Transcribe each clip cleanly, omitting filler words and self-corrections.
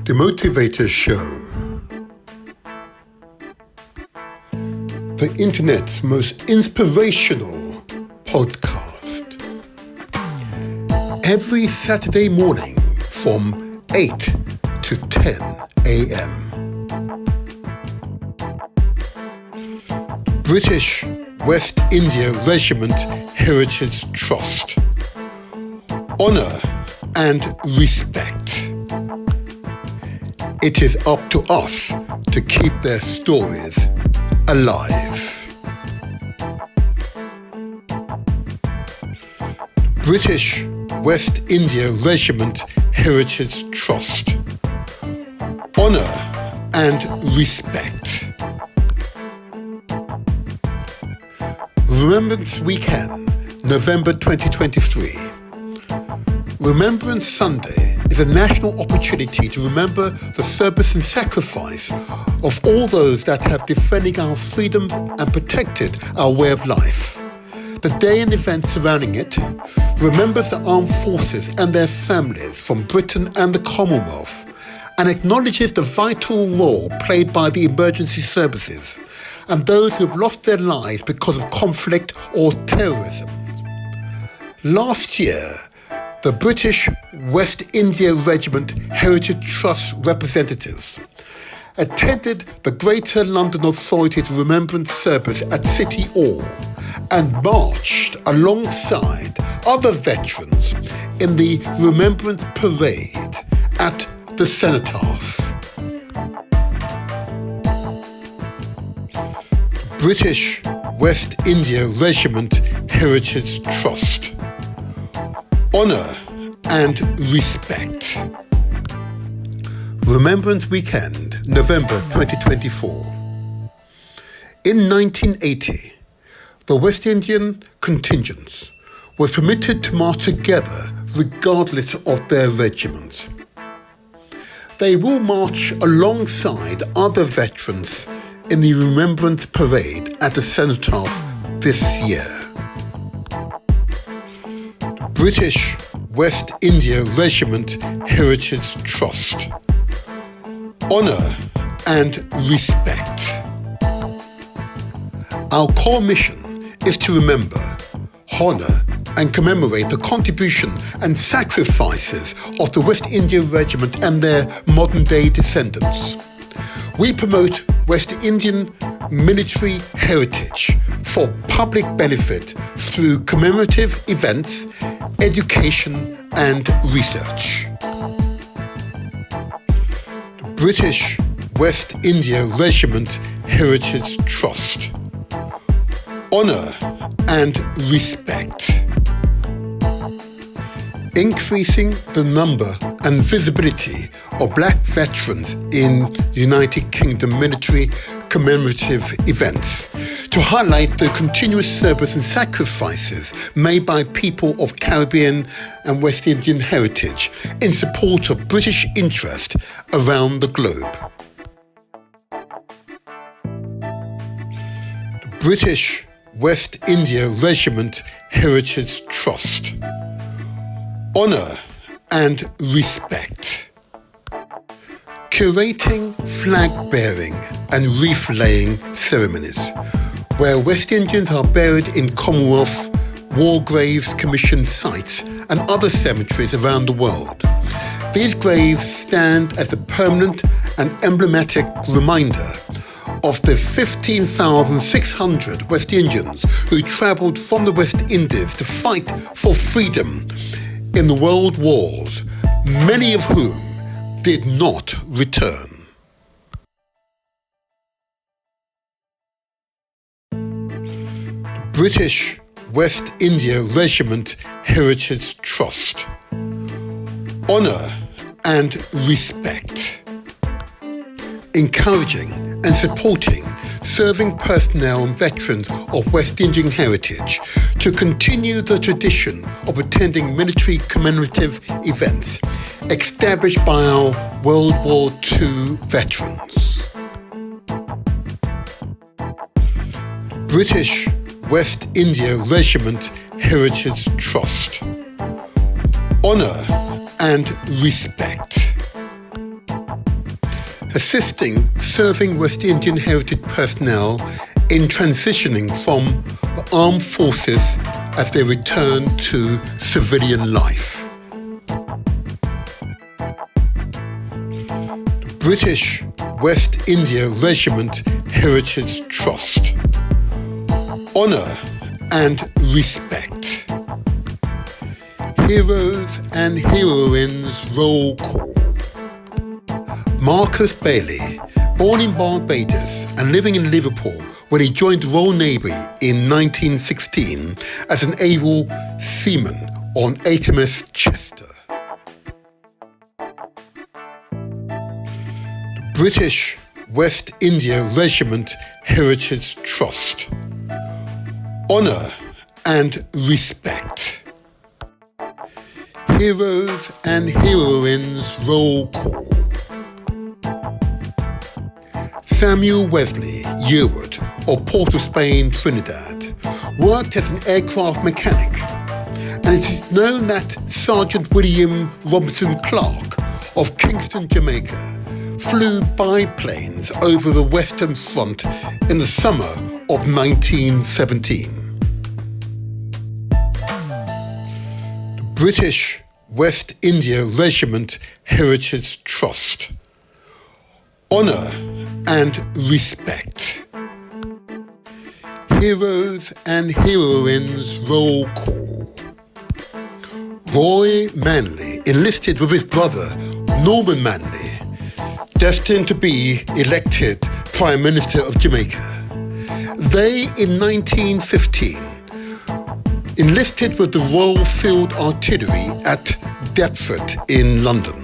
The Motivator Show. The internet's most inspirational podcast. Every Saturday morning from 8 to 10 a.m. British West India Regiment Heritage Trust. Honour and respect. It is up to us to keep their stories alive. British West India Regiment Heritage Trust. Honour and respect. Remembrance Weekend, November 2023. Remembrance Sunday is a national opportunity to remember the service and sacrifice of all those that have defended our freedoms and protected our way of life. The day and events surrounding it remembers the armed forces and their families from Britain and the Commonwealth and acknowledges the vital role played by the emergency services and those who have lost their lives because of conflict or terrorism. Last year, the British West India Regiment Heritage Trust representatives attended the Greater London Authority's Remembrance Service at City Hall and marched alongside other veterans in the Remembrance Parade at the Cenotaph. British West India Regiment Heritage Trust. Honour and respect. Remembrance Weekend, November 2024. In 1980, the West Indian contingents was permitted to march together regardless of their regiment. They will march alongside other veterans in the Remembrance Parade at the Cenotaph this year. British West India Regiment Heritage Trust. Honour and respect. Our core mission is to remember, honour and commemorate the contribution and sacrifices of the West India Regiment and their modern-day descendants. We promote West Indian military heritage for public benefit through commemorative events, education and research. British West India Regiment Heritage Trust. Honour and respect. Increasing the number and visibility of black veterans in United Kingdom military commemorative events to highlight the continuous service and sacrifices made by people of Caribbean and West Indian heritage in support of British interest around the globe. The British West India Regiment Heritage Trust. Honour and respect. Curating flag-bearing and wreath-laying ceremonies, where West Indians are buried in Commonwealth War Graves Commission sites and other cemeteries around the world. These graves stand as a permanent and emblematic reminder of the 15,600 West Indians who travelled from the West Indies to fight for freedom in the world wars, many of whom did not return. British West India Regiment Heritage Trust. Honour and respect. Encouraging and supporting serving personnel and veterans of West Indian heritage to continue the tradition of attending military commemorative events established by our World War II veterans. British West India Regiment Heritage Trust. Honour and respect. assisting serving West Indian heritage personnel in transitioning from the armed forces as they return to civilian life. The British West India Regiment Heritage Trust. Honour and respect. Heroes and Heroines Roll Call. Marcus Bailey, born in Barbados and living in Liverpool when he joined the Royal Navy in 1916 as an able seaman on HMS Chester. The British West India Regiment Heritage Trust. Honour and respect. Heroes and Heroines Roll Call. Samuel Wesley Yearwood of Port of Spain, Trinidad, worked as an aircraft mechanic, and it is known that Sergeant William Robinson Clark of Kingston, Jamaica, flew biplanes over the Western Front in the summer of 1917. The British West India Regiment Heritage Trust. Honour and respect. Heroes and Heroines Roll Call. Roy Manley enlisted with his brother Norman Manley, destined to be elected Prime Minister of Jamaica. They, in 1915, enlisted with the Royal Field Artillery at Deptford in London,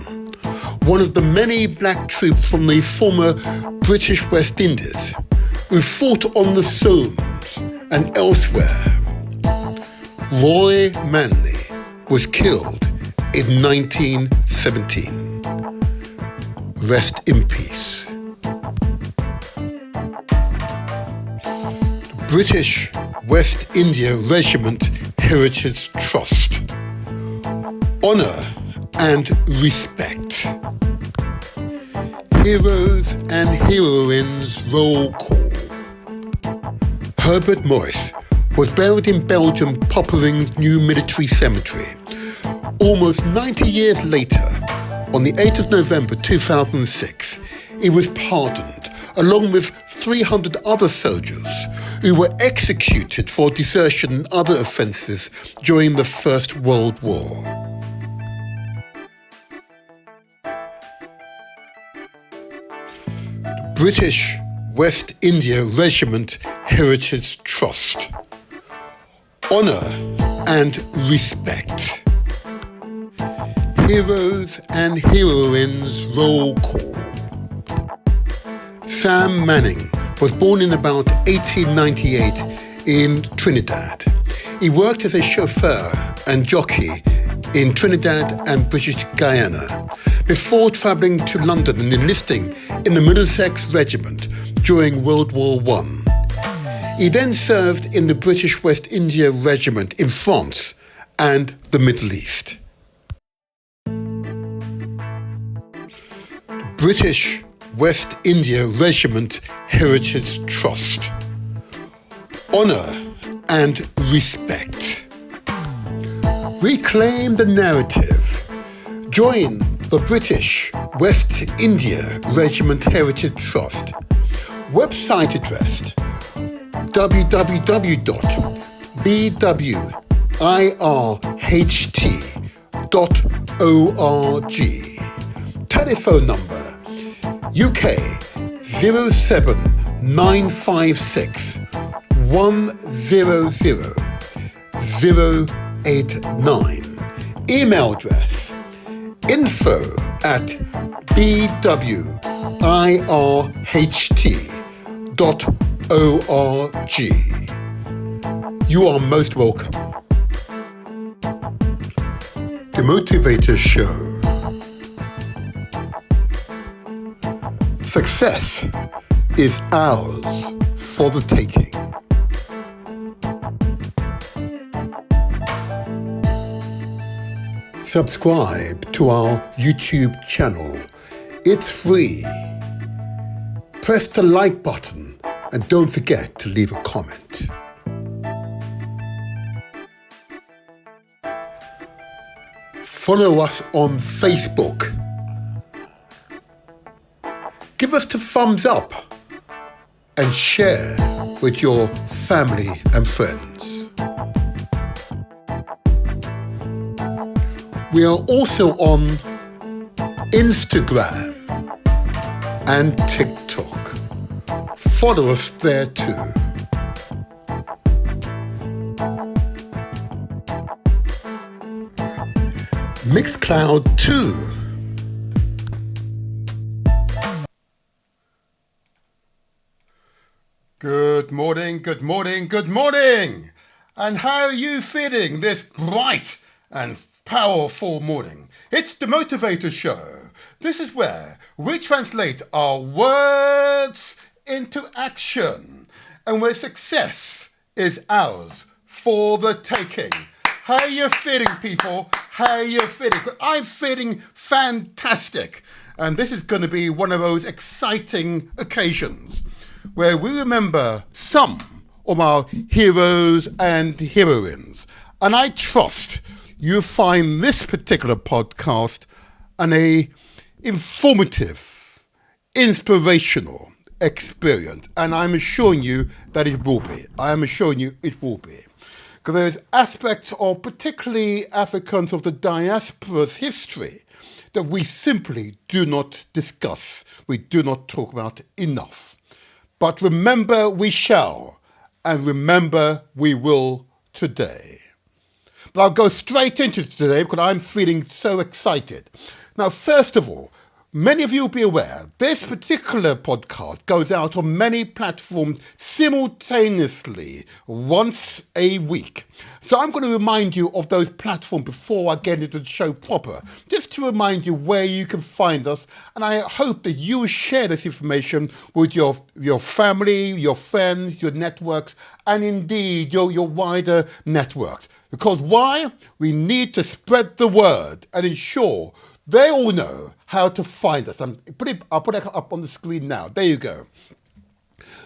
one of the many black troops from the former British West Indies who fought on the Somme and elsewhere. Roy Manley was killed in 1917. Rest in peace. The British West India Regiment Heritage Trust. Honour and respect. Heroes and Heroines Roll Call. Herbert Morris was buried in Belgium Poppering's new military cemetery. Almost 90 years later, on the 8th of November 2006, he was pardoned along with 300 other soldiers who were executed for desertion and other offences during the First World War. The British West India Regiment Heritage Trust. Honour and respect. Heroes and Heroines Roll Call. Sam Manning was born in about 1898 in Trinidad. He worked as a chauffeur and jockey in Trinidad and British Guyana before travelling to London and enlisting in the Middlesex Regiment during World War I. He then served in the British West India Regiment in France and the Middle East. The British West India Regiment Heritage Trust. Honour and respect. Reclaim the narrative. Join the British West India Regiment Heritage Trust. Website address www.bwirht.org. Telephone number UK 07956 100 089. Email address info@bwirht.org. You are most welcome. The Motivator Show. Success is ours for the taking. Subscribe to our YouTube channel. It's free. Press the like button and don't forget to leave a comment. Follow us on Facebook. Give us the thumbs up and share with your family and friends. We are also on Instagram and TikTok. Follow us there too. Mixcloud 2. Good morning, good morning, good morning. And how are you feeling this bright and powerful morning? It's the Motivator Show. This is where we translate our words into action and where success is ours for the taking. How are you feeling, people? How are you feeling? I'm feeling fantastic. And this is going to be one of those exciting occasions where we remember some of our heroes and heroines. And I trust you find this particular podcast an informative, inspirational experience. And I'm assuring you that it will be. I am assuring you it will be. Because there's aspects of particularly Africans of the diaspora's history that we simply do not discuss. We do not talk about enough. But remember we shall, and remember we will today. But I'll go straight into today because I'm feeling so excited. Now, first of all, many of you will be aware, this particular podcast goes out on many platforms simultaneously once a week. So I'm going to remind you of those platforms before I get into the show proper, just to remind you where you can find us. And I hope that you will share this information with your family, your friends, your networks, and indeed your wider networks. Because why? We need to spread the word and ensure they all know how to find us. I'll put it up on the screen now. There you go.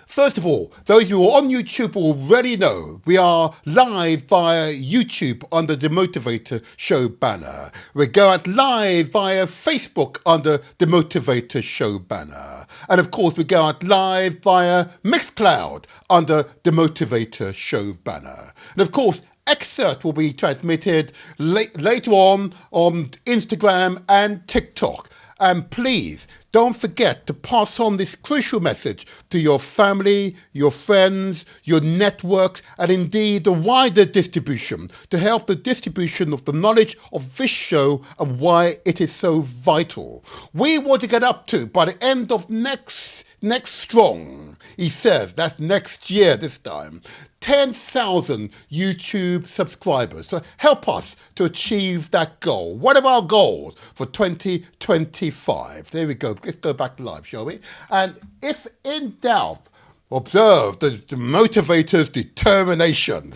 First of all, those of you who are on YouTube already know we are live via YouTube under the Motivator Show banner. We go out live via Facebook under the Motivator Show banner. And of course, we go out live via Mixcloud under the Motivator Show banner. And of course, excerpt will be transmitted later on Instagram and TikTok. And please don't forget to pass on this crucial message to your family, your friends, your networks, and indeed the wider distribution to help the distribution of the knowledge of this show and why it is so vital. We want to get up to, by the end of next strong, he says, that's next year this time, 10,000 YouTube subscribers. So help us to achieve that goal. What are our goals for 2025? There we go. Let's go back live, shall we? And if in doubt, observe the motivator's determination.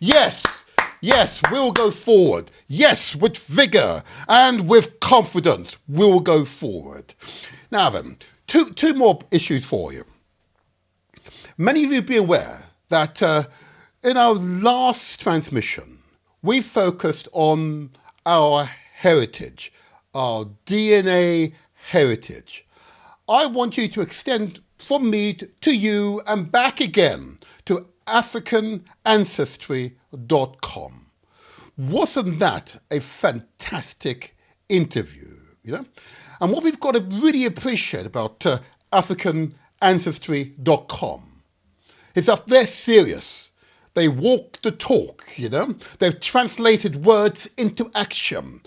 Yes, we'll go forward. Yes, with vigor and with confidence, we'll go forward. Now then, two more issues for you. Many of you be aware that in our last transmission, we focused on our heritage, our DNA heritage. I want you to extend from me to you and back again to AfricanAncestry.com. Wasn't that a fantastic interview? You know? And what we've got to really appreciate about AfricanAncestry.com is that they're serious. They walk the talk, you know. They've translated words into action.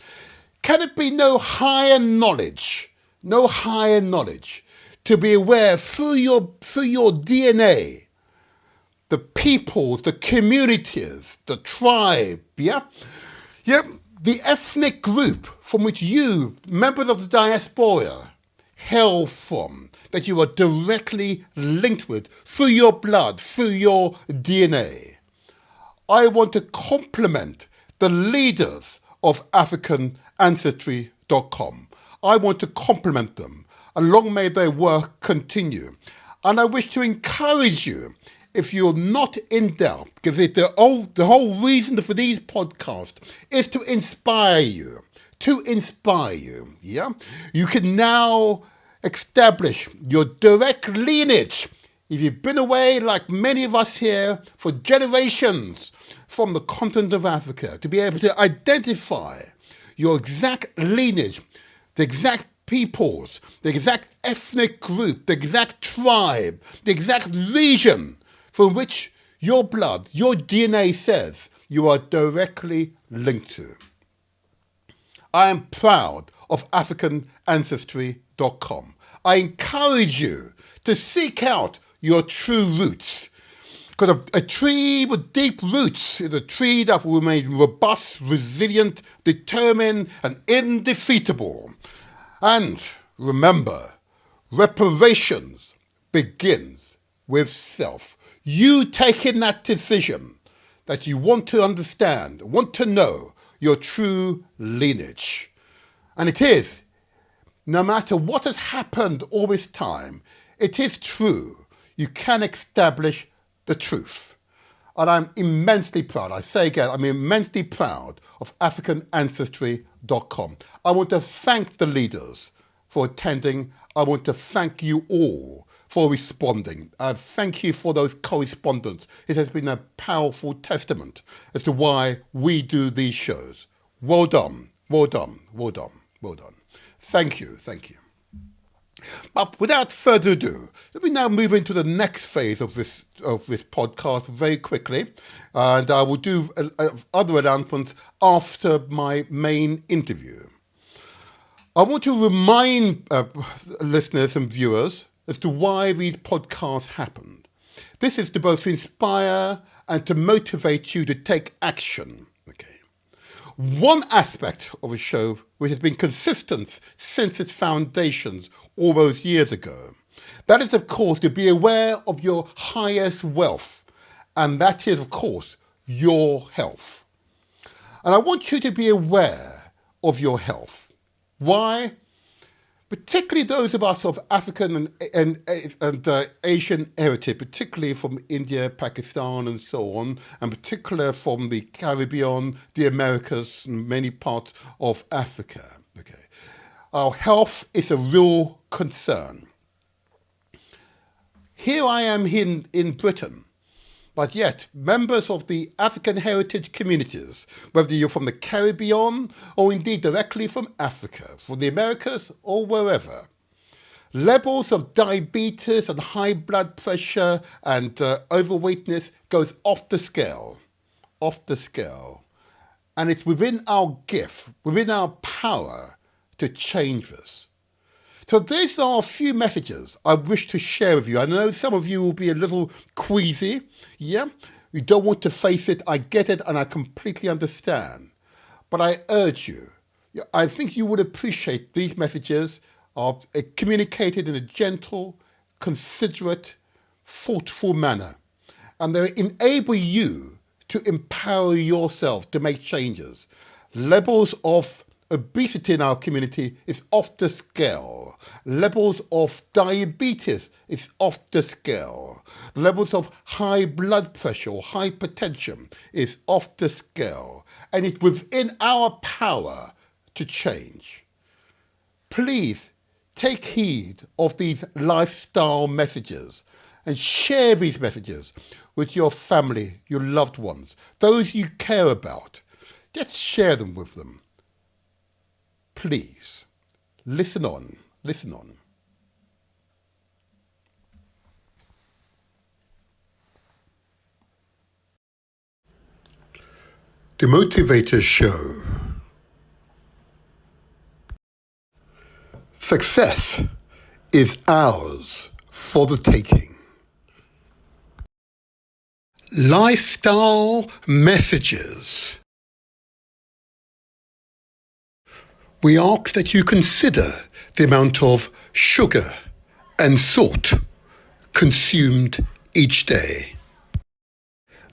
Can it be no higher knowledge to be aware through your DNA, the peoples, the communities, the tribe, the ethnic group from which you, members of the diaspora, hail from, that you are directly linked with through your blood, through your DNA. I want to compliment the leaders of AfricanAncestry.com. I want to compliment them. and long may their work continue. And I wish to encourage you, if you're not in doubt, because the whole reason for these podcasts is to inspire you. Yeah? You can now establish your direct lineage. If you've been away, like many of us here, for generations from the continent of Africa, to be able to identify your exact lineage, the exact peoples, the exact ethnic group, the exact tribe, the exact region from which your blood, your DNA says you are directly linked to. I am proud of AfricanAncestry.com. I encourage you to seek out your true roots. Because a tree with deep roots is a tree that will remain robust, resilient, determined, and indefeatable. And remember, reparations begins with self. You taking that decision that you want to understand, want to know your true lineage. And it is, no matter what has happened all this time, it is true. You can establish the truth. And I'm immensely proud, I say again, I'm immensely proud of AfricanAncestry.com. I want to thank the leaders for attending. I want to thank you all for responding. Thank you for those correspondents. It has been a powerful testament as to why we do these shows. Well done, well done, well done, well done. Thank you, thank you. But without further ado, let me now move into the next phase of this podcast very quickly, and I will do other announcements after my main interview. I want to remind listeners and viewers as to why these podcasts happened. This is to both inspire and to motivate you to take action. Okay. One aspect of a show which has been consistent since its foundations all those years ago, that is, of course, to be aware of your highest wealth, and that is, of course, your health. And I want you to be aware of your health. Why? Particularly those of us of African and Asian heritage, particularly from India, Pakistan and so on, and particularly from the Caribbean, the Americas, and many parts of Africa. Okay. Our health is a real concern. Here I am in Britain, but yet members of the African heritage communities, whether you're from the Caribbean or indeed directly from Africa, from the Americas or wherever, levels of diabetes and high blood pressure and overweightness goes off the scale. And it's within our gift, within our power to change this. So these are a few messages I wish to share with you. I know some of you will be a little queasy. Yeah, you don't want to face it. I get it and I completely understand. But I urge you, I think you would appreciate these messages are communicated in a gentle, considerate, thoughtful manner. And they enable you to empower yourself to make changes. Levels of obesity in our community is off the scale. Levels of diabetes is off the scale. Levels of high blood pressure or hypertension is off the scale. And it's within our power to change. Please take heed of these lifestyle messages and share these messages with your family, your loved ones, those you care about. Just share them with them. Please, listen on. The Motivator Show. Success is ours for the taking. Lifestyle messages. We ask that you consider the amount of sugar and salt consumed each day.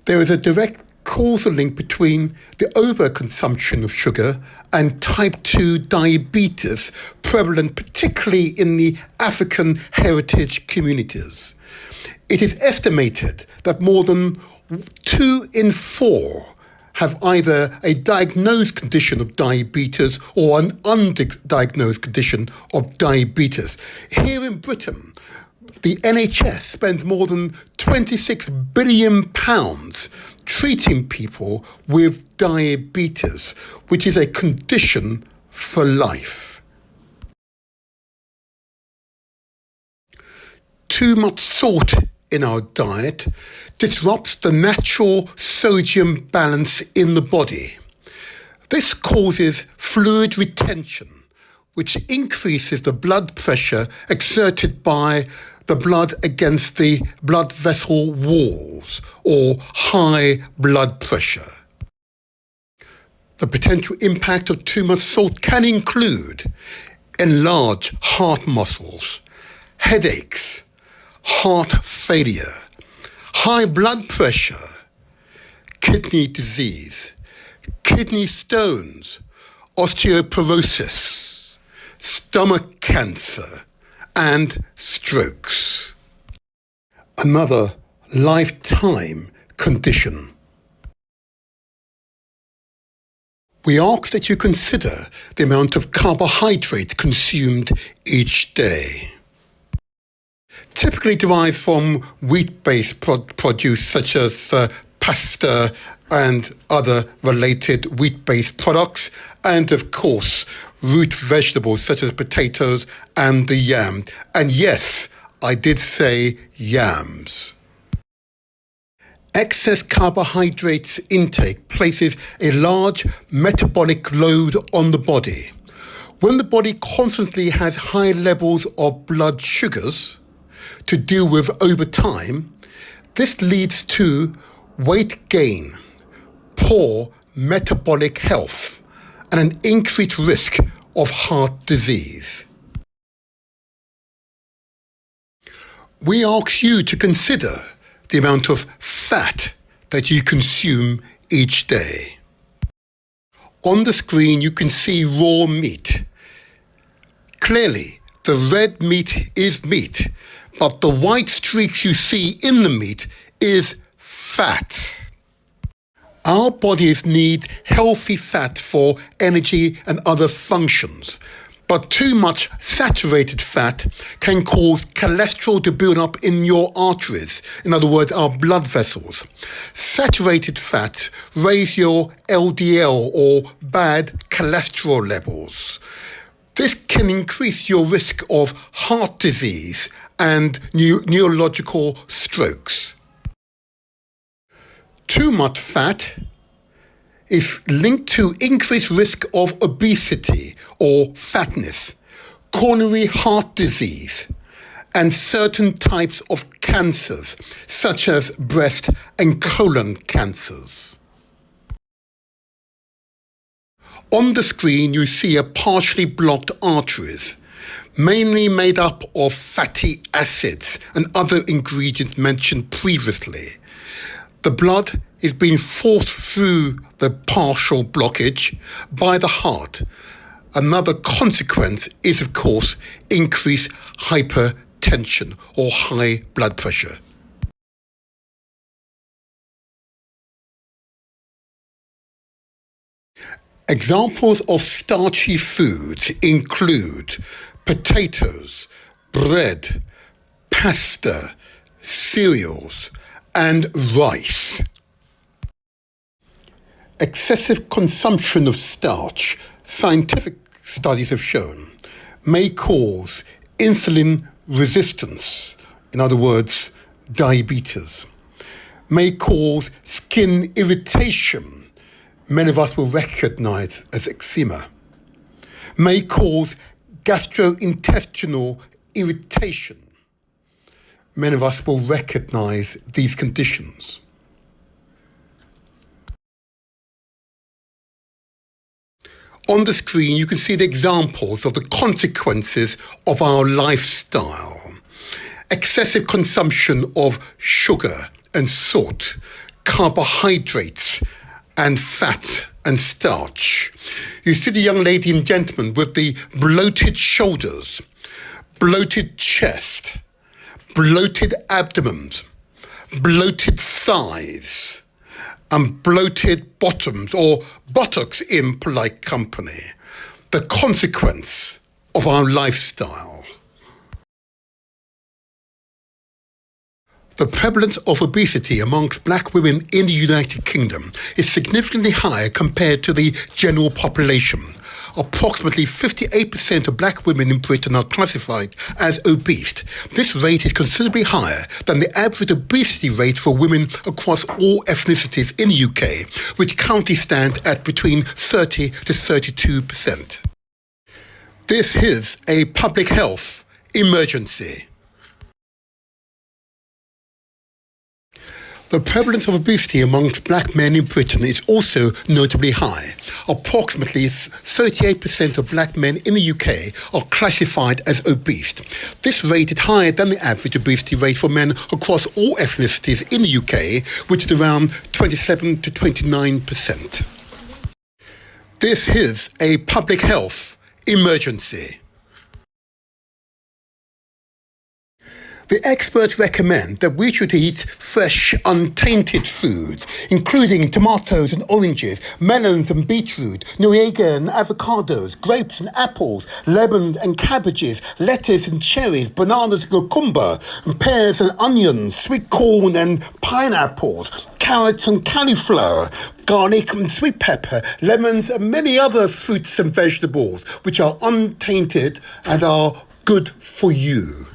There is a direct causal link between the overconsumption of sugar and type 2 diabetes, prevalent particularly in the African heritage communities. It is estimated that more than 2 in 4 have either a diagnosed condition of diabetes or an undiagnosed condition of diabetes. Here in Britain, the NHS spends more than £26 billion treating people with diabetes, which is a condition for life. Too much salt in our diet disrupts the natural sodium balance in the body. This causes fluid retention, which increases the blood pressure exerted by the blood against the blood vessel walls, or high blood pressure. The potential impact of too much salt can include enlarged heart muscles, headaches, heart failure, high blood pressure, kidney disease, kidney stones, osteoporosis, stomach cancer, and strokes. Another lifetime condition. We ask that you consider the amount of carbohydrate consumed each day. Typically derived from wheat-based produce such as pasta and other related wheat-based products, and of course root vegetables such as potatoes and the yam. And yes, I did say yams. Excess carbohydrates intake places a large metabolic load on the body. When the body constantly has high levels of blood sugars to deal with over time, this leads to weight gain, poor metabolic health, and an increased risk of heart disease. We ask you to consider the amount of fat that you consume each day. On the screen, you can see raw meat. Clearly, the red meat is meat, but the white streaks you see in the meat is fat. Our bodies need healthy fat for energy and other functions, but too much saturated fat can cause cholesterol to build up in your arteries, in other words, our blood vessels. Saturated fat raise your LDL or bad cholesterol levels. This can increase your risk of heart disease and neurological strokes. Too much fat is linked to increased risk of obesity or fatness, coronary heart disease, and certain types of cancers, such as breast and colon cancers. On the screen, you see a partially blocked arteries, mainly made up of fatty acids and other ingredients mentioned previously. The blood is being forced through the partial blockage by the heart. Another consequence is, of course, increased hypertension or high blood pressure. Examples of starchy foods include potatoes, bread, pasta, cereals, and rice. Excessive consumption of starch, scientific studies have shown, may cause insulin resistance, in other words, diabetes, may cause skin irritation, many of us will recognize as eczema, may cause gastrointestinal irritation. Many of us will recognize these conditions. On the screen, you can see the examples of the consequences of our lifestyle. Excessive consumption of sugar and salt carbohydrates and fat and starch. You see the young lady and gentleman with the bloated shoulders, bloated chest, bloated abdomens, bloated thighs, and bloated bottoms, or buttocks in polite company. The consequence of our lifestyle. The prevalence of obesity amongst black women in the United Kingdom is significantly higher compared to the general population. Approximately 58% of black women in Britain are classified as obese. This rate is considerably higher than the average obesity rate for women across all ethnicities in the UK, which currently stand at between 30 to 32%. This is a public health emergency. The prevalence of obesity amongst black men in Britain is also notably high. Approximately 38% of black men in the UK are classified as obese. This rate is higher than the average obesity rate for men across all ethnicities in the UK, which is around 27 to 29%. This is a public health emergency. The experts recommend that we should eat fresh, untainted foods, including tomatoes and oranges, melons and beetroot, noriega and avocados, grapes and apples, lemons and cabbages, lettuce and cherries, bananas and cucumber, and pears and onions, sweet corn and pineapples, carrots and cauliflower, garlic and sweet pepper, lemons and many other fruits and vegetables, which are untainted and are good for you.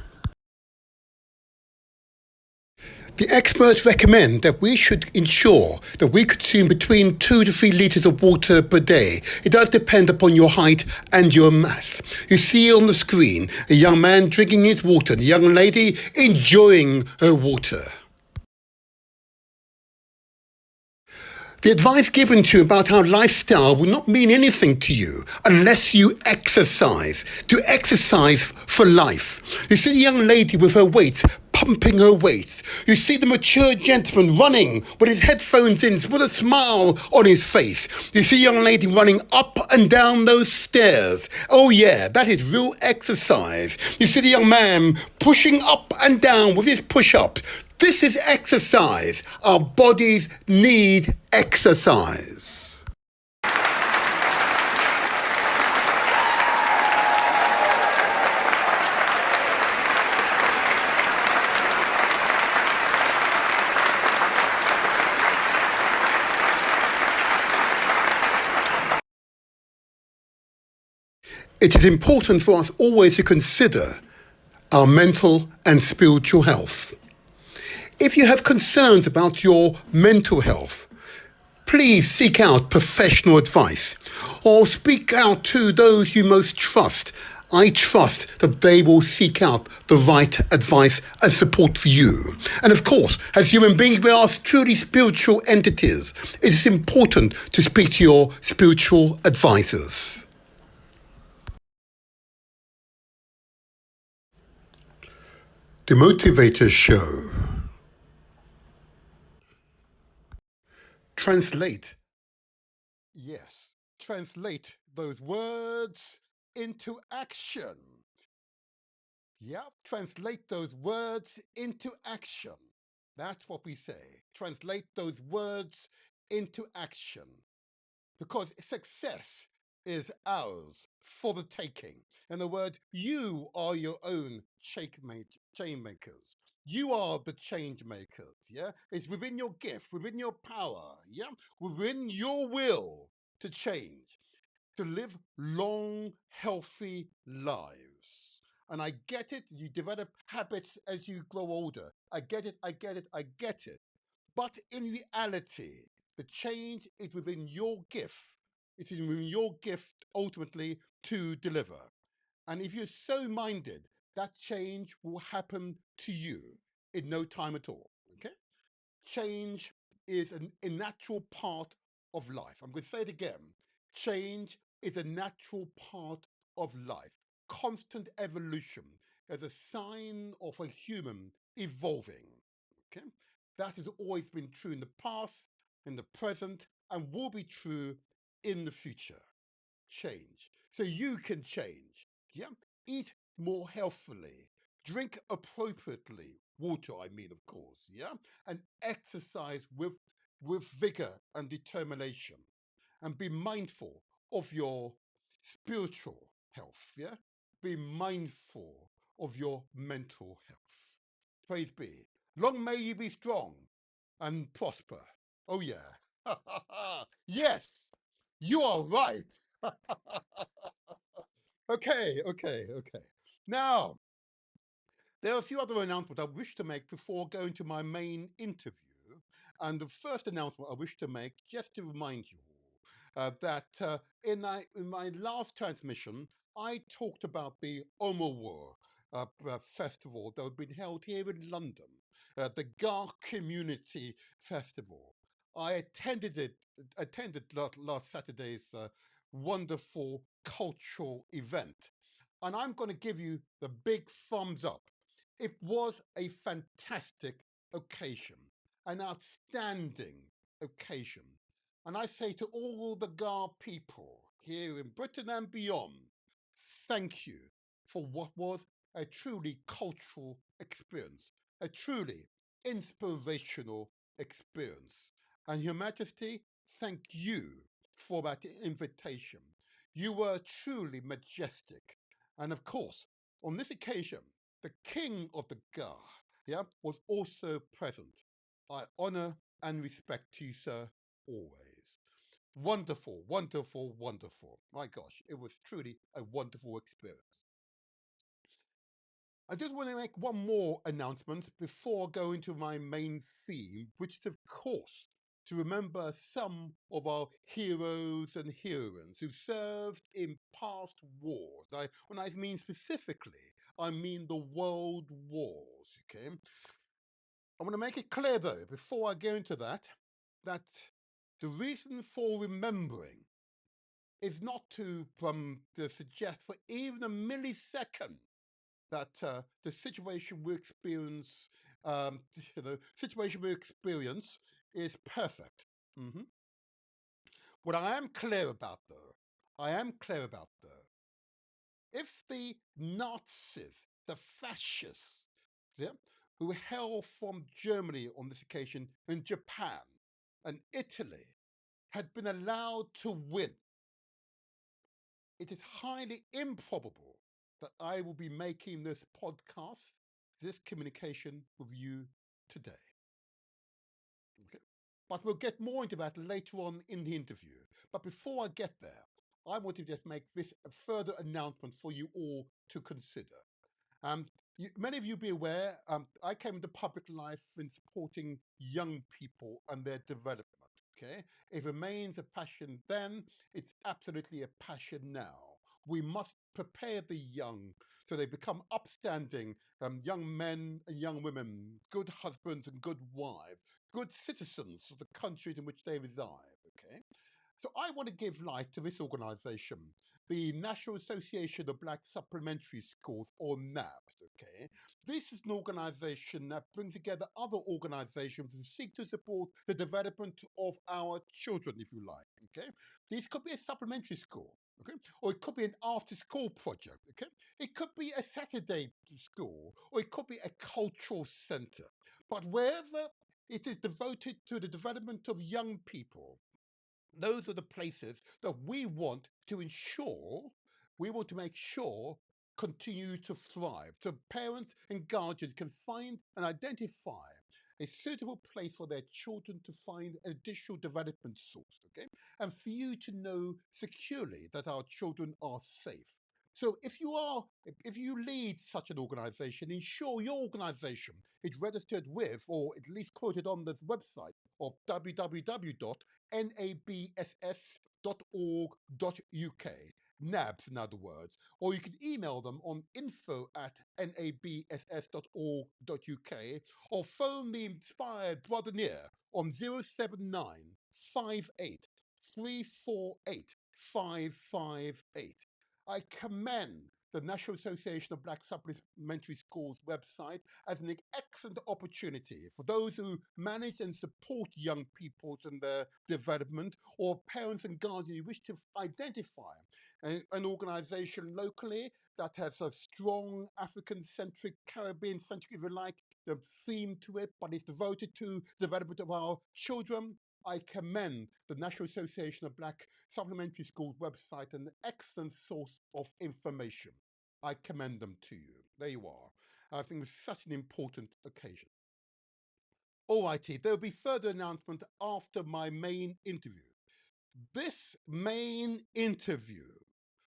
The experts recommend that we should ensure that we consume between 2 to 3 litres of water per day. It does depend upon your height and your mass. You see on the screen a young man drinking his water, the young lady enjoying her water. The advice given to you about our lifestyle will not mean anything to you unless you exercise. To exercise for life. You see the young lady with her weights, pumping her weight. You see the mature gentleman running with his headphones in with a smile on his face. You see a young lady running up and down those stairs. Oh yeah, that is real exercise. You see the young man pushing up and down with his push-ups. This is exercise. Our bodies need exercise. It is important for us always to consider our mental and spiritual health. If you have concerns about your mental health, please seek out professional advice or speak out to those you most trust. I trust that they will seek out the right advice and support for you. And of course, as human beings, we are truly spiritual entities. It is important to speak to your spiritual advisors. The Motivator Show. Translate. Yes, translate those words into action. Yeah, translate those words into action. That's what we say. Translate those words into action. Because success is ours for the taking. In other words, you are your own chain makers. You are the change makers. Yeah, it's within your gift, within your power. Yeah, within your will to change, to live long, healthy lives. And I get it. You develop habits as you grow older. I get it. I get it. I get it. But in reality, the change is within your gift. It is within your gift ultimately to deliver. And if you're so minded, that change will happen to you in no time at all. Okay? Change is a natural part of life. I'm going to say it again. Change is a natural part of life. Constant evolution is a sign of a human evolving. Okay? That has always been true in the past, in the present, and will be true in the future. Change. So you can change. Yeah. Eat more healthfully. Drink appropriately. Water, I mean, of course. Yeah. And exercise with vigor and determination. And be mindful of your spiritual health. Yeah. Be mindful of your mental health. Praise be. Long may you be strong and prosper. Oh, yeah. Yes, you are right. Okay. Now, there are a few other announcements I wish to make before going to my main interview. And the first announcement I wish to make, just to remind you all, that in my last transmission, I talked about the Omowo festival that had been held here in London, the Gar Community Festival. I attended last Saturday's wonderful cultural event. And I'm going to give you the big thumbs up. It was a fantastic occasion, an outstanding occasion. And I say to all the Gar people here in Britain and beyond, thank you for what was a truly cultural experience, a truly inspirational experience. And Your Majesty, thank you for that invitation. You were truly majestic. And of course, on this occasion, the King of the Gar, yeah, was also present. I honour and respect you, sir, always. Wonderful, wonderful, wonderful. My gosh, it was truly a wonderful experience. I just want to make one more announcement before going to my main theme, which is, of course, to remember some of our heroes and heroines who served in past wars. When I mean specifically, I mean the world wars, okay? I want to make it clear, though, before I go into that the reason for remembering is not to suggest for even a millisecond that the situation we experience, situation we experience is perfect. Mhm. What I am clear about, though, if the Nazis, the fascists, yeah, who hail from Germany on this occasion, and Japan and Italy, had been allowed to win, it is highly improbable that I will be making this podcast, this communication with you today. Okay. But we'll get more into that later on in the interview. But before I get there, I want to just make this a further announcement for you all to consider. Many of you be aware, I came into public life in supporting young people and their development. Okay, it remains a passion then, it's absolutely a passion now. We must prepare the young so they become upstanding young men and young women, good husbands and good wives, good citizens of the countries in which they reside. Okay. So I want to give life to this organisation, the National Association of Black Supplementary Schools, or NABS, okay? This is an organisation that brings together other organisations who seek to support the development of our children, if you like, okay? This could be a supplementary school, okay? Or it could be an after-school project, okay? It could be a Saturday school, or it could be a cultural centre. But wherever it is devoted to the development of young people, those are the places that we want to make sure continue to thrive. So parents and guardians can find and identify a suitable place for their children to find an additional development source, okay? And for you to know securely that our children are safe. So if you lead such an organization, ensure your organization is registered with, or at least quoted on this website of www.nabss.org.uk, NABS in other words, or you can email them on info@nabss.org.uk, or phone the inspired brother near on 079 58 348 558. I commend the National Association of Black Supplementary Schools website as an excellent opportunity for those who manage and support young people in their development, or parents and guardians who wish to identify an organization locally that has a strong African-centric, Caribbean-centric, if you like, the theme to it, but is devoted to the development of our children. I commend the National Association of Black Supplementary Schools website, an excellent source of information. I commend them to you. There you are. I think it's such an important occasion. All righty, there'll be further announcement after my main interview. This main interview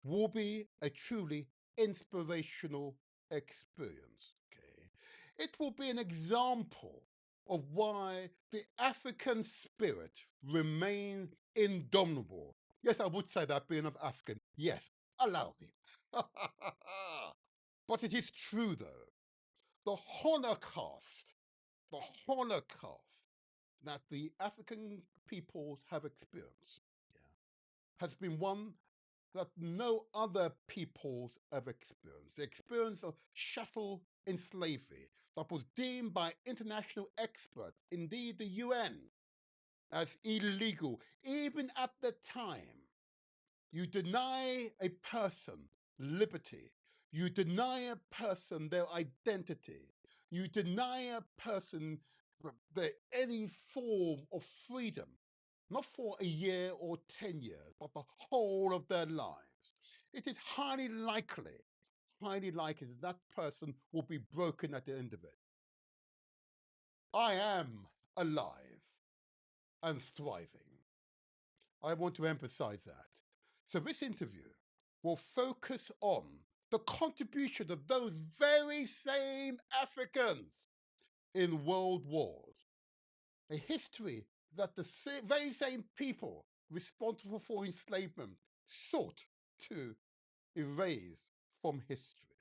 will be a truly inspirational experience. Okay, it will be an example of why the African spirit remains indomitable. Yes, I would say that being of African. Yes, allow me. But it is true though. The Holocaust, the Holocaust that the African peoples have experienced, yeah, has been one that no other peoples have experienced. The experience of chattel in slavery that was deemed by international experts, indeed the UN, as illegal. Even at the time, you deny a person liberty. You deny a person their identity. You deny a person any form of freedom, not for a year or 10 years, but the whole of their lives. It is highly likely that that person will be broken at the end of it. I am alive and thriving. I want to emphasize that. So this interview will focus on the contribution of those very same Africans in world wars, a history that the very same people responsible for enslavement sought to erase from history.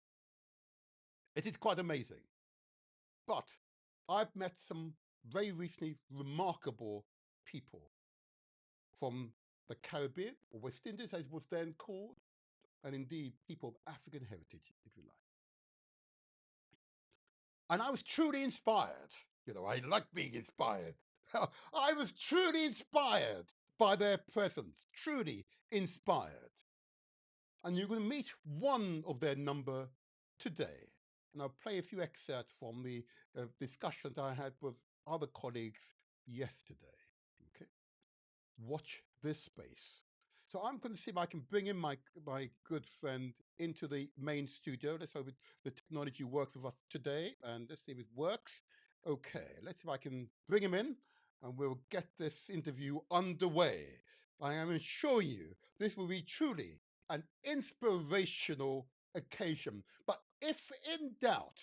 It is quite amazing. But I've met some very recently remarkable people from the Caribbean, or West Indies as it was then called, and indeed people of African heritage, if you like. And I was truly inspired. You know, I like being inspired. I was truly inspired by their presence, truly inspired. And you're going to meet one of their number today. And I'll play a few excerpts from the discussions I had with other colleagues yesterday. Okay, watch this space. So I'm going to see if I can bring in my good friend into the main studio. Let's hope the technology works with us today, and let's see if it works. Okay, let's see if I can bring him in, and we'll get this interview underway. I am assuring you, this will be truly an inspirational occasion. But if in doubt,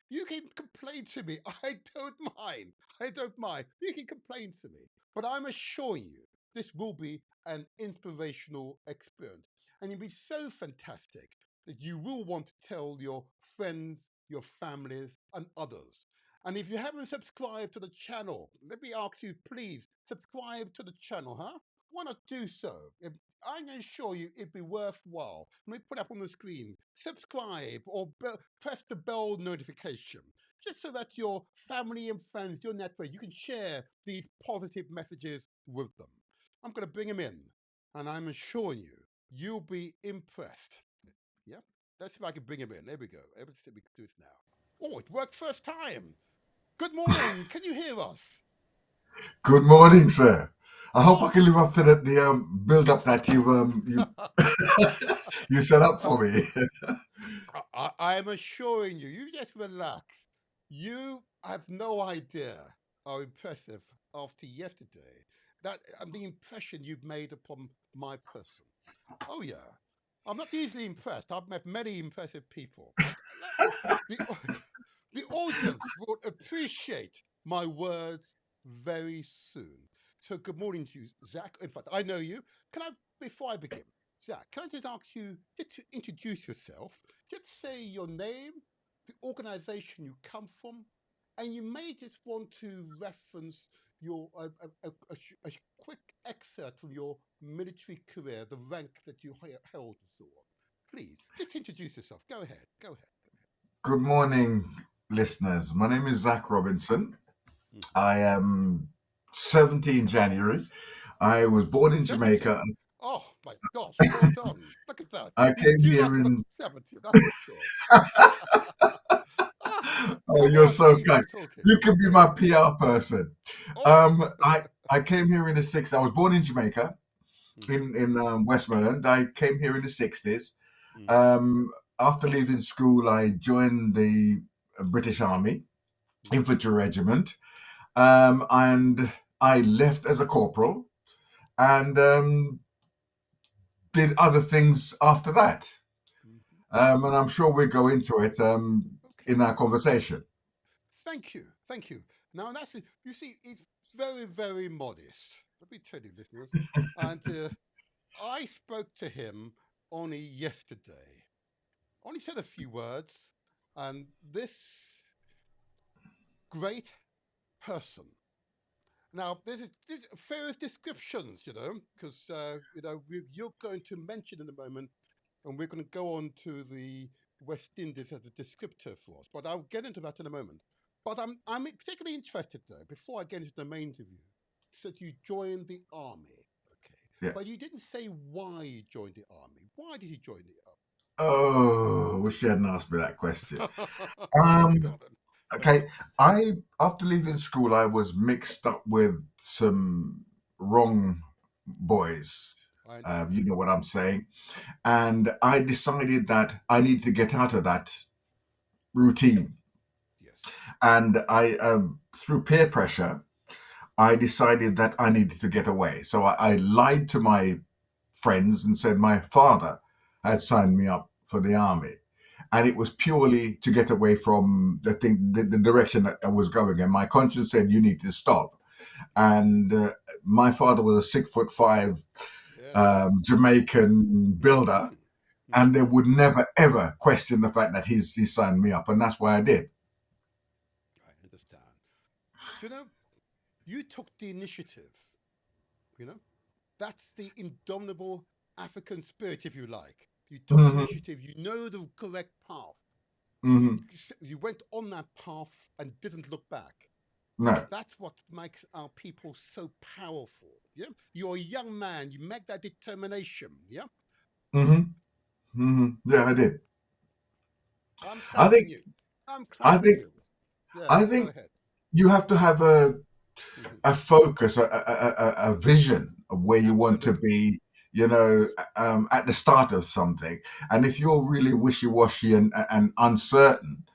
you can complain to me. I don't mind. I don't mind. You can complain to me. But I'm assuring you, this will be an inspirational experience. And it'll be so fantastic that you will want to tell your friends, your families, and others. And if you haven't subscribed to the channel, let me ask you, please subscribe to the channel, huh? Why not do so? I can assure you it'd be worthwhile. Let me put up on the screen. Subscribe or press the bell notification, just so that your family and friends, your network, you can share these positive messages with them. I'm going to bring him in, and I'm assuring you, you'll be impressed. Yeah? Let's see if I can bring him in. There we go. Let's see if we can do this now. Oh, it worked first time. Good morning. Can you hear us? Good morning, sir. I hope I Oh, can live up to the build up that you set up for me. I am assuring you, you just relax. You have no idea how impressive after yesterday that the impression you've made upon my person. Oh yeah, I'm not easily impressed. I've met many impressive people, but the the audience will appreciate my words very soon. So good morning to you, Zach. In fact, I know you. Can I, before I begin, Zach, can I just ask you just to introduce yourself? Just say your name, the organization you come from, and you may just want to reference your a quick excerpt from your military career, the rank that you held, and so on. please, just introduce yourself. Go ahead. Go ahead. Good morning, listeners. My name is Zach Robinson. Mhm. I am 17 January. I was born in 70. Jamaica. Oh my gosh, well done. Look at that. I You came do here like a look in. 70, that's for sure. Oh, Come you're on, so please kind. keep talking. You can be my PR person. Oh. I came here in the 60s. I was born in Jamaica, Mhm, in Westmoreland. I came here in the 60s. mhm, Um, After leaving school, I joined the British Army mhm, Infantry Regiment, and I left as a corporal and did other things after that. mhm. And I'm sure we'll go into it Okay. in our conversation. Thank you. Thank you. Now that's it. You see, it's very, very modest. Let me tell you, listeners. And I spoke to him only yesterday. Only said a few words, and this great person. Now, there's various descriptions, because you're going to mention in a moment, and we're going to go on to the West Indies as a descriptor for us. But I'll get into that in a moment. But I'm particularly interested though, before I get into the main interview, that you joined the army, okay? Yeah. But you didn't say why you joined the army. Why did you join the Oh, wish you hadn't asked me that question. army? Go Um, on then. okay, I after leaving school, I was mixed up with some wrong boys. I understand. You know what I'm saying? And I decided that I needed to get out of that routine. Yes. And through peer pressure, I decided that I needed to get away. So I lied to my friends and said my father had signed me up for the army. And it was purely to get away from the direction that I was going. And my conscience said, you need to stop. And my father was a 6'5" Yes. Jamaican builder. Hmm. And they Hmm. would never, ever question the fact that he signed me up. And that's why I did. I understand. You know, you took the initiative, you know? That's the indomitable African spirit, if you like. You took the Hmm. initiative, you know the correct path. Hmm. You went on that path and didn't look back. No. That's what makes our people so powerful. Yeah, you're a young man. You make that determination. Yeah, Hmm. Yeah, I did. I'm I clapping think, you. I'm I clapping think, you. Yes, I go think ahead. you have to have Mhm. a focus, a vision of where you want to Absolutely. be, at the start of something. And if you're really wishy-washy and uncertain,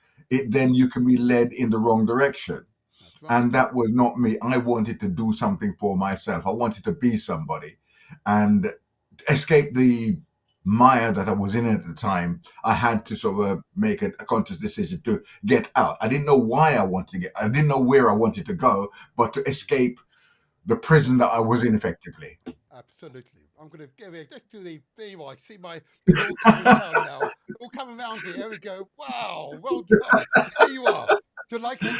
then you can be led in the wrong direction. That's right. And that was not me. I wanted to do something for myself. I wanted to be somebody and escape the mire that I was in at the time. I had to sort of make a conscious decision to get out. I didn't know why I wanted to get, I didn't know where I wanted to go, but to escape the prison that I was in effectively. Absolutely. I'm going to give it to the. There you are. See my. It's all coming round now. All coming round here. There we go. Wow. Well done. There you are. Do you like it?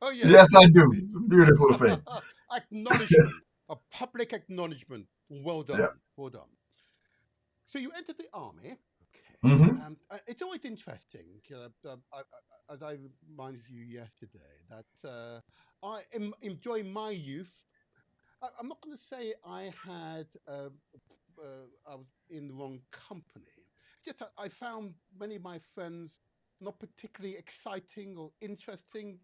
Oh Yes, yes. I do. It's a beautiful thing. Acknowledgement. A public acknowledgement. Well Yeah. done. Well done. So you entered the army. Okay. Hmm. And it's always interesting. As I reminded you yesterday, that enjoy my youth. I'm not going to say I had I was in the wrong company. Just that I found many of my friends not particularly exciting or interesting.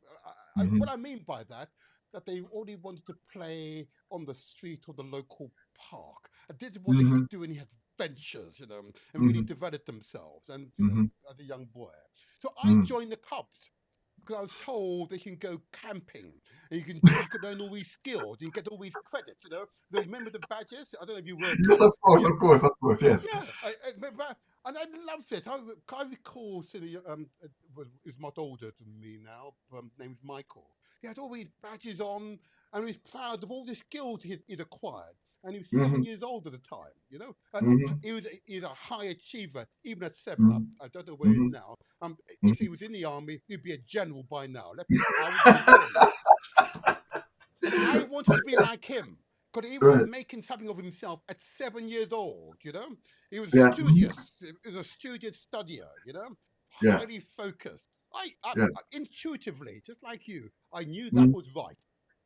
What Hmm. I mean by that, that they only wanted to play on the street or the local park. I didn't want to Hmm. do any adventures, and really Hmm. develop themselves. And Hmm. as a young boy, so I Hmm. joined the Cubs because I was told they can go camping and you can learn all these skills and you get all these credits. Remember the badges? I don't know if you were Yes, of Cub. course, Yeah, of course, of course, yes. yeah. I remember, and I loved it. I recall Silly is much older than me now. Name's Michael. He had all these badges on, and he was proud of all the skills he'd acquired. And he was Hmm. 7 years old at the time, Hmm. he was a high achiever even at 7. Hmm. I don't know where he is Hmm. now. If he Hmm. was in the army, he'd be a general by now. I would even tell you. And I wanted to be like him. Because he was Right. making something of himself at 7 years old, you know? He was Yeah. studious. He was a studious studier, you know? Yeah. Highly focused. Yeah. Intuitively, just like you, I knew that Mm-hmm. was right.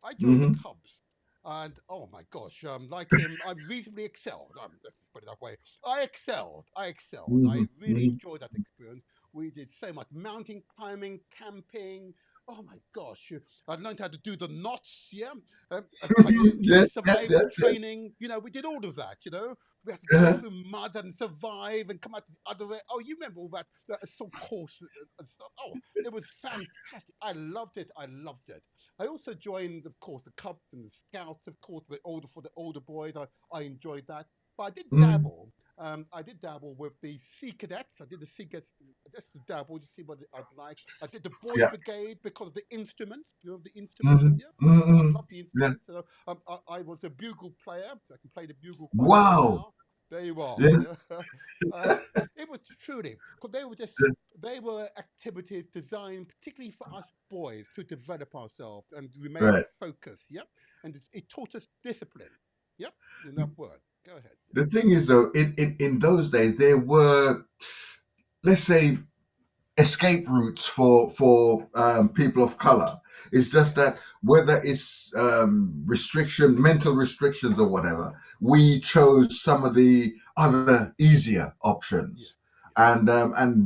I joined the Mm-hmm. Cubs. And oh my gosh, like him, I reasonably excelled. Let's put it that way. I excelled. I excelled. Mm-hmm. I really Mm-hmm. enjoyed that experience. We did so much mountain climbing, camping. Oh my gosh, I learned how to do the knots. Yeah, I did Yes. Yes. survival Yes. Yes. training. You know, we did all of that. You know, we had to go Uh-huh. through mud and survive and come out the other way. Oh, you remember all that assault course and stuff? Oh, it was fantastic. I loved it. I loved it. I also joined, of course, the Cubs and the Scouts, of course, for the older boys. I enjoyed that. But I did Mm-hmm. dabble. I did dabble with the Sea Cadets. I did the Sea Cadets just to dabble to see what I'd like. I did the Boy Yeah. Brigade because of the instruments. You know, the instruments. Mm-hmm. Yeah, I Mm-hmm. love the Yeah. instruments. So I was a bugle player. So I can play the bugle quite well Wow. now. There you are. Yeah. Yeah. um, it was truly because they were activities designed particularly for us boys to develop ourselves and remain Right. focused. Yep. And it taught us discipline. Yep. Enough word. Go ahead. The thing is, though, in those days, there were, let's say, escape routes for people of color. It's just that Yes. whether it's mental restrictions or whatever, we chose some of the other easier Yeah. options, Yeah. and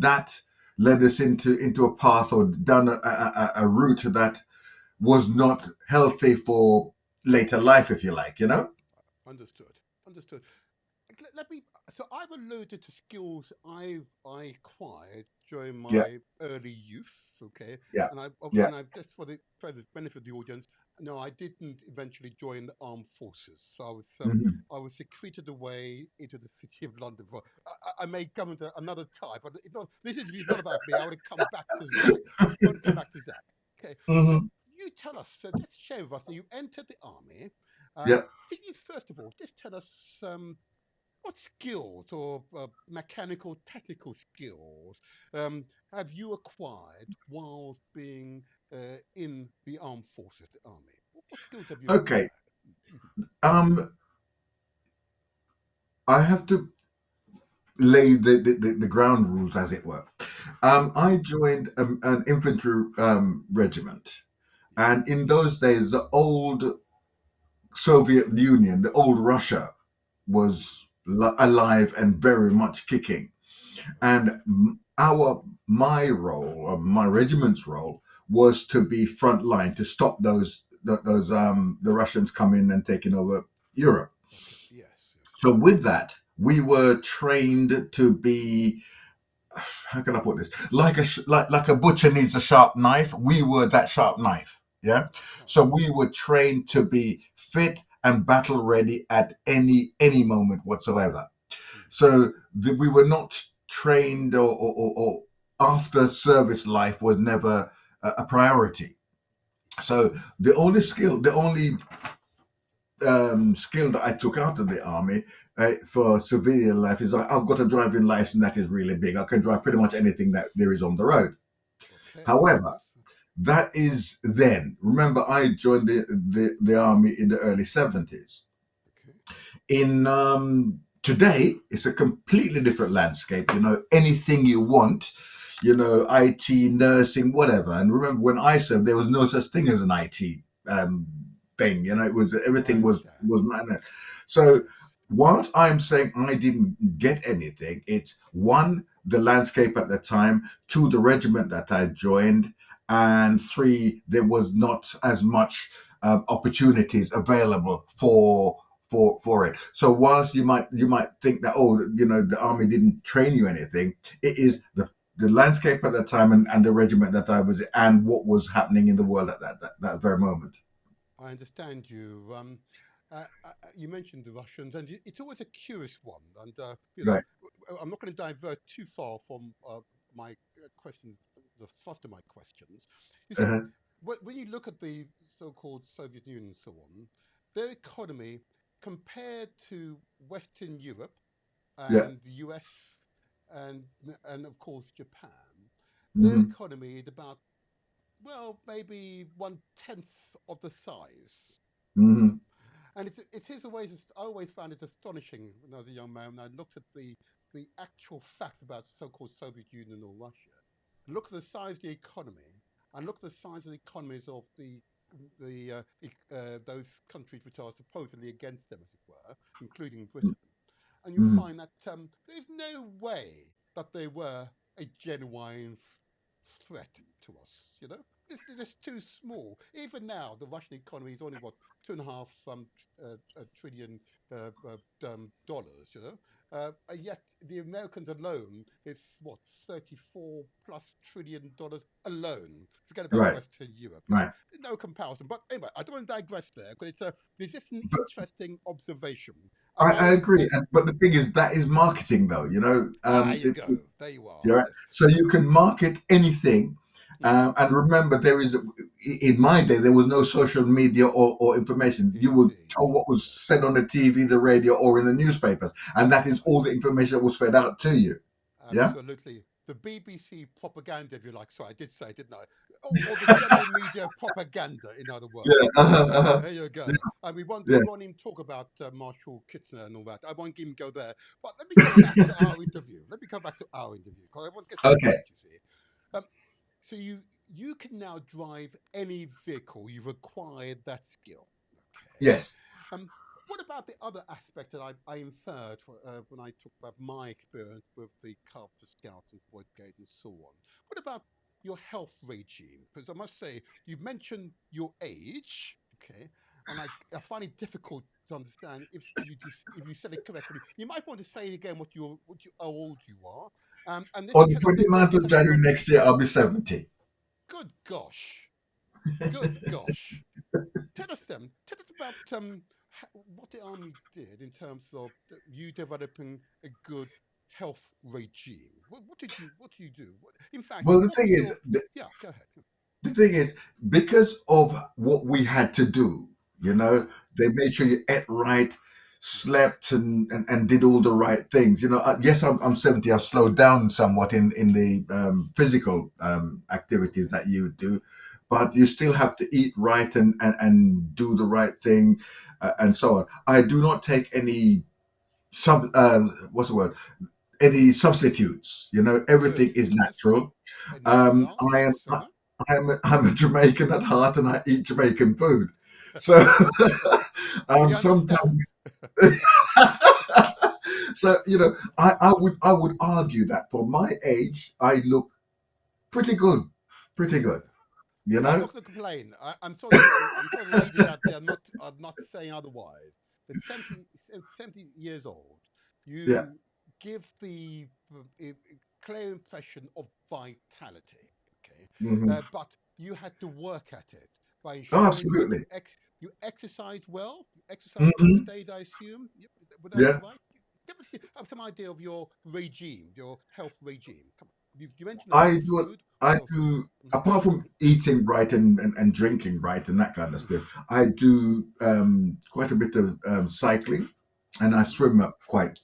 that led us into a path or down a route that was not healthy for later life, if you like, you know. Understood. Understood. Let me. So I've alluded to skills I acquired during Yeah, my early youth. Okay, yeah, and yeah. I just for the benefit of the audience. No, I didn't eventually join the armed forces. So Hmm. I was secreted away into the city of London. For, I may come into another time, but this interview is not about me. I want to come back to Zach. I want to come back to Zach. Okay, so Hmm. you tell us. Just share with us that you entered the army. Yeah. Can you first of all just tell us what skills or mechanical, technical skills have you acquired whilst being in the armed forces, the army? What skills have you Okay. acquired? Um, I have to lay the ground rules, as it were. Yes, I joined an infantry regiment, yes, and in those days, the old Soviet Union, the old Russia, was alive and very much kicking. And okay, my role, or my regiment's role, was to be front line to stop the Russians coming and taking over Europe. okay, yes, yes, So with that, we were trained to be, how can I put this? Like a butcher needs a sharp knife. We were that sharp knife. Yeah. right, So we were trained to be fit and battle ready at any moment whatsoever. mm, So we were not trained or after service life was never a priority. So the only skill that I took out of the army for civilian life is I've got a driving license that is really big. I can drive pretty much anything that there is on the road. okay, However, yes, that is then. Remember, I joined the army in the early 70s. okay, In today, it's a completely different landscape. You know, anything you want, you know, IT, nursing, whatever. And remember, when I served, there was no such thing as an IT thing. You know, it was I everything understand, was managed. So, yes, whilst I'm saying I didn't get anything, it's one, the landscape at the time, two, the regiment that I joined, and three, there was not as much opportunities available for it. So whilst you might think that, oh, you know, the army didn't train you anything, it yeah. is the landscape at the time, and the regiment that I was in, and what was happening in the world at that very moment. I understand you. You mentioned the Russians, and it's always a curious one. And Right. I'm not going to divert too far from my question, the first of my questions. You see, Uh-huh. when you look at the so-called Soviet Union and so on, their economy compared to Western Europe Yeah. and the US and of course Japan, their Hmm. economy is about maybe 1/10 of the size. Hmm. And it is always, I always found it astonishing when I was a young man, when I looked at the actual facts about so-called Soviet Union or Russia, look at the size of the economy, and look at the size of the economies of those countries which are supposedly against them, as it were, including Britain, and you Mm. find that there's no way that they were a genuine threat to us. It's just too small. Even now, the Russian economy is only what 2.5 trillion dollars. Yet the Americans alone, it's what 34+ trillion dollars alone. Forget about Right, Western Europe. right. No comparison. But anyway, I don't want to digress there because it's just an But interesting observation. And I I agree. But the thing is, that is marketing, though. you go. There you are. Yeah. Yes. So you can market anything. Mm, And remember, in my day, there was no social media or information. You were indeed. told what was Yes. said on the TV, the radio, or in the newspapers. And that is Right. all the information that was fed out to you. Yeah? Absolutely. The BBC propaganda, if you like. Sorry, I did say, didn't I? Or the general media propaganda, in other Yeah. words. There you Yeah. go. And Yeah. we won't even talk about Marshall Kitchener and all that. I won't even go there. But let me go back to our interview. Let me go back to our interview because I want to get to the Okay. point. You see. Um, so you can now drive any vehicle. You've acquired that skill. Okay. Yes. Um, what about the other aspect that I inferred when I talked about my experience with the Carpenter Scouts and Voidgate and so on? What about your health regime? Because I must say, you mentioned your age, okay, and I find it difficult to understand if you said it correctly. You might want to say again how old you are, and On just the tell us then 29th of tell us January about next year, I'll be 70. good gosh, good gosh. Tell us about what the army did in terms of you developing a good health regime. What did you do? In fact, Well, what was your, yeah, go ahead. the thing is, because of what we had to do, Yeah, they made sure you ate right, slept, and did all the right things. Yes, I'm good. 70. I've slowed down somewhat in the physical activities that you do, but you still have to eat right and do the right thing, and so on. I do not take any what's the word? Any substitutes. Good. Everything is Yes. natural. A natural. I am Yes. Uh-huh. I'm a Jamaican at heart, and I eat Jamaican food. So We sometimes, understand. so I would argue that for my age, I look pretty good, pretty Yeah. good. You I'm know, not going to complain. I'm sure the ladies out there are not saying otherwise. But 70 years old, yeah. you give the clear impression of vitality. Okay, Hmm. but you had to work at it by Oh, ensuring that absolutely. you exercised well. You exercised most Hmm. days, I assume. Would that be Yeah. right? Give us some idea of your regime, your health regime. Come on. You mentioned about I the do. food. I What else did you do. do? Apart from eating right and drinking right and that kind of stuff, I do quite a bit of cycling, and I Mm-hmm. swim up quite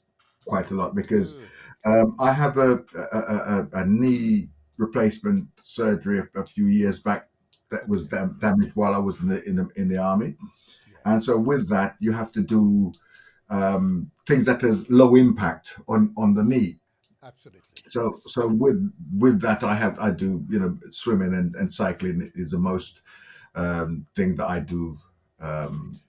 a lot because Good. I have a knee replacement surgery a few years back that was Okay. damaged while I was in the army, and Yes. so with that you have to do things that has low impact on the knee. Absolutely. So Yes. so with that I do swimming and cycling is the most thing that I do. Great. Um,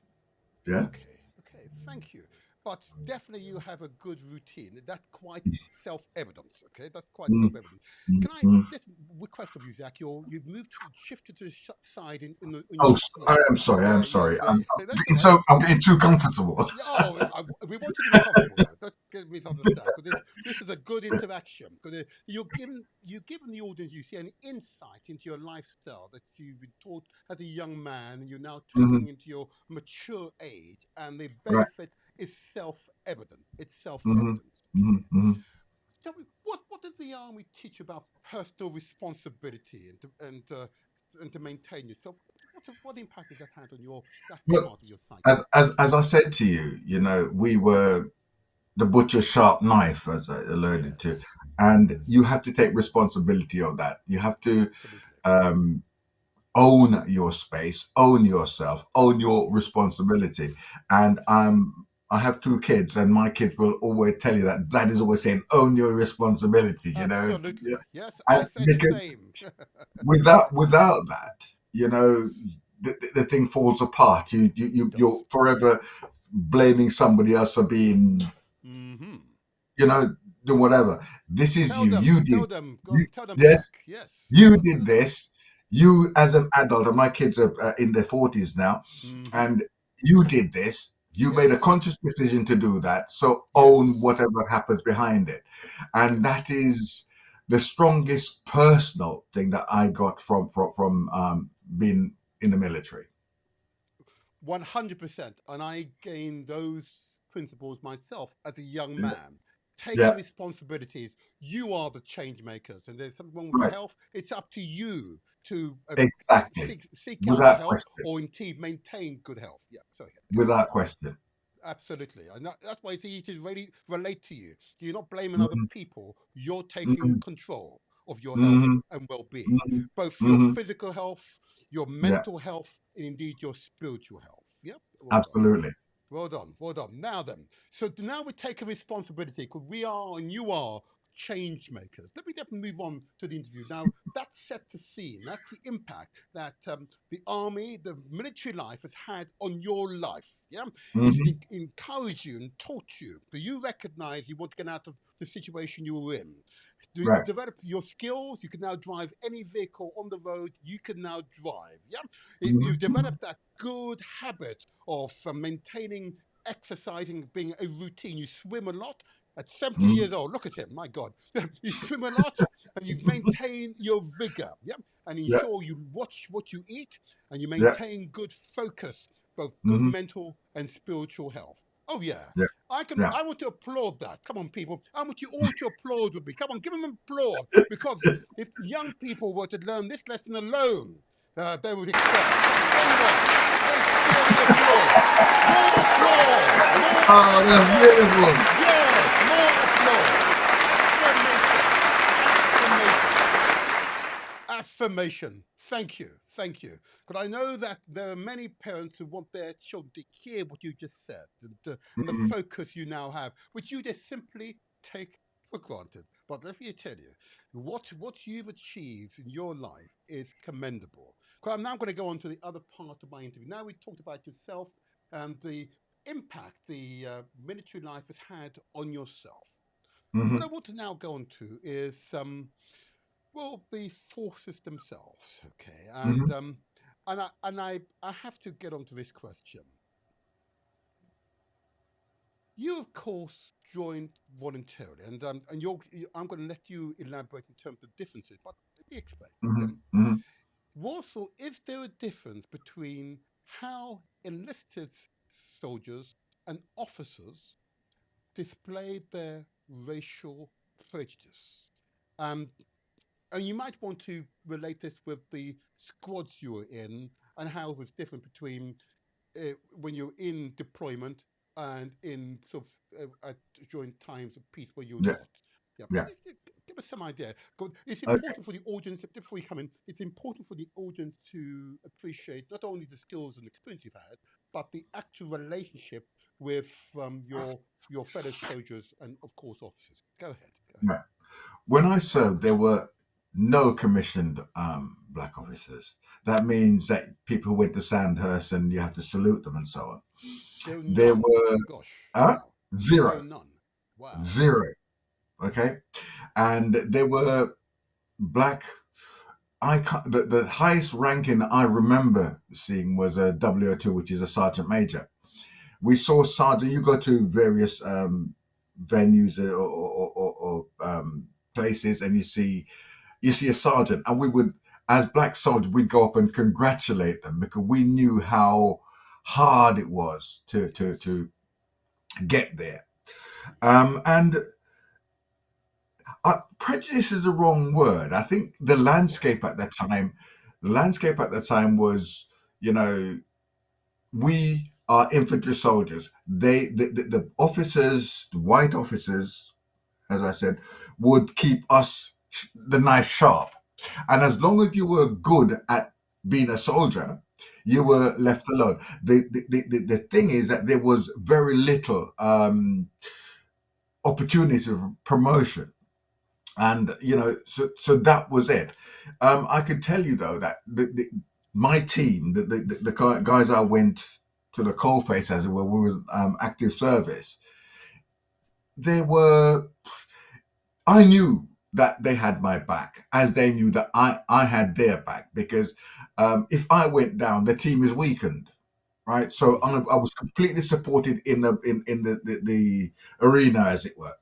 yeah. Okay. Okay. Thank you. But definitely you have a good routine. That's quite self-evident. Okay. That's quite Mm, self-evident. mm, Can I mm. just request of you, Zach? You've moved to shifted to the side in Oh, your I screen. am sorry. I'm Yeah. Yeah. sorry. There. That's all Getting right. so I'm getting too comfortable. Yeah, oh, we want you to be comfortable though. Don't get me to understand because this is a good interaction because you're giving the audience you see an insight into your lifestyle that you've been taught as a young man and you're now Hmm. taking into your mature age and the Right. benefit is self-evident. It's Hmm. self-evident. Hmm. Okay. Hmm. Tell me what does the army teach about personal responsibility and to maintain yourself? What impact has that had on that Well, part of your as, psyche? as as I said to you, we were the butcher's sharp knife, as I alluded to, Yes. and Yes. you have to take responsibility of that. You have to Absolutely. um, own your space, own yourself, own your responsibility. And I have two kids, and my kids will always tell you that dad is always saying, own your responsibilities, Absolutely. Yes, I And say the because same. without that, the thing falls apart. It does. You're forever blaming somebody else for being, Hmm. you know, do whatever. This is you. Tell them, go You, on, tell them, yes, Black. Yes, you go tell did them, Black. this. You, as an adult, and my kids are in their 40s now, Hmm. and you did this. You made a Yes, conscious decision to do that. So own yes. whatever happens behind it. And Yes. that is the strongest personal thing that I got from being in the military. 100%. And I gained those principles myself as a young man. Taking Yeah, responsibilities, you are the change makers. And there's something wrong with your right. health, it's up to you to Exactly. seek out Without help question. or indeed maintain good health. Yeah, sorry, carry on. Without question. Absolutely. And that's why it's easy to really relate to you. You're not blaming other Hmm. people, you're taking Hmm. control of your health Hmm. and well being, Hmm. both your Hmm. physical health, your Yeah, mental health, and indeed your spiritual health. Yep. Well done. absolutely. Well done. Well done. Now then, so now we're taking responsibility because we are and you are change makers. Let me definitely move on to the interview. Now, that sets the scene. That's the impact that the army, the military life has had on your life. Yeah. It's Hmm. encouraged you and taught you. So you recognize you want to get out of the situation you were in. You Right. developed your skills. You can now drive any vehicle on the road. You can now drive. Yeah. You've Hmm. developed that good habit of maintaining, exercising, being a routine. You swim a lot. At 70 Hmm. years old, look at him, my God. You swim a lot and you maintain your vigor, yeah? And Yeah, ensure you watch what you eat and you yeah. maintain good focus, both good Hmm. mental and spiritual health. Oh, yeah. Yeah, yeah. I want to applaud that. Come on, people. I want you all to applaud with me. Come on, give them an applaud. Because if young people were to learn this lesson alone, they would excel. Everyone, let's give the applause. More applause. More Oh, that's applause. beautiful. Yes, more applause. Affirmation. Affirmation. Thank you. Thank you. But I know that there are many parents who want their children to hear what you just said and the Hmm. focus you now have, which you just simply take for granted. But let me tell you, what you've achieved in your life is commendable. I'm now going to go on to the other part of my interview. Now we talked about yourself and the impact the military life has had on yourself. What I Hmm. want to now go on to is well, the forces themselves. Okay, Hmm. I have to get onto this question. You, of course, joined voluntarily, and I'm going to let you elaborate in terms of differences. But let me explain. Yeah? Hmm. Hmm. Also, is there a difference between how enlisted soldiers and officers displayed their racial prejudice? Um, and you might want to relate this with the squads you were in and how it was different between when you're in deployment and in sort of during times of peace where you're Yeah, not. Yeah, yeah. give us some idea. 'Cause it's Okay. important for the audience, before you come in, it's important for the audience to appreciate not only the skills and experience you've had, but the actual relationship with your fellow soldiers and, of course, officers. Go ahead. Go ahead. Right. When I served, there were no commissioned black officers. That means that people who went to Sandhurst and you have to salute them and so on. There are There none. were Gosh, uh, wow. There are zero, none. Wow. zero. Okay, and there were black. I can't, the highest ranking I remember seeing was a WO2, which is a sergeant major. We saw sergeant. You go to various venues or places, and you see a sergeant, and we would, as black soldiers, we'd go up and congratulate them because we knew how hard it was Yes. to get there. And prejudice is the wrong word. I think Yes. the landscape at the time was, you know, we are infantry soldiers. The officers, the white officers, as I said, would keep us the knife sharp. And as long as you were good at being a soldier, you were left alone. The thing is that there was very little opportunity for promotion. And so that was it. I could tell you though that my team, the guys I went to the coalface, as it were, we were active service. They were. I knew that they had my back, as they knew that I had their back, because if I went down, the team is weakened, right? So I was completely supported in the arena, as it were.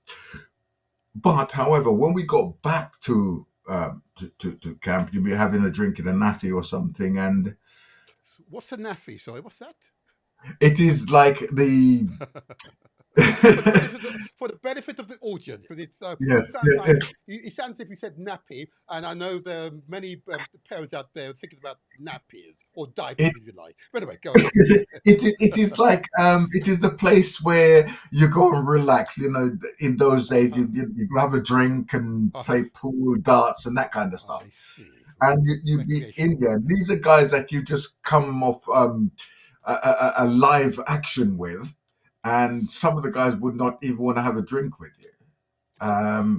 But however, when we got back to camp, you'd be having a drink in a natty or something, and What's a naffy? Sorry, what's that? it is like the For the benefit of the audience, because it yes, sounds yes, like yes. it sounds as if you said nappy, and I know there are many parents out there thinking about nappies or diapers, It, if you like. But anyway, go ahead. it is like it is the place where you go and relax. In those days, you go have a drink and play pool, darts, and that kind of stuff. I see. And you be in Recreational. there. These are guys that you just come off a live action with, and some of the guys would not even want to have a drink with you.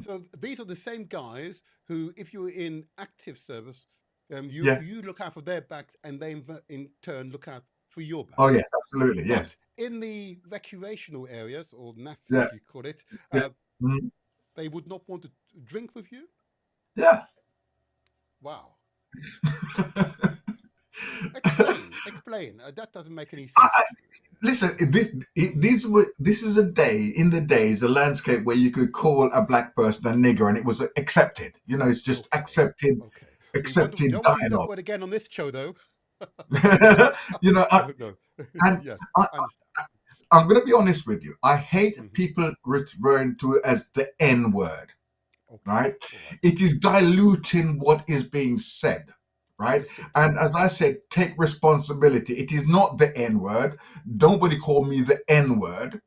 So these are the same guys who, if you're in active service, Yeah. you look out for their backs, and they in turn look out for your back. Oh yes, absolutely. But Yes. in the recreational areas, or NAF Yeah. as you call it, Yeah. Mhm. they would not want to drink with you. Yeah. Wow. Explain. That doesn't make any sense to me. Listen, this is a day in the days, a landscape where you could call a black person a nigger and it was accepted. It's just Okay. accepted, Okay. We accepted don't want to use that dialogue. word again on this show, though. I, No. and Yes, I, I understand. I'm going to be honest with you. I hate Mhm. people referring to it as the N word, Okay. right? All right. It is diluting what is being said, right? Understood. And as I said, take responsibility. It is not the N word. Nobody called me the N word.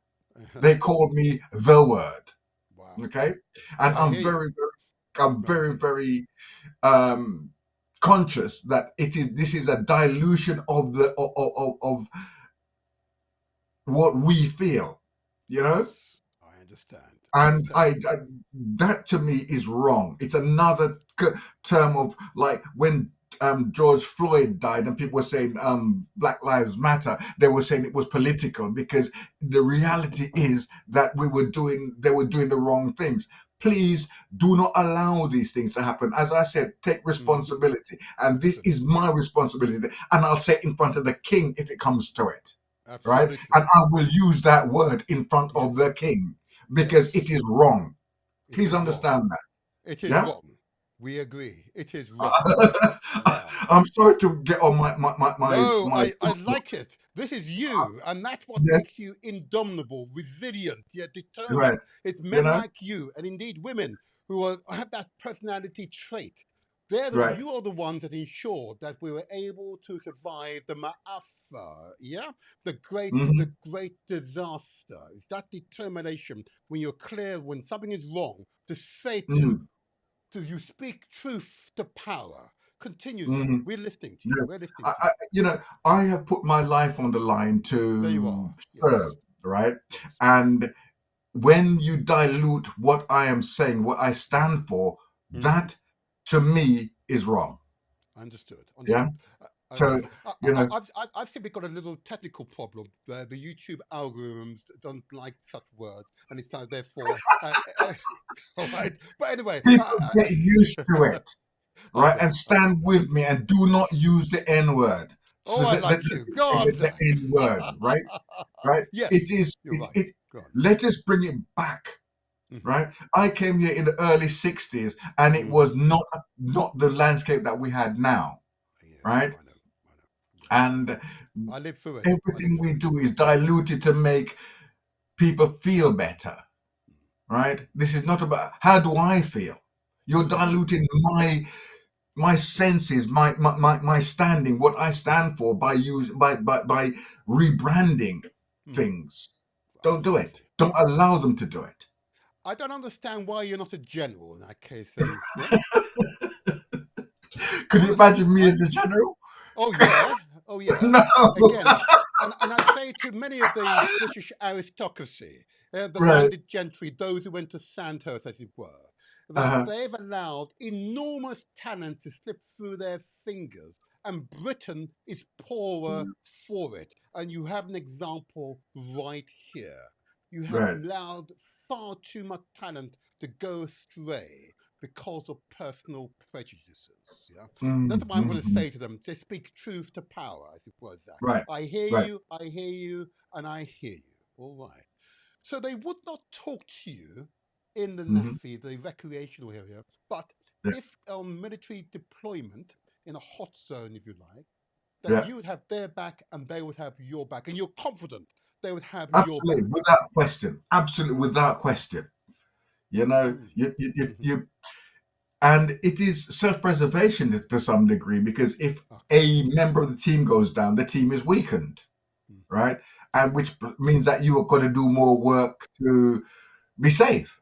They called me the word. Wow. Okay, and I hear you. I'm I very, hear you. very conscious that this is a dilution of of what we feel, Yes, I understand. I and understand. that to me is wrong. It's another term of, like, when George Floyd died and people were saying Black Lives Matter. They were saying it was political, because the reality is that they were doing the wrong things. Please do not allow these things to happen. As I said, take Hmm. responsibility, and this is Absolutely. my responsibility. And I'll say it in front of the king if it comes to it, right? And Absolutely. I will use that word in front of Yes. the king, because it Yes. is wrong. It Please is wrong. understand that. It is Yeah. wrong. We agree. It is wrong. Wow. I'm sorry to get on No, my I like soapbox. it. This is you, and that's what Yes, makes you indomitable, resilient, yet right. determined. It's You men know, like you, and indeed women, have that personality trait. right. You are the ones that ensured that we were able to survive the Ma'afa, yeah, Hmm. the great disaster. It's that determination when you're clear when something is wrong to say Hmm. to you speak truth to power. Continue, sir. Hmm. We're listening to you. Yes. We're listening to I, you. I have put my life on the line There you to are. Yes. serve, right? Yes. And when you dilute what I am saying, what I stand for, Hmm. that to me is wrong. Understood. Yeah. Understood. So, Understood. you know, I've simply got a little technical problem. The YouTube algorithms don't like such words, and it's therefore. All right. But anyway, people get used to it, right? okay. And stand with me and do not use the N word. So Oh, I like you. Go on, the sir. N word, right? Right? It Yes, is you're right. Go on. let us bring it back, Hmm. right? I came here in the early 60s and it Hmm. was not the landscape that we had now, Yes, right? I know. I know. Yes. And I lived through it. I lived everything through we it. do is diluted to make people feel better, right? This is not about how do I feel. You're Hmm. diluting my senses, my standing, what I stand for, by rebranding Hmm. things. Don't do it. Absolutely. Don't allow them to do it. I don't understand why you're not a general in that case. Yeah. Could you Honestly, imagine me as the general? Oh yeah, oh yeah. No. Again, and I'd say to many of the British aristocracy, the Right. landed gentry, those who went to Sandhurst, as it were, that Uh-huh. they've allowed enormous talent to slip through their fingers, and Britain is poorer for it. And you have an example right here. You have Right. allowed far too much talent to go astray because of personal prejudices. Yeah, that's what I'm going to Mm-hmm. say to them. They speak truth to power, as it was, Zach. Right. Right. I hear you, and I hear you. All right. So they would not talk to you in the Mm-hmm. NAFI, the recreational area, but Yeah. if on military deployment in a hot zone, if you like, that Yeah. you would have their back and they would have your back, and you're confident they would have your Absolutely, back. without question. Absolutely, without question. You know, Mm. Hmm. and it is self-preservation to some degree, because if Okay. a member of the team goes down, the team is weakened, Mm. right? And which means that you have got to do more work to be safe.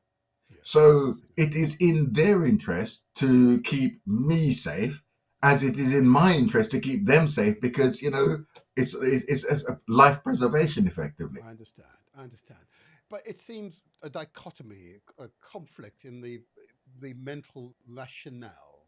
Yes, So absolutely. it is in their interest to keep me safe, as it is in my interest to keep them safe, because it's a life preservation effectively. I understand. I understand. But it seems a dichotomy, a conflict in the mental rationale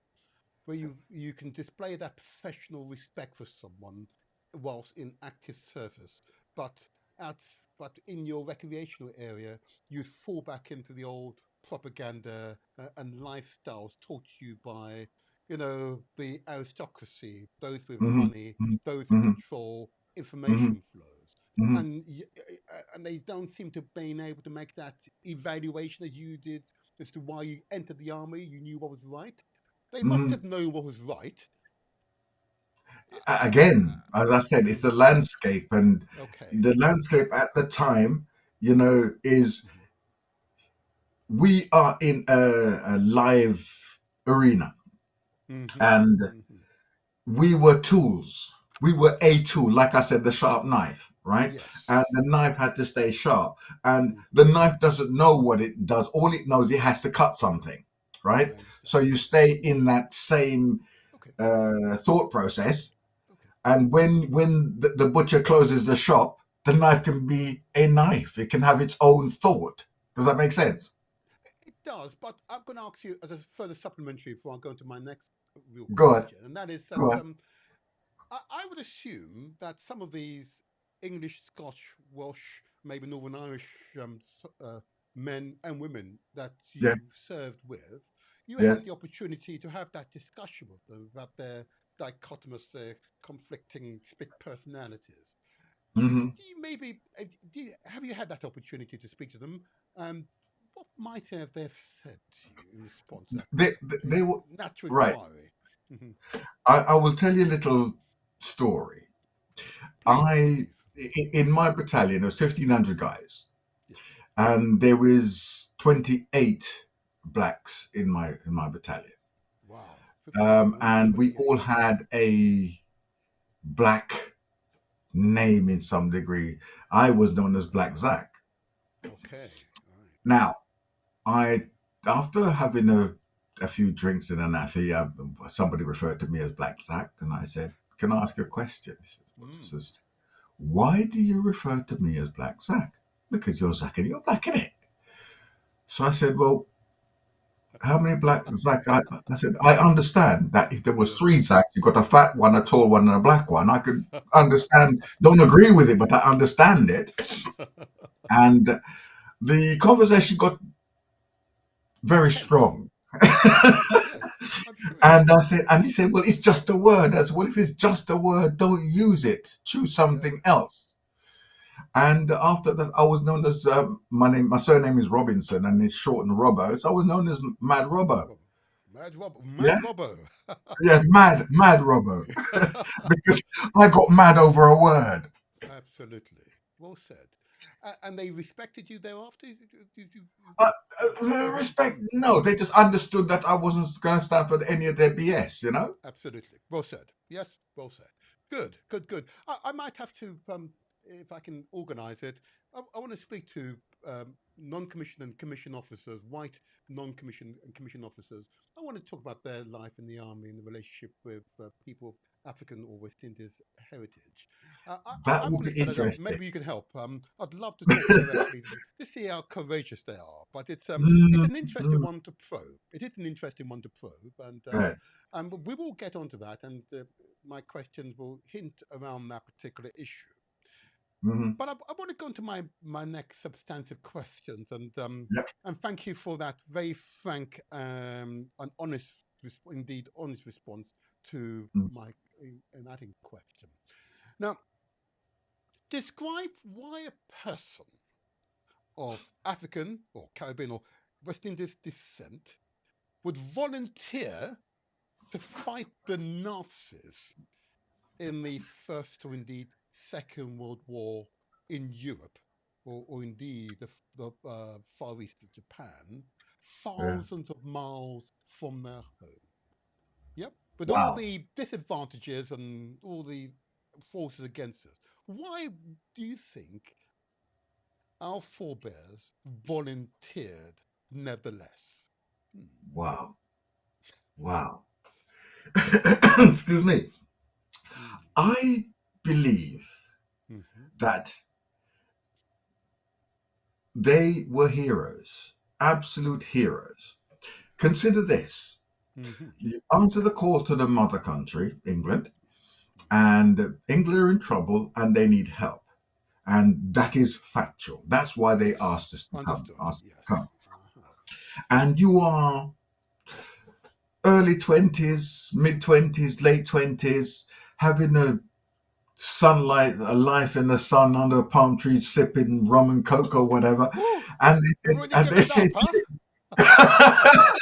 where you can display that professional respect for someone whilst in active service, but at but in your recreational area you fall back into the old propaganda and lifestyles taught to you by the aristocracy, those with Hmm. money, Hmm. those who Hmm. control Hmm. information flows. Hmm. And they don't seem to have been able to make that evaluation as you did as to why you entered the army. You knew what was right. They must Hmm. have known what was right. Again, as I said, it's a Mhm. landscape, and Okay. the landscape at the time, is Mhm. we are in a live arena, Mhm. and Mhm. we were tools. We were a tool, like I said, the sharp knife, right? And Yes. the knife had to stay sharp. And Mhm. the knife doesn't know what it does. All it knows, it has to cut something, right? I understand. So you stay in that same Okay. thought process. Okay. And when the butcher closes the shop, the knife can be a knife. It can have its own thought. Does that make sense? It does, but I'm going to ask you as a further supplementary before I go into my next real Go ahead. question, and that is that Go ahead. I would assume that some of these English, Scotch, Welsh, maybe Northern Irish men and women that Yes. you served with, you had Yes. the opportunity to have that discussion with them about their dichotomous, their conflicting split personalities. Hmm. Do you maybe have you had that opportunity to speak to them? What might have they have said to you in response to that They were natural right. inquiry? Mhm. I will tell you a little story. Please, please. In my battalion, there was 1,500 guys, Yes. and there was 28 blacks in my battalion, Wow, 1,500 and and we 28. all had a black name in some degree. I was known as Black Ah, Zach. okay, all right. Now, I after having a few drinks in an naffy, somebody referred to me as Black Zach, and I Yes. said, "Can I ask you a question?" He said, "What is Mm. this? Why do you refer to me as Black Zach?" "Because you're Zach and you're black in it." So I said, "Well, how many black Zach?" I said, "I understand that if there was Yeah. three Zach, you got a fat one, a tall one, and a black one. I could understand. Don't agree with it, but I understand it." And the conversation got very Tense. strong. Yes, yes. I'm sure it And did. I said, and he said, "Well, it's just a word." I said, "Well, if it's just a word, don't use it. Choose Yeah. something else." And after that, I was known as my surname is Robinson, and it's shortened Robbo. So I was known as Mad Robbo. Rob- Mad Yeah, Robbo. yeah, Mad Robbo, because I got mad over a word. Absolutely. Well said. And they respected you thereafter? Uh, Respect? No, they just understood that I wasn't going to stand for any of their BS. You know? Absolutely. Well said. Yes, well said. Good, good, good. I might have to, if I can organize it, I want to speak to non-commissioned and commissioned officers, white non-commissioned and commissioned officers. I want to talk about their life in the army and the relationship with people of African or West Indies heritage. That I'm would going to be spell it out. interesting. Maybe you can help. I'd love to talk directly to see how courageous they are. But it's an interesting Mm. one to probe. It is an interesting one to probe, Right. and we will get onto that. And my questions will hint around that particular issue. Hmm. But I want to go into my next substantive questions, Yeah. and thank you for that very frank and honest, indeed honest response to Mm. my enigmatic question. Now, describe why a person of African or Caribbean or West Indies descent would volunteer to fight the Nazis in the First or indeed Second World War in Europe, or indeed the Far East of Japan, Yeah. thousands of miles from their home. Yep, with all Wow. the disadvantages and all the forces against us. Why do you think our forebears volunteered nevertheless? Hmm. Wow. Wow. Excuse me. Mm. I believe Mm-hmm. that they were heroes, absolute heroes. Consider this. Mm-hmm. You answer the call to the mother country, England, and England are in trouble and they need help. And that is factual. That's why they Yes, asked us to come. understood. Asked us to Yes. come. Uh-huh. And you are early 20s, mid 20s, late 20s, having a sunlight, a life in the sun under a palm tree, sipping rum and coke or whatever. Woo! And You've they said, already given it up, huh?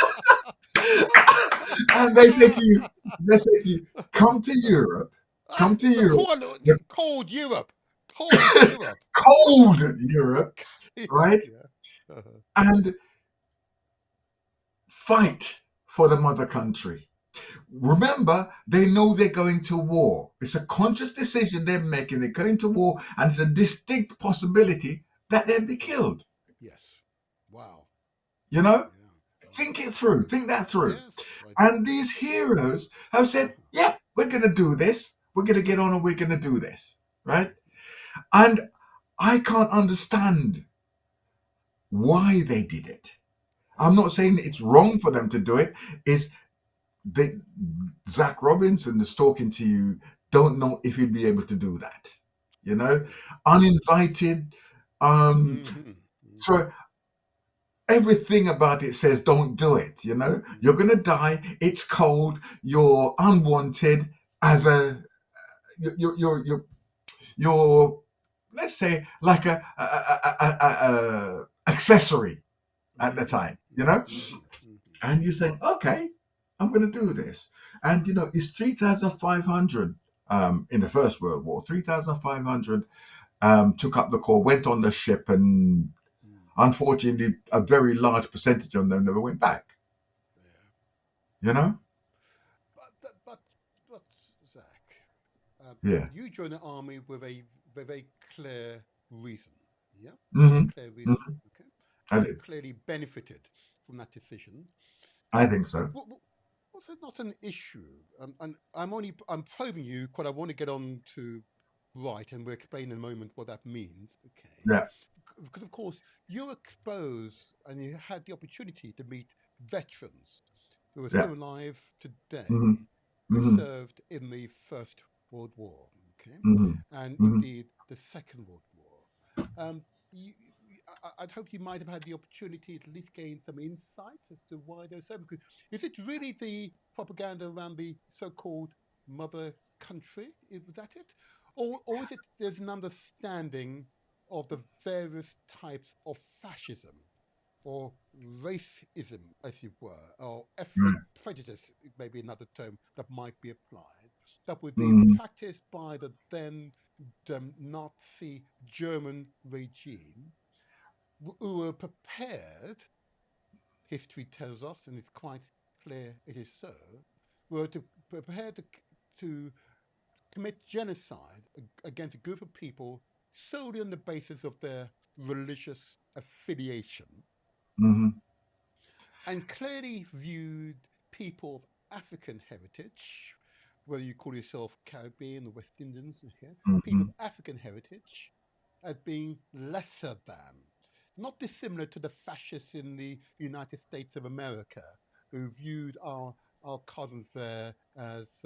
and they say to you, they say to you, come to Europe, come to Europe, Cold Europe. Cold Europe. cold Europe, Europe, right? yeah. Uh-huh. And fight for the mother country. Remember, they know they're going to war. It's a conscious decision they're making. They're going to war, and it's a distinct possibility that they'll be killed. Yes. Wow. You know, Yeah. think it through, think that through. Yes, I do. And these heroes have said, Uh-huh. yeah, we're going to do this. We're going to get on and we're going to do this. Right. And I can't understand why they did it. I'm not saying it's wrong for them to do it. It's they, Zach Robinson is talking to you, don't know if he'd be able to do that. You know, Right. uninvited. Mm-hmm. Mm-hmm. So everything about it says don't do it. You know, you're Mm-hmm. gonna die. It's cold. You're unwanted as a you're let's say like a accessory at the Mm-hmm. time. You know, Mm-hmm. Mm-hmm. and you think, okay, I'm going to do this. And, you know, it's 3,500 in the First World War. 3,500 took up the call, went on the ship, and Mm. unfortunately, a very large percentage of them never went back, Yeah. you know? But, but, Zach, uh, Yeah. you joined the army with a very clear reason. Yeah, very Hmm. clear reason. Hmm. Okay, I and you did. clearly benefited from that decision. I think so. Was it not an issue? And I'm probing you, because I want to get on to right, and we'll explain in a moment what that means. Okay, Yeah. because of course you're exposed and you had the opportunity to meet veterans who are Yeah. still alive Hmm. today who Hmm. served in the First World War, okay, Hmm. and Hmm. indeed the Second World War. I'd hope you might have had the opportunity to at least gain some insight as to why they're so. Because is it really the propaganda around the so-called mother country? Was that it, or is it there's an understanding of the various types of fascism or racism, as you were, or ethnic Right. prejudice, it may be another term that might be applied, that would be Hmm. practiced by the then Nazi German regime, who were prepared, history tells us, and it's quite clear it is so, were prepared to commit genocide against a group of people solely on the basis of their religious affiliation, Mm-hmm. and clearly viewed people of African heritage, whether you call yourself Caribbean or West Indians, okay, people Mm-hmm. of African heritage as being lesser than, not dissimilar to the fascists in the United States of America, who viewed our cousins there as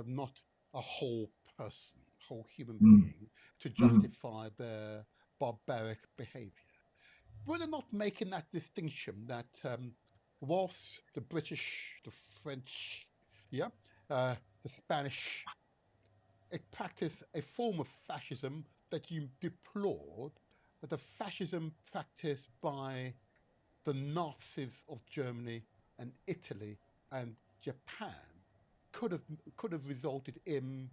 not a whole person, whole human being, to Mm-hmm. justify their barbaric behavior. Were they not making that distinction that whilst the British, the French, yeah, the Spanish, it practiced a form of fascism that you deplored, that the fascism practiced by the Nazis of Germany and Italy and Japan could have could have resulted in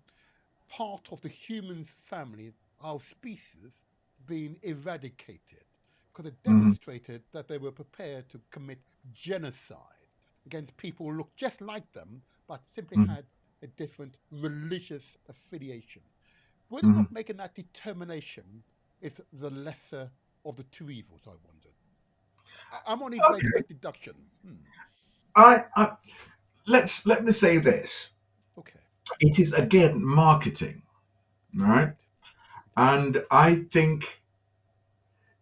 part of the human family, our species, being eradicated because it Mm-hmm. demonstrated that they were prepared to commit genocide against people who looked just like them but simply Mm-hmm. had a different religious affiliation. Were they Mm-hmm. not making that determination is the lesser of the two evils, I wondered? I'm only making Okay. that deduction. Hmm. I let me say this. Okay. It is again marketing, right? Indeed. Indeed. And I think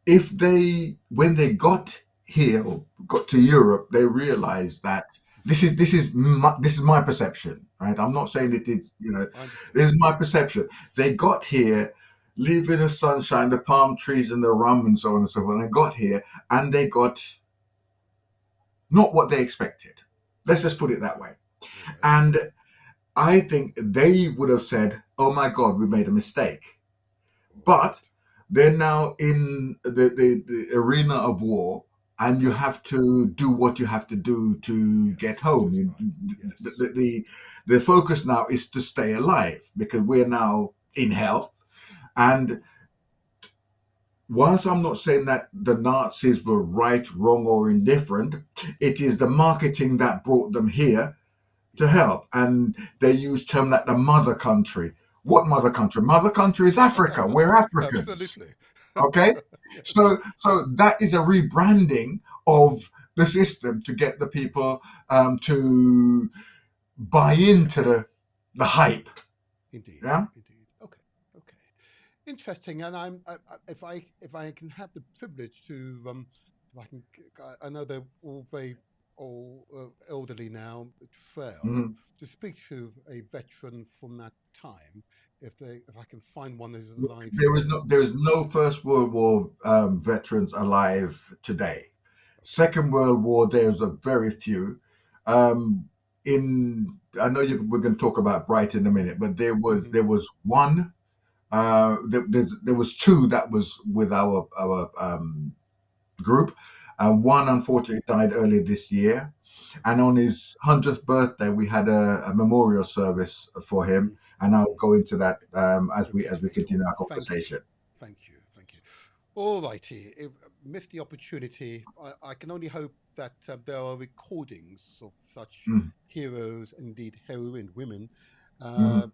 if they, when they got here or got to Europe, they realized that this is my perception, right? I'm not saying Okay. it is, I understand. this is my perception. They got here, living in the sunshine, the palm trees and the rum and so on and so forth. And they got here and they got not what they expected. Let's just put it that way. All right. And I think they would have said, "Oh my God, we made a mistake." All But right. they're now in the arena of war, and you Yes. have to do what you have to do to Yes. get home. Justify. Yes. The focus now is to stay alive because we're now in hell. And whilst I'm not saying that the Nazis were right, wrong, or indifferent, it is the marketing that brought them here to Indeed. help. And they use term like the mother country. What mother country? Mother country is Africa. We're Africans. Absolutely. Okay, Yes. so that is a rebranding of the system to get the people to buy into the hype. Indeed. Yeah. Indeed. Okay. Okay. Interesting. And if I can have the privilege to if I can I know they're all very all elderly now, frail. Mhm. To speak to a veteran from that time, if I can find one who's alive still. There is no First World War veterans alive today. Okay. Second World War, there's a very few. Um, in I know we're going to talk about Bright in a minute, but Hmm. there was one. There was two that was with our group. One unfortunately died earlier this year, and on his 100th birthday, we had a memorial service for him. And I'll go into that A bit as we later continue on. our Thank you. conversation. Thank you. Thank you. All righty. If missed the opportunity, I can only hope that there are recordings of such Mm, heroes, indeed heroine women, uh, mhm,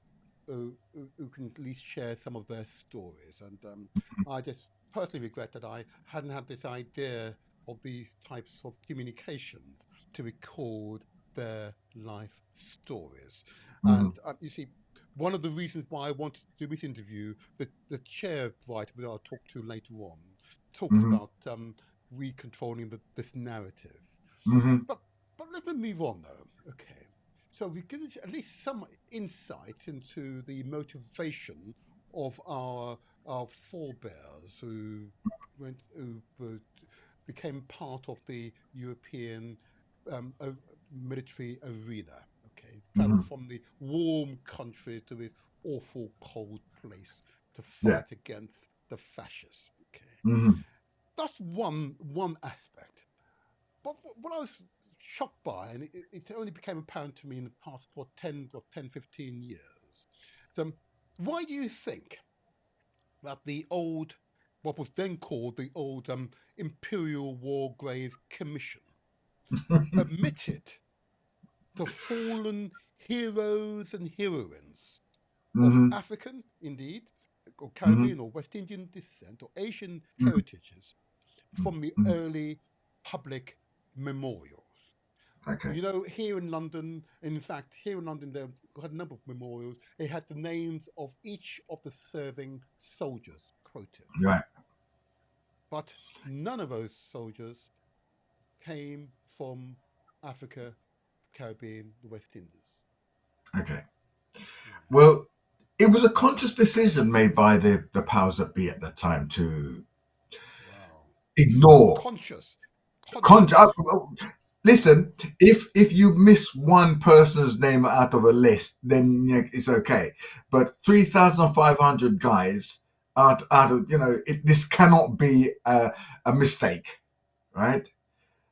who can at least share some of their stories. And I just personally regret that I hadn't had this idea of these types of communications to record their life stories. mhm, And you see, one of the reasons why I wanted to do this interview, the chair writer that I'll talk to later on, talks mhm, about recontrolling this narrative. mhm, But let me move on though. Okay. So we give us at least some insight into the motivation of our forebears who became part of the European military arena. Okay, traveled mhm. from the warm country to this awful cold place to Yeah. fight against the fascists. Okay, Mhm, that's one aspect. But what I was shocked by, and it only became apparent to me in the past, 10, 15 years. So, why do you think that what was then called the old Imperial War Graves Commission, omitted the fallen heroes and heroines of mhm, African, indeed, or mhm, Caribbean or West Indian descent or Asian mhm, heritages from the Mm. early public memorials. Okay. You know, here in London, in fact, here in London, they had a number of memorials. They had the names of each of the serving soldiers quoted, Right. but none of those soldiers came from Africa, Caribbean, the West Indies. Okay. Yeah. Well, it was a conscious decision made by the powers that be at the time to Wow. ignore. Conscious, Con- conscious. Listen, if you miss one person's name out of a list, then yeah, it's okay. But 3,500 guys out of this cannot be a mistake, right?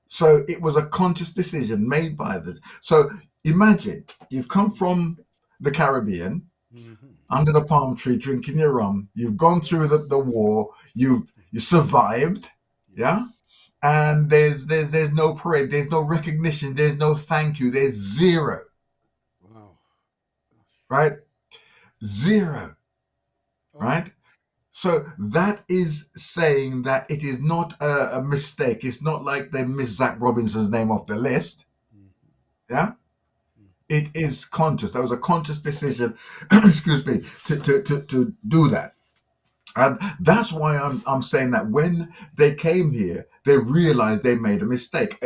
So it was a conscious decision made by this. So imagine you've come from the Caribbean Hmm. under the palm tree drinking your rum. You've gone through Yes. the war. You survived, Yes. yeah. And there's no parade. There's no recognition. There's no thank you. There's zero, Wow. right? Zero, Oh. right? So that is saying that it is not a mistake. It's not like they missed Zach Robinson's name off the list. Hmm. Yeah, Hmm. it is conscious. That was a conscious decision. Excuse me, to do that. And that's why I'm saying that when they came here, they realized they made a mistake.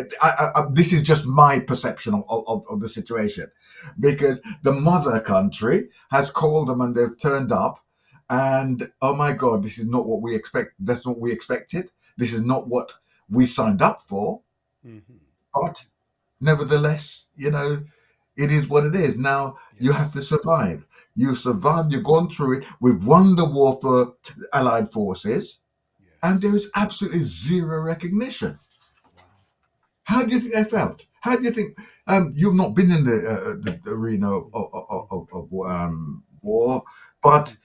This is just my perception of the situation, because the mother country has called them and they've turned up, and oh my God, this is not what we expect. That's not what we expected. This is not what we signed up for. Hmm. But nevertheless, it is what it is. Now you have Yes. to survive. You've survived, you've gone through it. We've won the war for Allied forces, and there Yes. is absolutely zero recognition. Wow. How do you think they felt? How do you think? You've not been in the arena of war, but Mhm.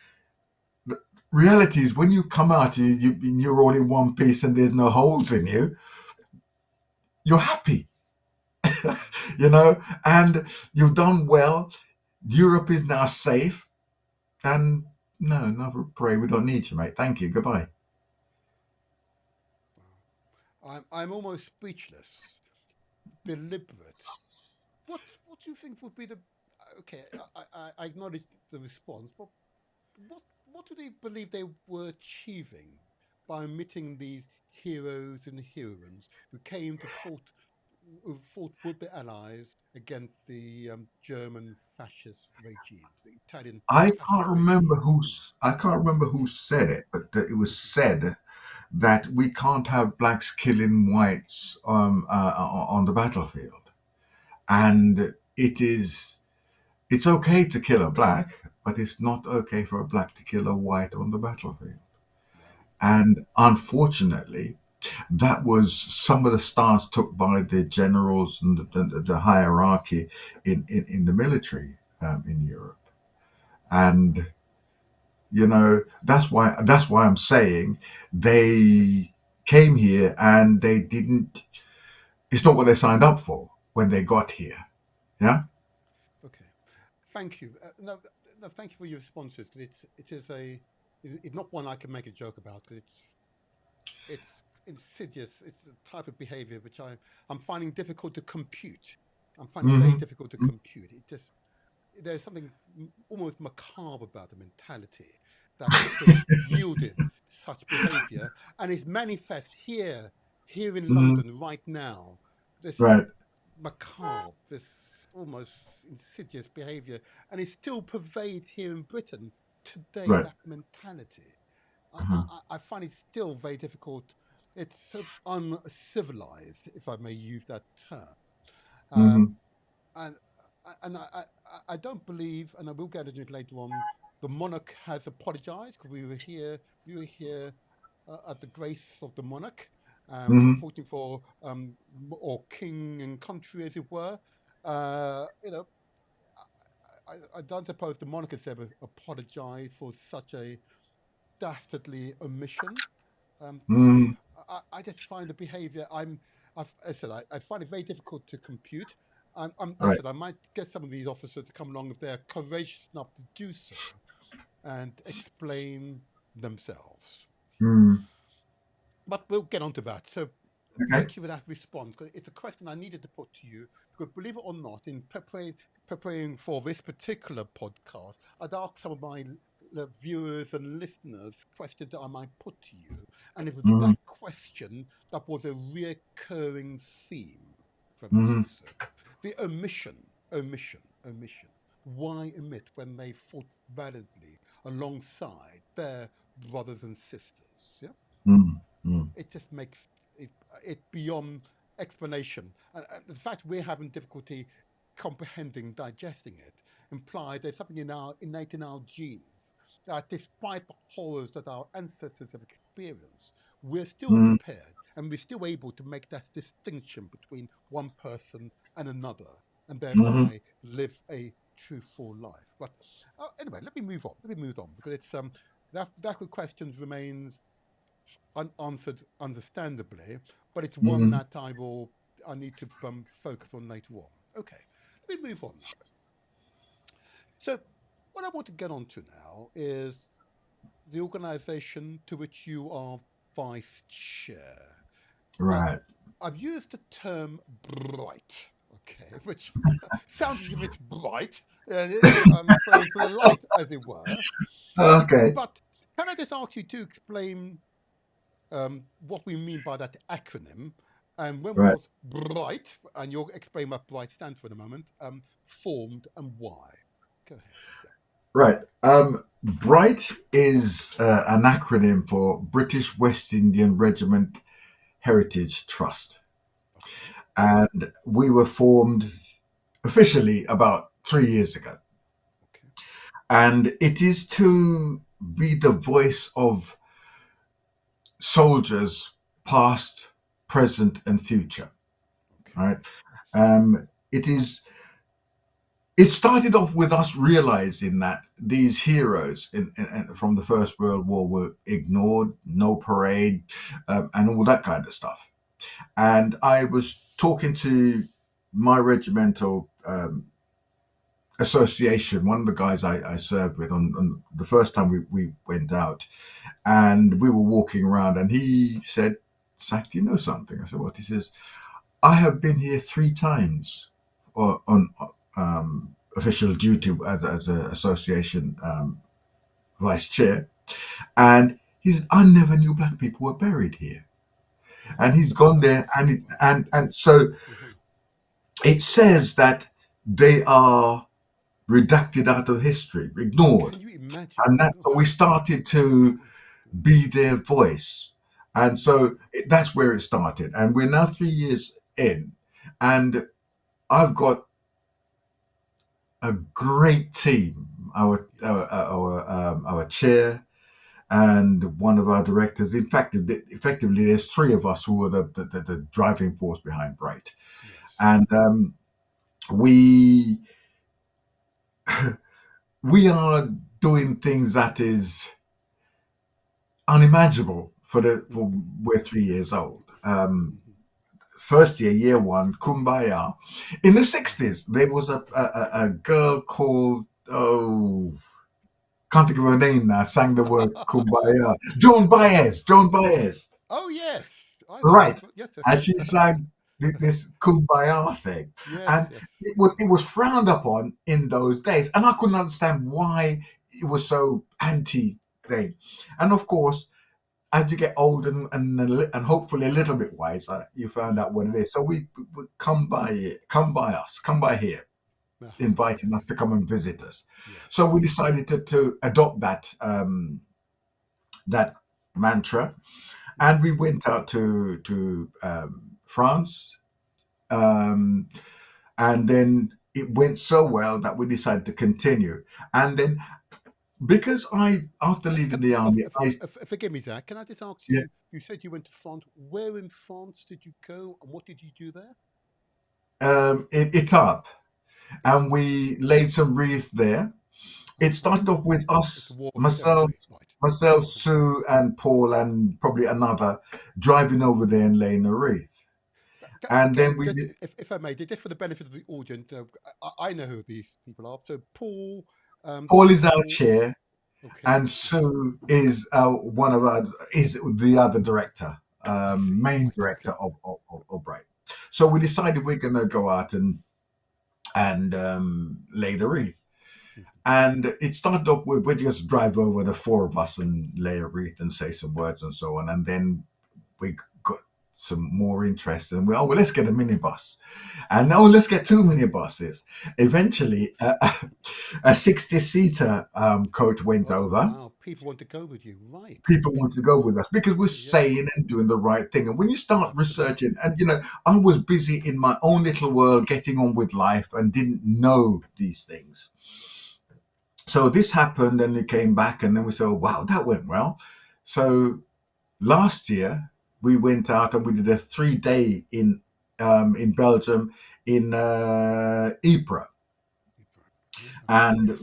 the reality is when you come out, you're all in one piece and there's no holes in you. You're happy, and you've done well. Europe is now safe. And no, never pray. We don't need you, mate. Thank you. Goodbye. Wow. I'm almost speechless. Deliberate. What do you think would be the okay? I acknowledge the response, but what what do they believe they were achieving by omitting these heroes and heroines who came to fought with the Allies against the German fascist regime, the Italian fascist regime? I can't remember who said it, but it was said that we can't have blacks killing whites on the battlefield, and it's okay to kill a black, but it's not okay for a black to kill a white on the battlefield. Wow. And unfortunately, that was some of the stance took by the generals and the hierarchy in the military in Europe. And that's why I'm saying they came here and they didn't. It's not what they signed up for when they got here. Yeah. Okay. Thank you. No, no, thank you for your responses. It's not one I can make a joke about because it's insidious. It's a type of behavior which I'm finding difficult to compute. I'm finding very Hmm. difficult to compute. It just there's something almost macabre about the mentality that has yielded such behavior and is manifest here in Hmm. London right now. This Right. macabre, this almost insidious behavior, and it still pervades here in Britain today. Right. That mentality, Hmm. I find it still very difficult. It's so uncivilized, if I may use that term. Um, Hmm. and I don't believe, and I will get into it later on. The monarch has apologized because we were here at the grace of the monarch, Hmm. voting for or king and country, as it were. Uh, you know, I don't suppose the monarch has ever apologized for such a dastardly omission. But Hmm. I just find the behaviour. I said I find it very difficult to compute. I Right. said I might get some of these officers to come along if they're courageous enough to do so and explain themselves. Mm. But we'll get on to that. So Okay. thank you for that response, because it's a question I needed to put to you. Because believe it or not, in preparing for this particular podcast, I'd asked some of my viewers and listeners questions that I might put to you. And it was Mm-hmm. that question that was a recurring theme from this Mm-hmm. research. The omission. Why omit when they fought valiantly alongside their brothers and sisters? Yeah, Mm-hmm. it just makes it beyond explanation. And the fact we're having difficulty comprehending, digesting it, implies there's something in our innate in our genes that, despite the horrors that our ancestors have experienced, we're still Mm-hmm. prepared and we're still able to make that distinction between one person and another, and Mm-hmm. thereby live a truthful life. But anyway, let me move on. Let me move on, because it's that question remains unanswered, understandably, but it's one Mm-hmm. that I need to focus on later on. Okay, let me move on now. So, what I want to get on to now is the organisation to which you are vice chair. Now, Right. I've used the term bright, okay, which sounds as if it's bright, for the light, as it were. Okay. But can I just ask you to explain what we mean by that acronym, and when Right. was BRIGHT, and you'll explain what BRIGHT stands for in a moment, formed and why? Go ahead. Yeah. Right. BRIGHT is an acronym for British West Indian Regiment Heritage Trust. Okay. And we were formed officially about 3 years ago. Okay. And it is to be the voice of soldiers, past, present, and future. Okay. Right. It is. It started off with us realizing that these heroes from the First World War were ignored, no parade, and all that kind of stuff. And I was talking to my regimental association, one of the guys I served with on the first time we went out, and we were walking around, and he said, "Zach, do you know something?" I said, "What?" He says, "I have been here 3 times on official duty as an association vice chair, and he said, I never knew black people were buried here." And he's gone there, That's and right. so Mhm. it says that they are redacted out of history, ignored. Can you imagine? And that's so we started to be their voice. And so that's where it started. And we're now 3 years in. And I've got a great team. Yes. Our chair and one of our directors. In fact, effectively, there's three of us who are the driving force behind Bright. Yes. And we we are doing things that is unimaginable for Mhm. we're 3 years old. Mhm. First year, year one, Kumbaya. In the Mhm. 60s, there was a girl called, oh, can't think of her name now, sang the word Kumbaya. Joan Baez. Joan Baez. Oh yes, I know. Right. Yes, yes, And yes. she sang this Kumbaya thing. Yes, And yes. it was frowned upon in those days. And I couldn't understand why it was so anti thing. And of course, as you get older and hopefully a little bit wiser, you found out what it is. So we come by us, come by here, Aha, inviting us yes, to come and visit us. So yes. we decided to adopt that mantra, and Mhm. we went out to France, um, and then it went so well that we decided to continue. And then because I, after leaving the army, Forgive me, Zach. Can I just ask yeah, you? You said you went to France. Where in France did you go, and what did you do there? it up, and we laid some wreath there. It Uh-huh. started off with It's a us, war myself, cemetery, right? Uh-huh. Sue, and Paul, and probably another, driving over there and laying a wreath. And then Again, we just did. if I may, just for the benefit of the audience, I know who these people are. So Paul is our Paul. chair, Okay. and Sue is one of our is the other director. I see. main Right. director Okay. of Bright. So we decided we're going to go out and lay the wreath. Mhm. And it started off with we just drive over, the four of us, and lay a wreath and say some words and so on. And then we got some more interest, and well, let's get a minibus. And now let's get two minibuses. Eventually, a 60-seater coach went Oh over. wow! People want to go with you, right? People Okay. wanted to go with us because we're Yes. saying and doing the right thing. And when you start Absolutely. researching, and I was busy in my own little world getting on with life and didn't know these things. So this happened and it came back, and then we said, oh, wow, that went well. So last year we went out and we did a 3-day in Belgium in Ypres. Nice. And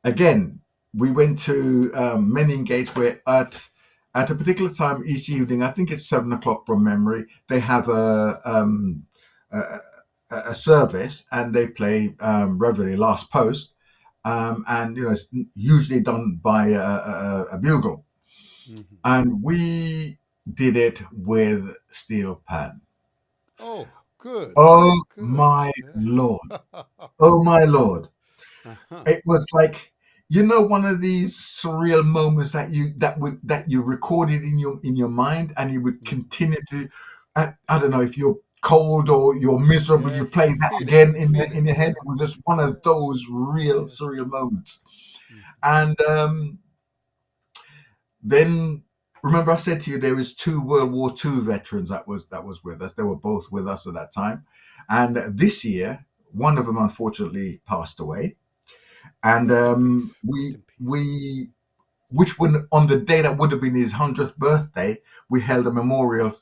again, we went to many gates where at a particular time each evening, I think it's 7 o'clock from memory, they have a, a service and they play Reveille Last Post, and it's usually done by a bugle, Hmm. and we did it with steel pan. Oh, good. Oh Good. my Yeah. lord! Oh my lord! Uh-huh. It was like, one of these surreal moments that you recorded in your mind, and you would Mhm. continue to. I don't know if you're cold or you're miserable, you Yes, play you that feel it. again You in feel in it. your head. Yeah. It was just one of Yeah. those real Yes. surreal moments. Mhm. And then remember I said to you there was two World War II veterans that was with us. They were both with us at that time, and this year one of them unfortunately passed away. And Rest in peace. Rest we in peace. we which would on the day that would have been his 100th birthday, we held a memorial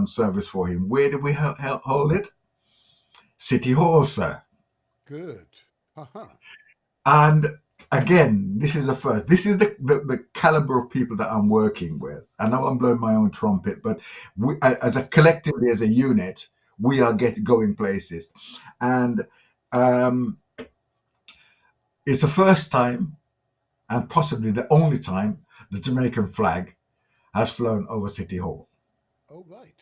service for him. Where did we hold it? City Hall, sir. Good. Uh-huh. And again, this is the first. This is the caliber of people that I'm working with. I know I'm blowing my own trumpet, but as a collectively, as a unit, we are going places. And um, it's the first time, and possibly the only time, the Jamaican flag has flown over City Hall. Oh, right.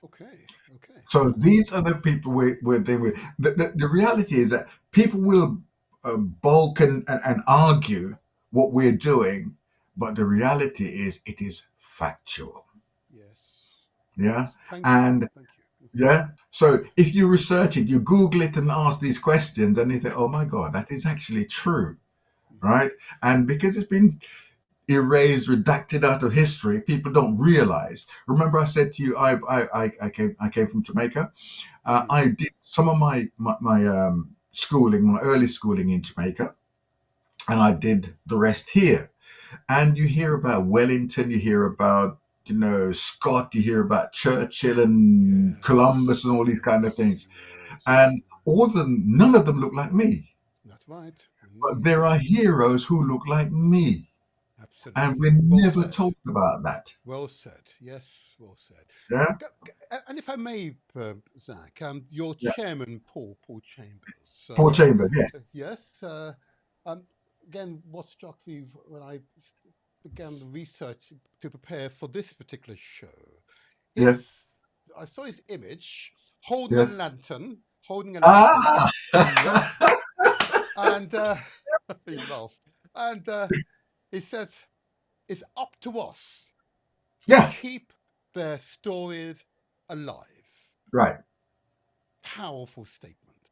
Okay. Okay. So these are the people we're dealing with. The reality is that people will bulk and argue what we're doing, but the reality is it is factual. Yes. Yeah. Yes. Thank you. And Thank you. yeah. So if you research it, you Google it and ask these questions, and you think, oh my God, that is actually true. Mhm. Right. And because it's been erased, redacted out of history, people don't realize. Remember, I said to you, I came from Jamaica. Mhm. I did some of my schooling, my early schooling in Jamaica, and I did the rest here. And you hear about Wellington, you hear about Scott, you hear about Churchill and Yes. Columbus and all these kind of Yes. things, Yes. and all of them, none of them look like me. That's right. But Indeed. there are heroes who look like me, and Absolutely. we're Well never said. talked about that. Well said. Yes. Well said. Yeah, And if I may, Zach, your yeah. chairman, Paul Chambers. Paul Chambers, yes, Yes. Um, again, what struck me when I began the research to prepare for this particular show, yes, his I saw his image holding a yes. lantern, holding a lantern. Ah, Yeah, and he laughed, and he said, "It's up to us to yeah, keep their stories alive." right. Powerful statement,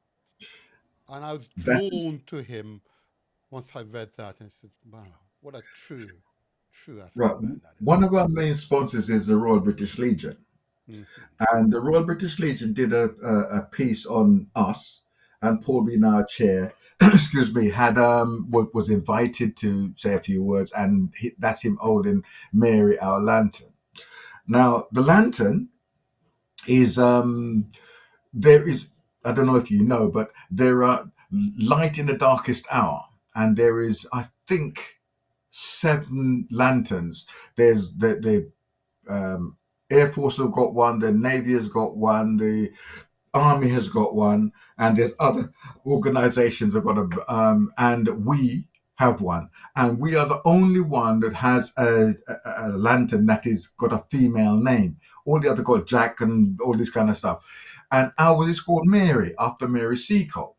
and I was That drawn to him once I read that, and I said, "Wow, what a true right. African man that is." One of our main sponsors is the Royal British Legion. Mhm. And the Royal British Legion did a piece on us, and Paul being our chair, excuse me, had was invited to say a few words, and that's him holding Mary our lantern. Now the lantern is there is, I don't know if you know, but there are light in the darkest hour, and there is, I think, 7 lanterns. There's the Air Force have got one, the Navy has got one, the Army has got one, and there's other organizations have got a, and we have one, and we are the only one that has a lantern that is got a female name. All the other got Jack and all this kind of stuff, and ours is called Mary after Mary Seacole,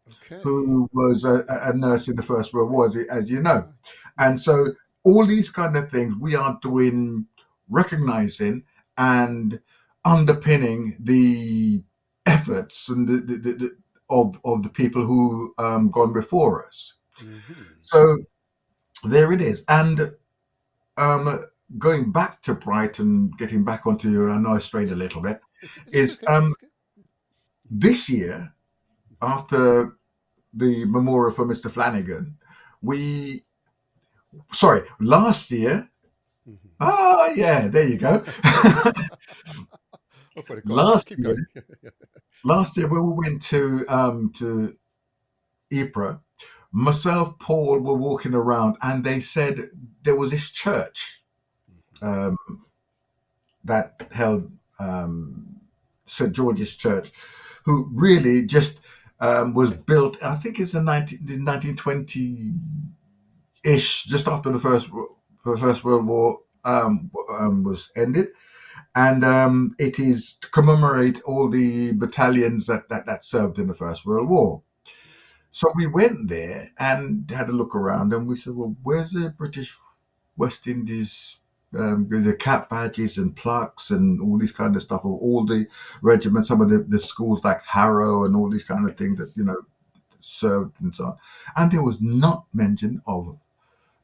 Okay. who was a nurse in the First World War, as you know. Right. And Mm-hmm. so all these kind of things we are doing, recognizing and underpinning the efforts and of the people who gone before us. Mm-hmm. So there it is. And um, going back to Brighton, getting back onto you, I know I strayed a Yes. little bit, It's is okay. It's okay. this year, after the memorial for Mr. Flanagan, we, sorry, last year, Mm-hmm. ah, yeah, there you go. Oh, but go on. last Keep year, going. last year when we went to Ypres, myself, Paul were walking around, and they said there was this church um, that held St George's Church, who really just was built. I think it's in 1920 ish, just after the First World War was ended, and it is to commemorate all the battalions that served in the First World War. Yes. So we went there and had a look around, and we said, "Well, where's the British West Indies?" There's the cap badges and plaques and all this kind of stuff of all the regiments, some of the schools like Harrow and all these kind of things that served and so on. And there was not mention of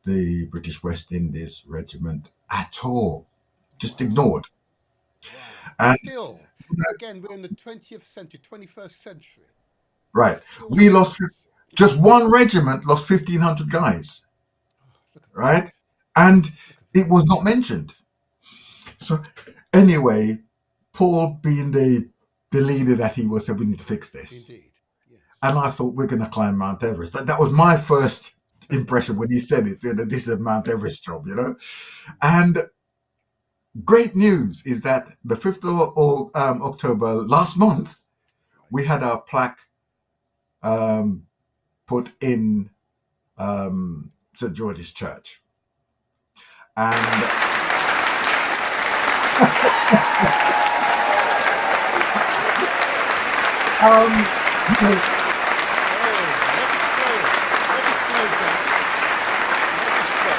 the British West Indies Regiment at all, just Wow. ignored. Wow. And Still, again, we're in the 20th century, 21st century. right, Still we lost happens. just one regiment lost 1,500 guys, Oh, look at that. right? And Look at it that. was not mentioned. So anyway, Paul, being the leader that he was, said we need to fix this. Indeed. Yes. And I thought we're going to climb Mount Everest. That was my first impression when he said it. That this is a Mount Everest job. And great news is that the 5th of October last month, Right. we had our plaque um, put in St George's Church. And um, you know, Oh, let it flow. Let it flow, Jack. Let it flow.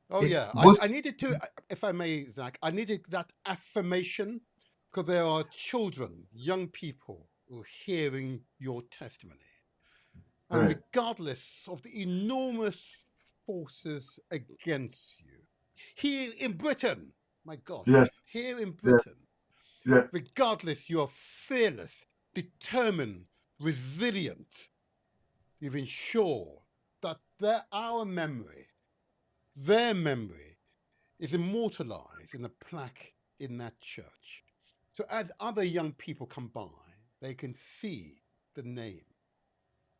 Oh it yeah, was I needed to, if I may, Zach, I needed that affirmation because there are children, young people who are hearing your testimony, and right. regardless of the enormous forces against you, here in Britain, my gosh, Yes, here in yeah, Britain, yeah. regardless, you are fearless, determined, resilient. You've ensured that our memory, their memory, is immortalized in a plaque in that church. So as other young people come by, they can see the name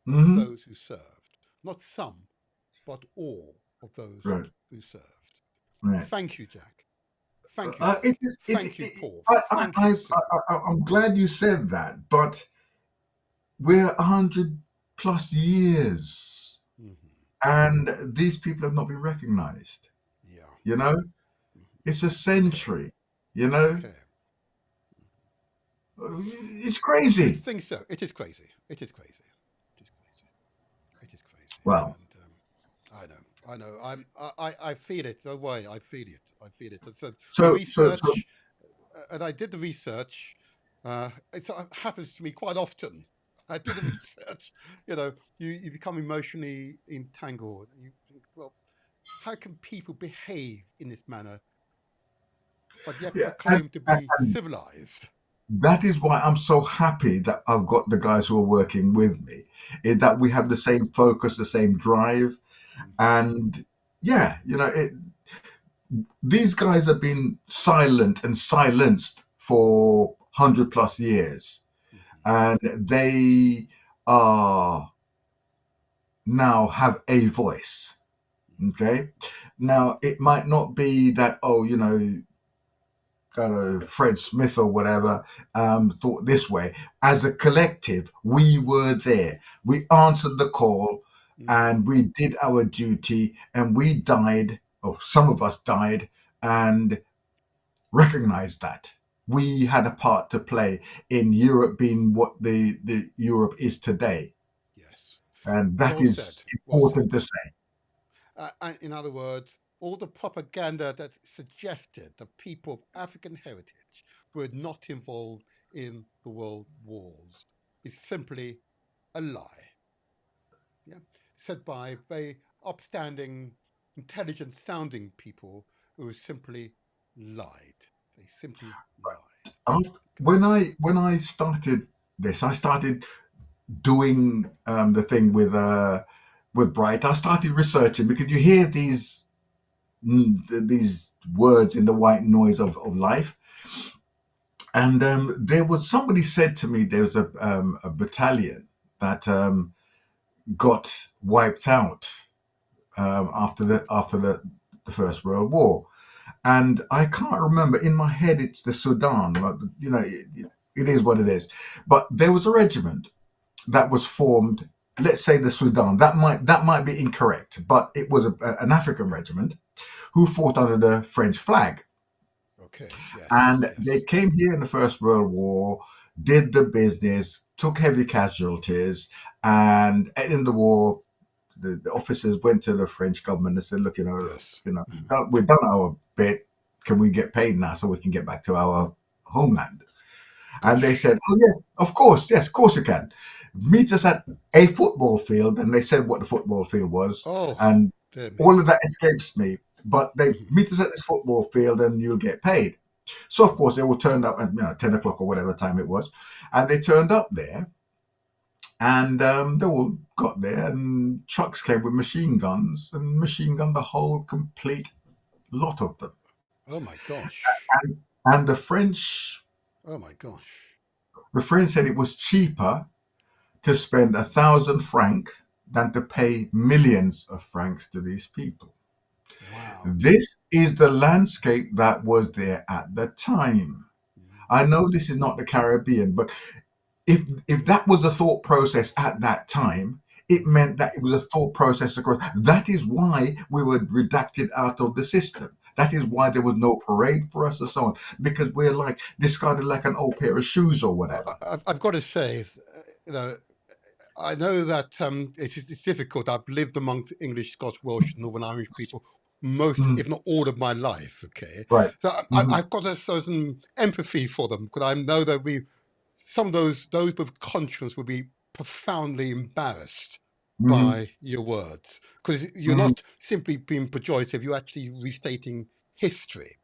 of Hmm. those who served. Not some, but all of those Right, who served. right. Thank you, Jack. Thank you, It Paul. is. Thank you, Paul. I, Thank you, Sue. I'm glad you said that, but we're 100 plus years, Hmm. and these people have not been recognized. Yeah. You know, Mhm. it's a Okay. century. You know, Okay. it's You'd crazy. think so. It is crazy. It is crazy. It is crazy. It is crazy. Wow. And I know. I know. I feel it. Don't worry. I feel it. I feel it. And so the So research, and I did the research. It happens to me quite often. I did the research. You become emotionally entangled. You think, well, how can people behave in this manner, but yet yeah, proclaim to be and civilized? that is why I'm so happy that I've got the guys who are working with me, in that we have the same focus, the same drive, Hmm. and yeah, these guys have been silent and silenced for 100 plus years, Hmm. and they are now have a voice. Okay, now it might not be that, Fred Smith or whatever thought this way. As a collective, we were there. We answered the call, and we did our duty, and we died, or some of us died, and recognized that we had a part to play in Europe being what the Europe is today, Yes. and that Well said. is Well important said. to say. In other words, all the propaganda that suggested the people of African heritage were not involved in the world wars is simply a lie. Yeah, said by very upstanding, intelligent sounding people who simply lied. They simply lied. Okay. When I started this, I started doing the thing with Bright. I started researching because you hear these words in the white noise of life. And there was somebody said to me there was a battalion that got wiped out after the First World War, and I can't remember. In my head, it's the Sudan. But, it is what it is. But there was a regiment that was formed. Let's say the Sudan. That might be incorrect, but it was an African regiment who fought under the French flag. Okay. Yes. And they Yes. came here in the First World War, did the business, took heavy casualties, and in the war, the officers went to the French government and said, "Look, Yes. we've done our bit. Can we get paid now so we can get back to our homeland?" And they Gosh. said, "Oh yes, of course you can. Meet us at a football field." And they said what the football field was, Oh, and dear me. all of that escapes me. But they meet us at this football field, and you'll get paid. So of course they all turned up at 10 o'clock or whatever time it was, and they turned up there, and they all got there, and trucks came with machine guns and machine gunned the whole complete lot of them. Oh my gosh. And Oh my gosh. the French said it was cheaper to spend 1,000 francs than to pay millions of francs to these people. Wow. This is the landscape that was there at the time. I know this is not the Caribbean, but if that was a thought process at that time, it meant that it was a thought process across. That is why we were redacted out of the system. That is why there was no parade for us and so on, because we're like discarded like an old pair of shoes or whatever. I've got to say, I know that it's difficult. I've lived amongst English, Scots, Welsh, Northern Irish people most, Mm, if not all, of my life. Okay, right. so Mhm, I've got a certain empathy for them because I know that some of those with conscience will be profoundly embarrassed mhm, by your words because you're mhm. not simply being pejorative. You're actually restating history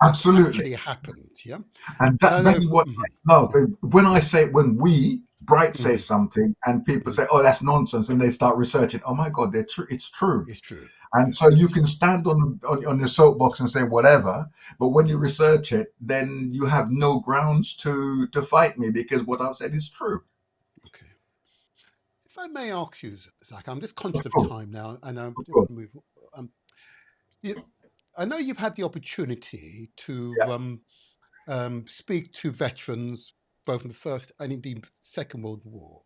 that's Absolutely. actually happened. Yeah, And and I that know. is what I love. When we, Bright, say Mhm, something and people mhm. say, "Oh, that's nonsense," and they start researching, "Oh my God, it's true." It's true. And Yeah, so you it's can true. stand on your soapbox and say whatever, but when you Mhm. research it, then you have no grounds to fight me because what I've said is true. Okay. If I may ask you, Zach, I'm just conscious Of of course, time now, and of course. move. Um, you, I know you've had the opportunity to Yeah, speak to veterans both in the First and indeed Second World War.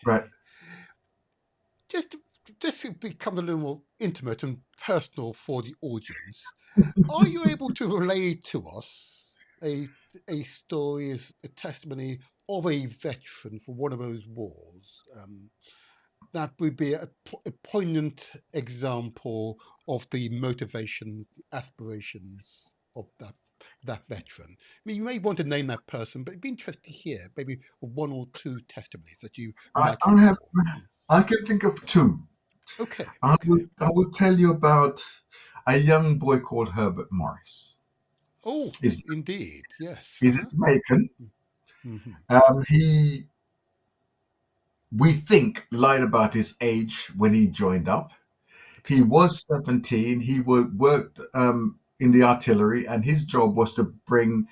right. Okay, just just to become a little more intimate and personal for the audience, are you able to relay to us a story, a testimony of a veteran from one of those wars? That would be a poignant example of the motivations, the aspirations of that veteran. I mean, you may want to name that person, but it'd be interesting to hear maybe one or two testimonies that you I, might I have. recall. I can think of two. Okay, I okay. will. I will tell you about a young boy called Herbert Morris. Oh, Is indeed, yes. He's a Uh-huh. Jamaican. Hmm. He, we think, lied about his age when he joined up. Okay. He was 17. He worked in the artillery, and his job was to bring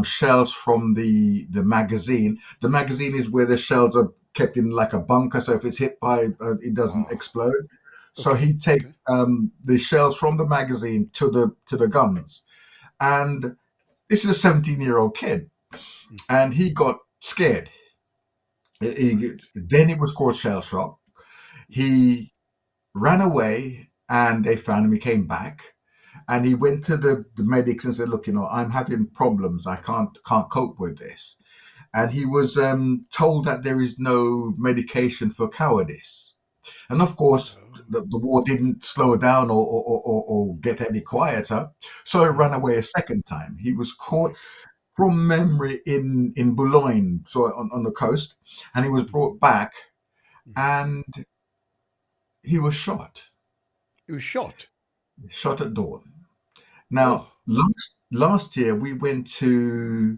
shells from the magazine. The magazine is where the shells are kept in like a bunker, so if it's hit by, it doesn't Wow. explode. So Okay, he'd take okay. the shells from the magazine to the guns, and This is a 17-year-old kid, and he got scared. Right. Then he was called shell shock. He ran away, and they found him. He came back, and he went to the medics and said, "Look, I'm having problems. I can't cope with this." And he was told that there is no medication for cowardice. And of course, Oh. the war didn't slow down or get any quieter. So he ran away a second time. He was caught Right. from memory in Boulogne, so on the coast, and he was brought back, and he was He was shot. shot at dawn. Oh, Now, last year we went to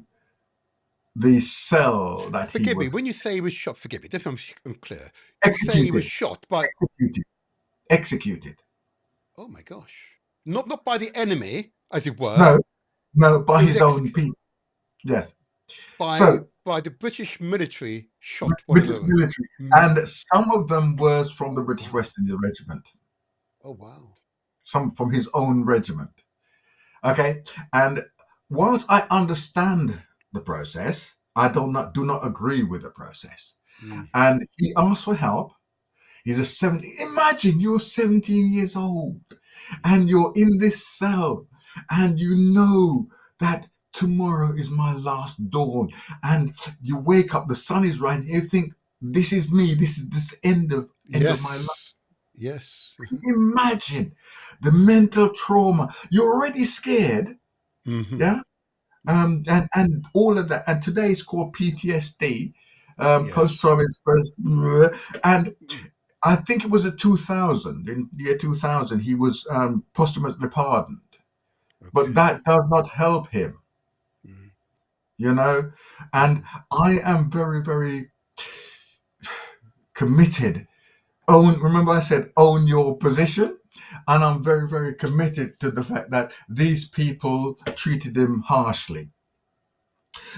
the cell that he forgive me. was When you say he was shot, forgive me. Just so I'm clear. You say he was executed, shot by. executed, executed. Oh my gosh! Not by the enemy, as it were. No, no, by He was his own people. Yes. So by the British military. Shot one of British those. military, Mm. and some of them were from the British Wow. West Indies Regiment, Oh wow. some from his own regiment. Okay, and whilst I understand the process, I do not agree with the process. Mm. And he asked for help. He's a 70. Imagine you're 17 years old and you're in this cell, and you know that tomorrow is my last dawn, and you wake up, the sun is rising, you think, this is me, this is this end of my life. Yes. Yes. Imagine the mental trauma. You're already scared, Mm-hmm. yeah. And all of that, and today it's called PTSD, Yes. post-traumatic stress. And Mm. I think it was in year 2000, he was posthumously pardoned, but Okay. that does not help him, Mm. you know. And Mm. I am very, very committed. Remember I said own your position, and I'm very, very committed to the fact that these people treated him harshly.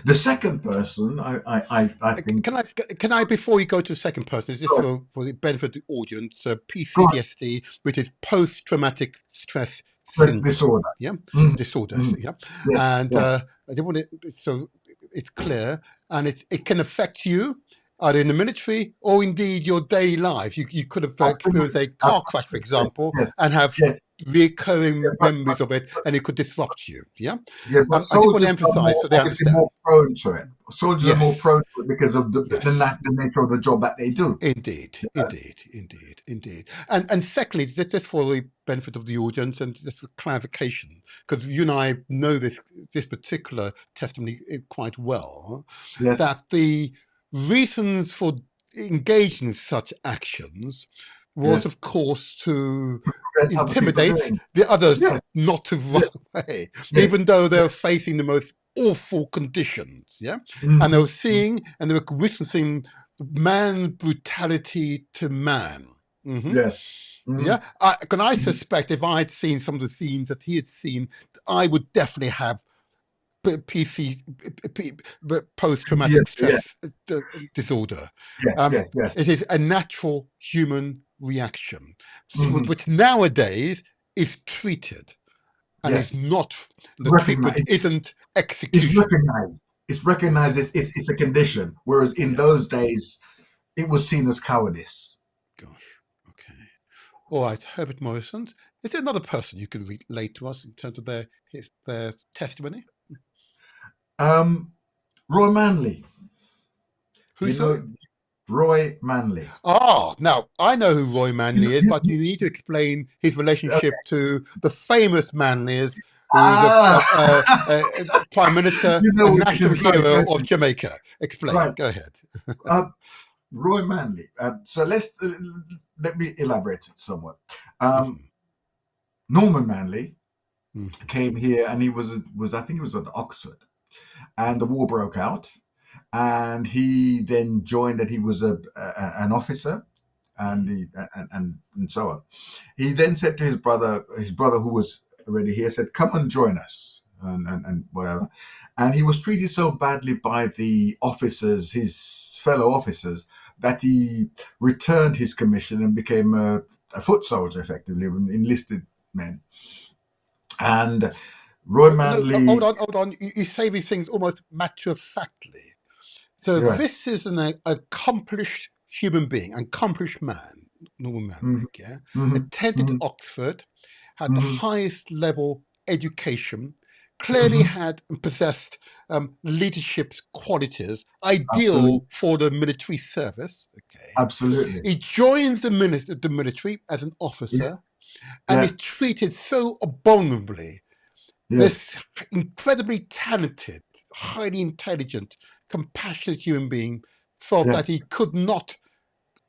The second person, I think, Can I before you go to the second person, is this God, for the benefit of the audience, God, PCDSD, which is post traumatic stress stress syndrome, disorder. yeah, Mhm, disorders, mhm. yeah, Yes, and yes, I don't want it so it's clear, and it can affect you either in the military or indeed your daily life. You could have experienced absolutely, a car crash, for absolutely, example, yes, and have yes, yeah, recurring but memories of it, and it could disrupt you. Yeah, yeah, but I just want to soldiers are emphasize more so they obviously understand. more prone to it. Soldiers are more Yes, prone to it because of yes. the nature of the job that they do. Indeed, indeed, indeed, indeed. And secondly, just for the benefit of the audience and just for clarification, because you and I know this particular testimony quite well, Yes, that the reasons for engaging in such actions was, yes. of course, to Prevent other people intimidate doing. the others Yes, not to run yes, away, yes, even though they yes. were facing the most awful conditions. Yeah. And they were Mhm, mhm. seeing and they were witnessing man brutality to man. Hmm. Yes. Mhm. Yeah, can I Mhm. suspect if I'd seen some of the scenes that he had seen, I would definitely have post-traumatic Yes, yes, stress disorder. yes, Um, yes, yes. it is a natural human reaction, Mhm. which nowadays is treated and is Yes. not. The treatment Recognize. isn't It's execution. recognized. It's Yeah. recognized. It's a condition. Whereas in Yeah. those days, it was seen as cowardice. Gosh. Okay. All right, Herbert Morrison. Is there another person you can relate to us in terms of their testimony? Um, Roy Manley. Do Who, you sorry? know Roy Manley? Ah, now I know who Roy You know, Manley is, but you need to explain his okay. relationship to the famous Manleys, who was a prime minister, You a know where this national is going, hero don't of you? Jamaica. Explain. Right. Go ahead. Uh, Roy Manley. So let me elaborate it somewhat. Um, Hmm. Norman Manley Hmm. came here, and he was I think he was at Oxford, and the war broke out, and he then joined, and he was an officer, and Hmm. and so on. He then said to his brother who was already here, said, "Come and join us," and whatever. And he was treated so badly by the officers, his fellow officers, that he returned his commission and became a foot soldier, effectively, an enlisted men. And Roy No, Manley, hold on. You say these things almost matter of factly. So yeah. this is an accomplished human being, accomplished man, Norman Mm-hmm, Manley, yeah? mm-hmm, Attended mm-hmm, Oxford, had the mm-hmm, highest level education, clearly mm-hmm. had and possessed leadership qualities, Absolutely, ideal for the military service, okay? absolutely. He joins the military as an Yeah, officer and yeah, is treated so abominably. yes, This incredibly talented, highly intelligent, compassionate human being felt yeah, that he could not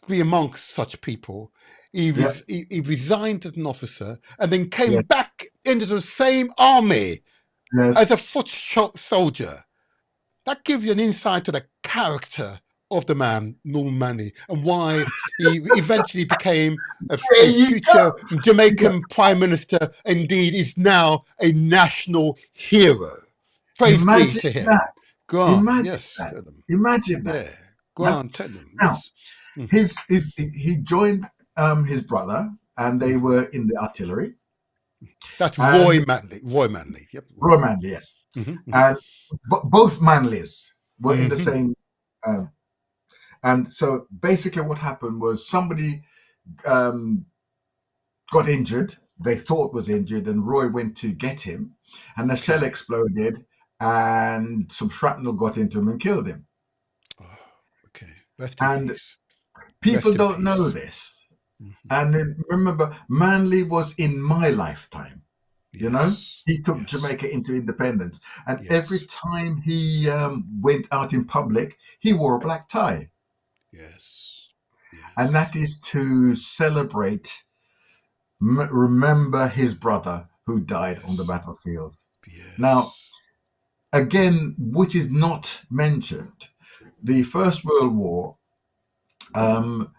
be amongst such people. yeah, He resigned as an officer and then yeah, came back into the same army yes. as a foot soldier. That gives you an insight to the character of the man, Norman Manley, and why he eventually became There a you future go. Yeah. Jamaican prime minister. Indeed, is now a national hero. Praise be Imagine to him. that. Go on, Imagine yes, that. tell them. Imagine Yeah, that. go Yeah. on, tell them. Now, Yes. Hmm. he joined his brother, and they Hmm. were in the artillery. That's And Roy Manley. Roy Manley. Yep. Roy Roy Manley. Manley, yes, Hmm. and both Manleys were in the Hmm. same. Um, and so basically, what happened was somebody um, got injured. They thought was injured, and Roy went to get him, and the shell Okay. exploded, and some shrapnel got into him and killed him. Oh, okay. Rest in And peace. people Rest in don't know peace. this. Mhm. And then remember, Manley was in my lifetime. You know, Yes. he took Yes. Jamaica into independence, and every Yes. time he went out in public, he wore a black tie, Yes. and Yes. that is to celebrate, remember his brother who died on the Yes. battlefields. Now, Yes. again, which is not mentioned, the First World War, um,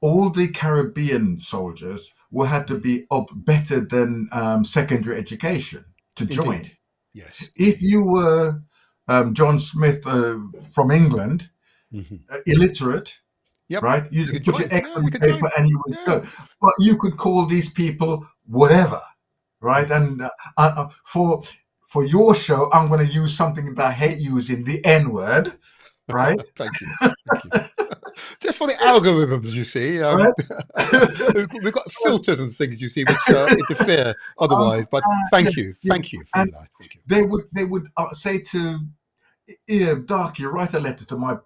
all the Caribbean soldiers will have to Mm. be of better than secondary education to Indeed. join. Yes. If Indeed. you were John Smith from England, Hmm. illiterate, Yep. right? You You just could put your join. X Yeah, on you your could paper join. and you would Yeah. go. But you could call these people whatever, right? Hmm. And for your show, I'm going to use something that I hate using, the N word, right? Thank you. Thank you. Just for the algorithms, you see, Right? we've got So, filters and things, you see, which interfere um, otherwise. But yeah, yeah. thank you for And your life. Thank you. they would say to, yeah, Darky, write a letter to my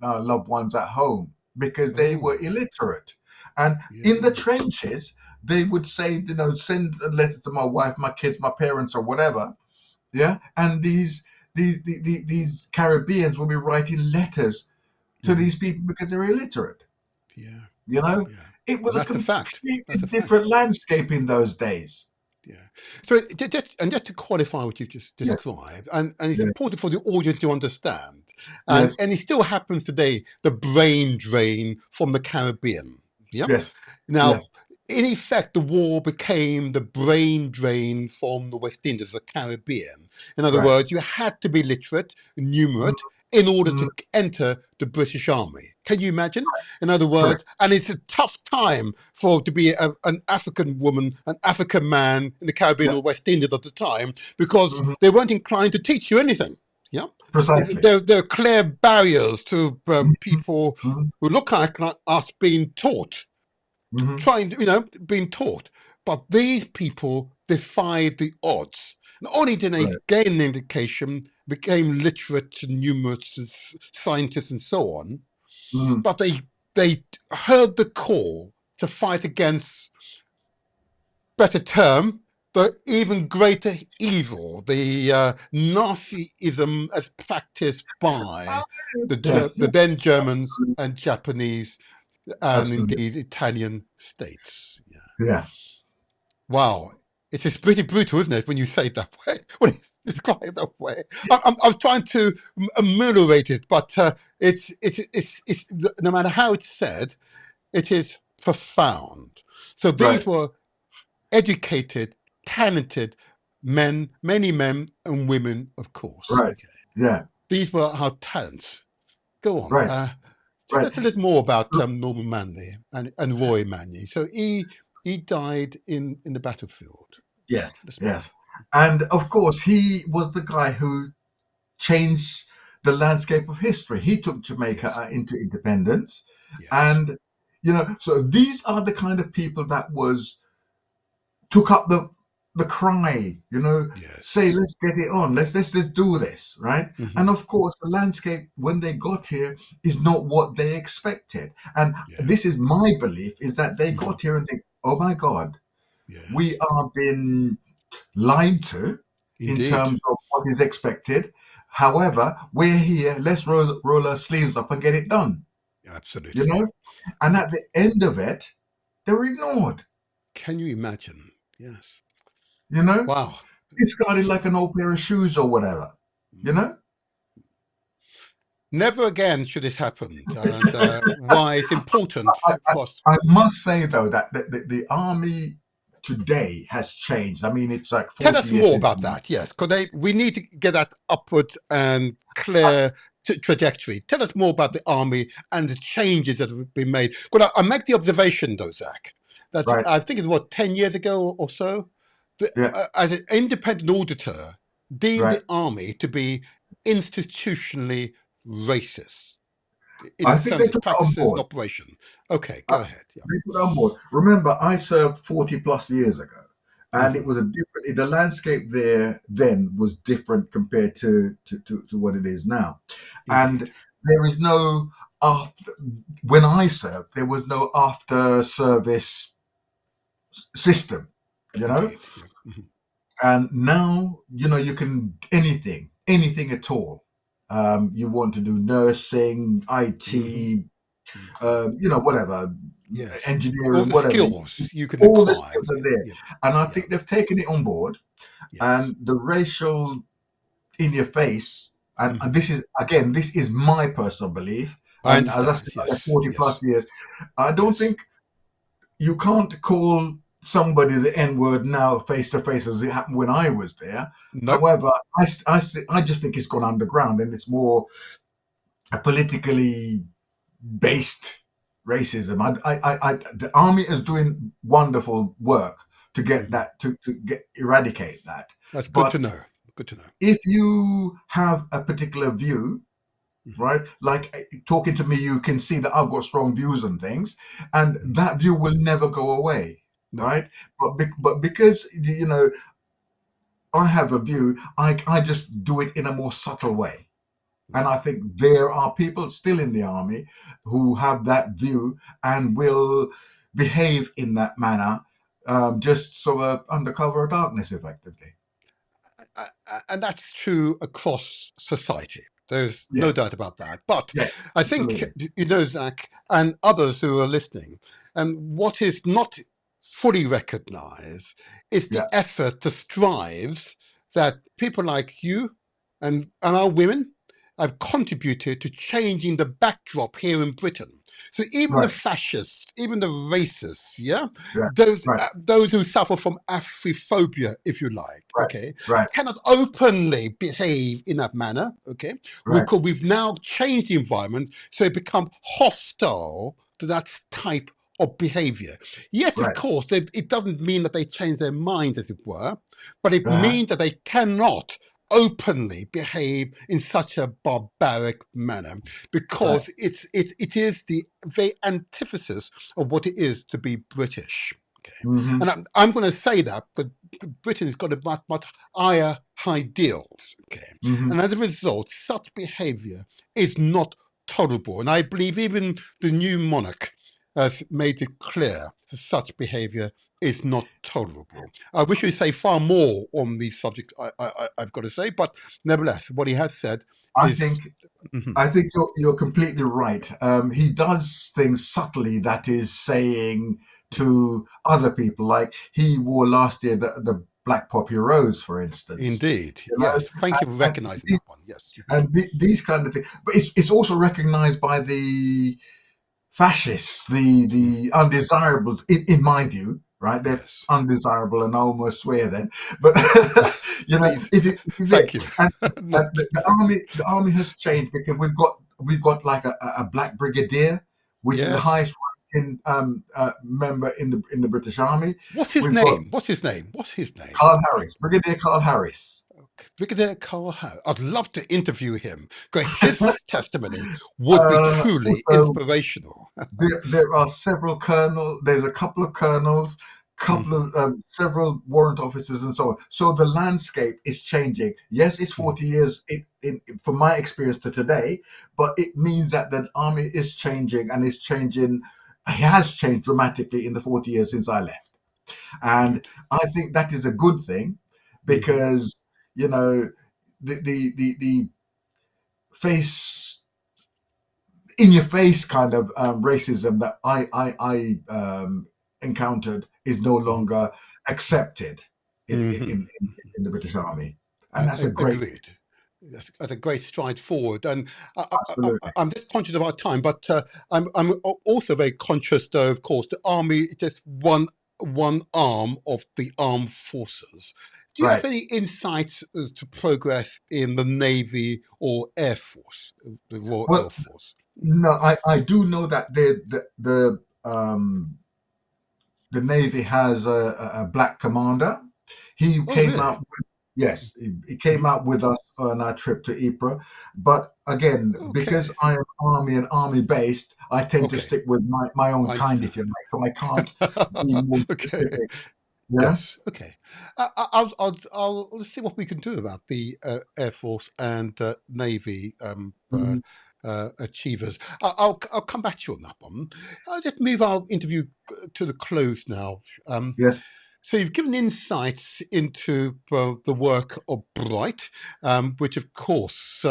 loved ones at home because they Oh, were illiterate. And in the yes. trenches, they would say, send a letter to my wife, my kids, my parents, or whatever. Yeah. And these Caribbeans will be writing letters to Hmm. these people because they're illiterate. Yeah. You know, Yeah. it was And a that's a fact. completely That's a different fact. landscape in those days. Yeah. So, just to qualify what you just Yes. described, and it's Yeah. important for the audience to understand, Yes. and it still happens today, the brain drain from the Caribbean. Yep. Yes. Now, Yes. in effect, the war became the brain drain from the West Indies, the Caribbean. In other Right. words, you had to be literate, numerate, in order Mm-hmm. to enter the British Army. Can you imagine? In other Correct. words, and it's a tough time for to be an African woman, an African man in the Caribbean Yeah. or West Indies at the time, because Mm-hmm. they weren't inclined to teach you anything. Yeah, Precisely. there are clear barriers to Mhm, people mhm, who look like us being taught, mhm. trying, being taught. But these people defied the odds. Not only did they Right. gain an education, became literate, numerous scientists, and so on, Mhm. but they heard the call to fight against, better term, the even greater evil, the Nazism as practiced Ah, by yes. the Yes. then Germans and Japanese and Absolutely. indeed Italian states. Yeah. Yeah. Wow. It's pretty brutal, isn't it, when you say it that way, when it's described that way? I was trying to ameliorate it, but it's no matter how it's said, it is profound. So these Right. were educated, talented men, many men and women, of course. Right. Okay. Yeah. These were our talents. Go on. Right. Tell Right. us a little more about Norman Manley and Roy Manley. So he died in the battlefield. Yes. Tell us more. Yes. And of course, he was the guy who changed the landscape of history. He took Jamaica Yes. into independence. Yes. And, so these are the kind of people that took up the cry, say, Yes. let's get it on, let's do this, right? And Hmm. of course, the landscape when they got here is not what they expected. And Yeah. this is my belief, is that they Hmm. got here and think, oh my God, Yes. we are being lied to in Indeed. terms of what is expected. However, we're here, let's roll our sleeves up and get it done, you Absolutely. know? And at the end of it, they're ignored, Can you imagine? Yes. you know? Wow. Discarded like an old pair of shoes or whatever, you Mm. know? Never again should it happen. And why it's important I, for us. I must say, though, that the army today has changed. I mean, it's like Tell 40 us years more since. about that. Yes, because we need to get that upward and clear trajectory. Tell us more about the army and the changes that have been made. Because I make the observation, though, Zach, that Right. I think it's 10 years ago or so, Yeah. as an independent auditor, deemed Right. the army to be institutionally racist in I its think they terms of took it on practices and board. operation. Okay, Uh, go ahead. Yeah. they took it on board. Remember, I served 40 plus years ago, and it Hmm. was a different. The landscape there then was different compared to what it is now, Indeed. and there is no after. When I served, there was no after service system, you know. Indeed. Yeah. Mhm. And now, you can anything at all. You want to do nursing, Mhm. IT, Mhm. whatever, Yes. All engineering, the whatever. skills you can All the acquire. skills are there. Yeah. And I Yeah. think they've taken it on board. Yes. And the racial in your face, and Hmm. this is my personal belief. I And as I understand. said, I have Yes. 40 Yes. plus years. I don't Yes. think you can't call somebody the N word now face to face as it happened when I was there. Nope. However, I just think it's gone underground and it's more a politically based racism. The army is doing wonderful work to get Hmm. that to get eradicate that. That's good to But know. Good to know. if you have a particular view, Hmm. right? Like talking to me, you can see that I've got strong views on things, and Hmm. that view will never go away, No. right? But because I have a view, I just do it in a more subtle way, and I think there are people still in the army who have that view and will behave in that manner, just sort of under cover of darkness, effectively. And that's true across society. There's no Yes, doubt about that. But yes, I think, absolutely. Zach, and others who are listening, and what is not fully recognized is the Yeah, effort, the strives that people like you and our women have contributed to changing the backdrop here in Britain. So even the right. fascists, even the racists, yeah, Yeah, those right, those who suffer from Afrophobia, if you like, right, okay, right, cannot openly behave in that manner, okay? right, We've now changed the environment so it become hostile to that type of behavior. Yet, of right. course, it doesn't mean that they change their minds, as it were, but it Uh-huh. means that they cannot openly behave in such a barbaric manner Right. because it is the very antithesis of what it is to be British. Okay, Hmm. and I'm going to say that, but Britain's got a much higher ideals. Okay, Hmm. and as a result, such behaviour is not tolerable. And I believe even the new monarch has made it clear that such behaviour is not tolerable. I wish he'd say far more on these subjects. I've got to say, but nevertheless, what he has said I is. think Mhm. I think you're completely right. He does things subtly that is saying to other people, like he wore last year the Black Poppy Rose, for instance. Indeed, You know, yes. Thank you for and, recognising that one. Yes. Mhm. these kind of things. But it's also recognised by the fascists, the undesirables, in my view, right? They're Yes. undesirable, and I almost swear then. But Please. if you Thank you. and Not. the army has changed because we've got like a black brigadier, which is the Yes. highest ranking member in the British Army. What's his We've got name? What's his name? What's his name? Carl Harris, Brigadier Carl Harris. Brigadier Carl Howe. I'd love to interview him because his testimony would be truly Also, inspirational. there are several colonels. There's a couple of colonels, Mhm, several warrant officers, and so on. So the landscape is changing. Yes, it's mhm. 40 years from my experience to today, but it means that the army is changing, and it's changing. It has changed dramatically in the 40 years since I left, and Good. I think that is a good thing Mhm, because you know the face in your face kind of racism that I encountered is no mhm, longer accepted mhm. in the British Army, and that's a great Agreed. That's a great stride forward, and absolutely I'm just conscious of our time, but I'm also very conscious, though, of course, the army is just one arm of the armed forces. Do you have right. any insights as to progress in the Navy or Air Force, the Royal Air Well, Force? no, I do know that the Navy has a black commander. He Oh, came really? out. Yes, he came Hmm. out with us on our trip to Ypres. But again, Okay, because I am Army and Army based, I tend to okay, stick with my own I kind, if understand. you like. So I can't be more Okay. specific. Yeah. Yes. Okay. Let's see what we can do about the Air Force and Navy Mhm. achievers. I'll come back to you on that one. I'll just move our interview to the close now. Um, Yes. so you've given insights into the work of Bright, which of course,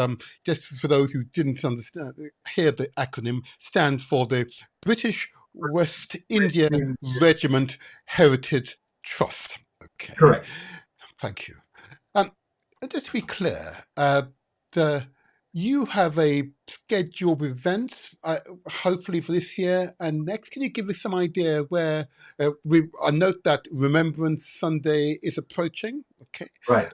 just for those who didn't understand, hear the acronym, stands for the British West India Mm, Regiment Heritage Trust. Okay, correct. thank you. Um, and just to be clear, the, you have a schedule of events, hopefully for this year and next. Can you give us some idea where I note that Remembrance Sunday is approaching? Okay, Right.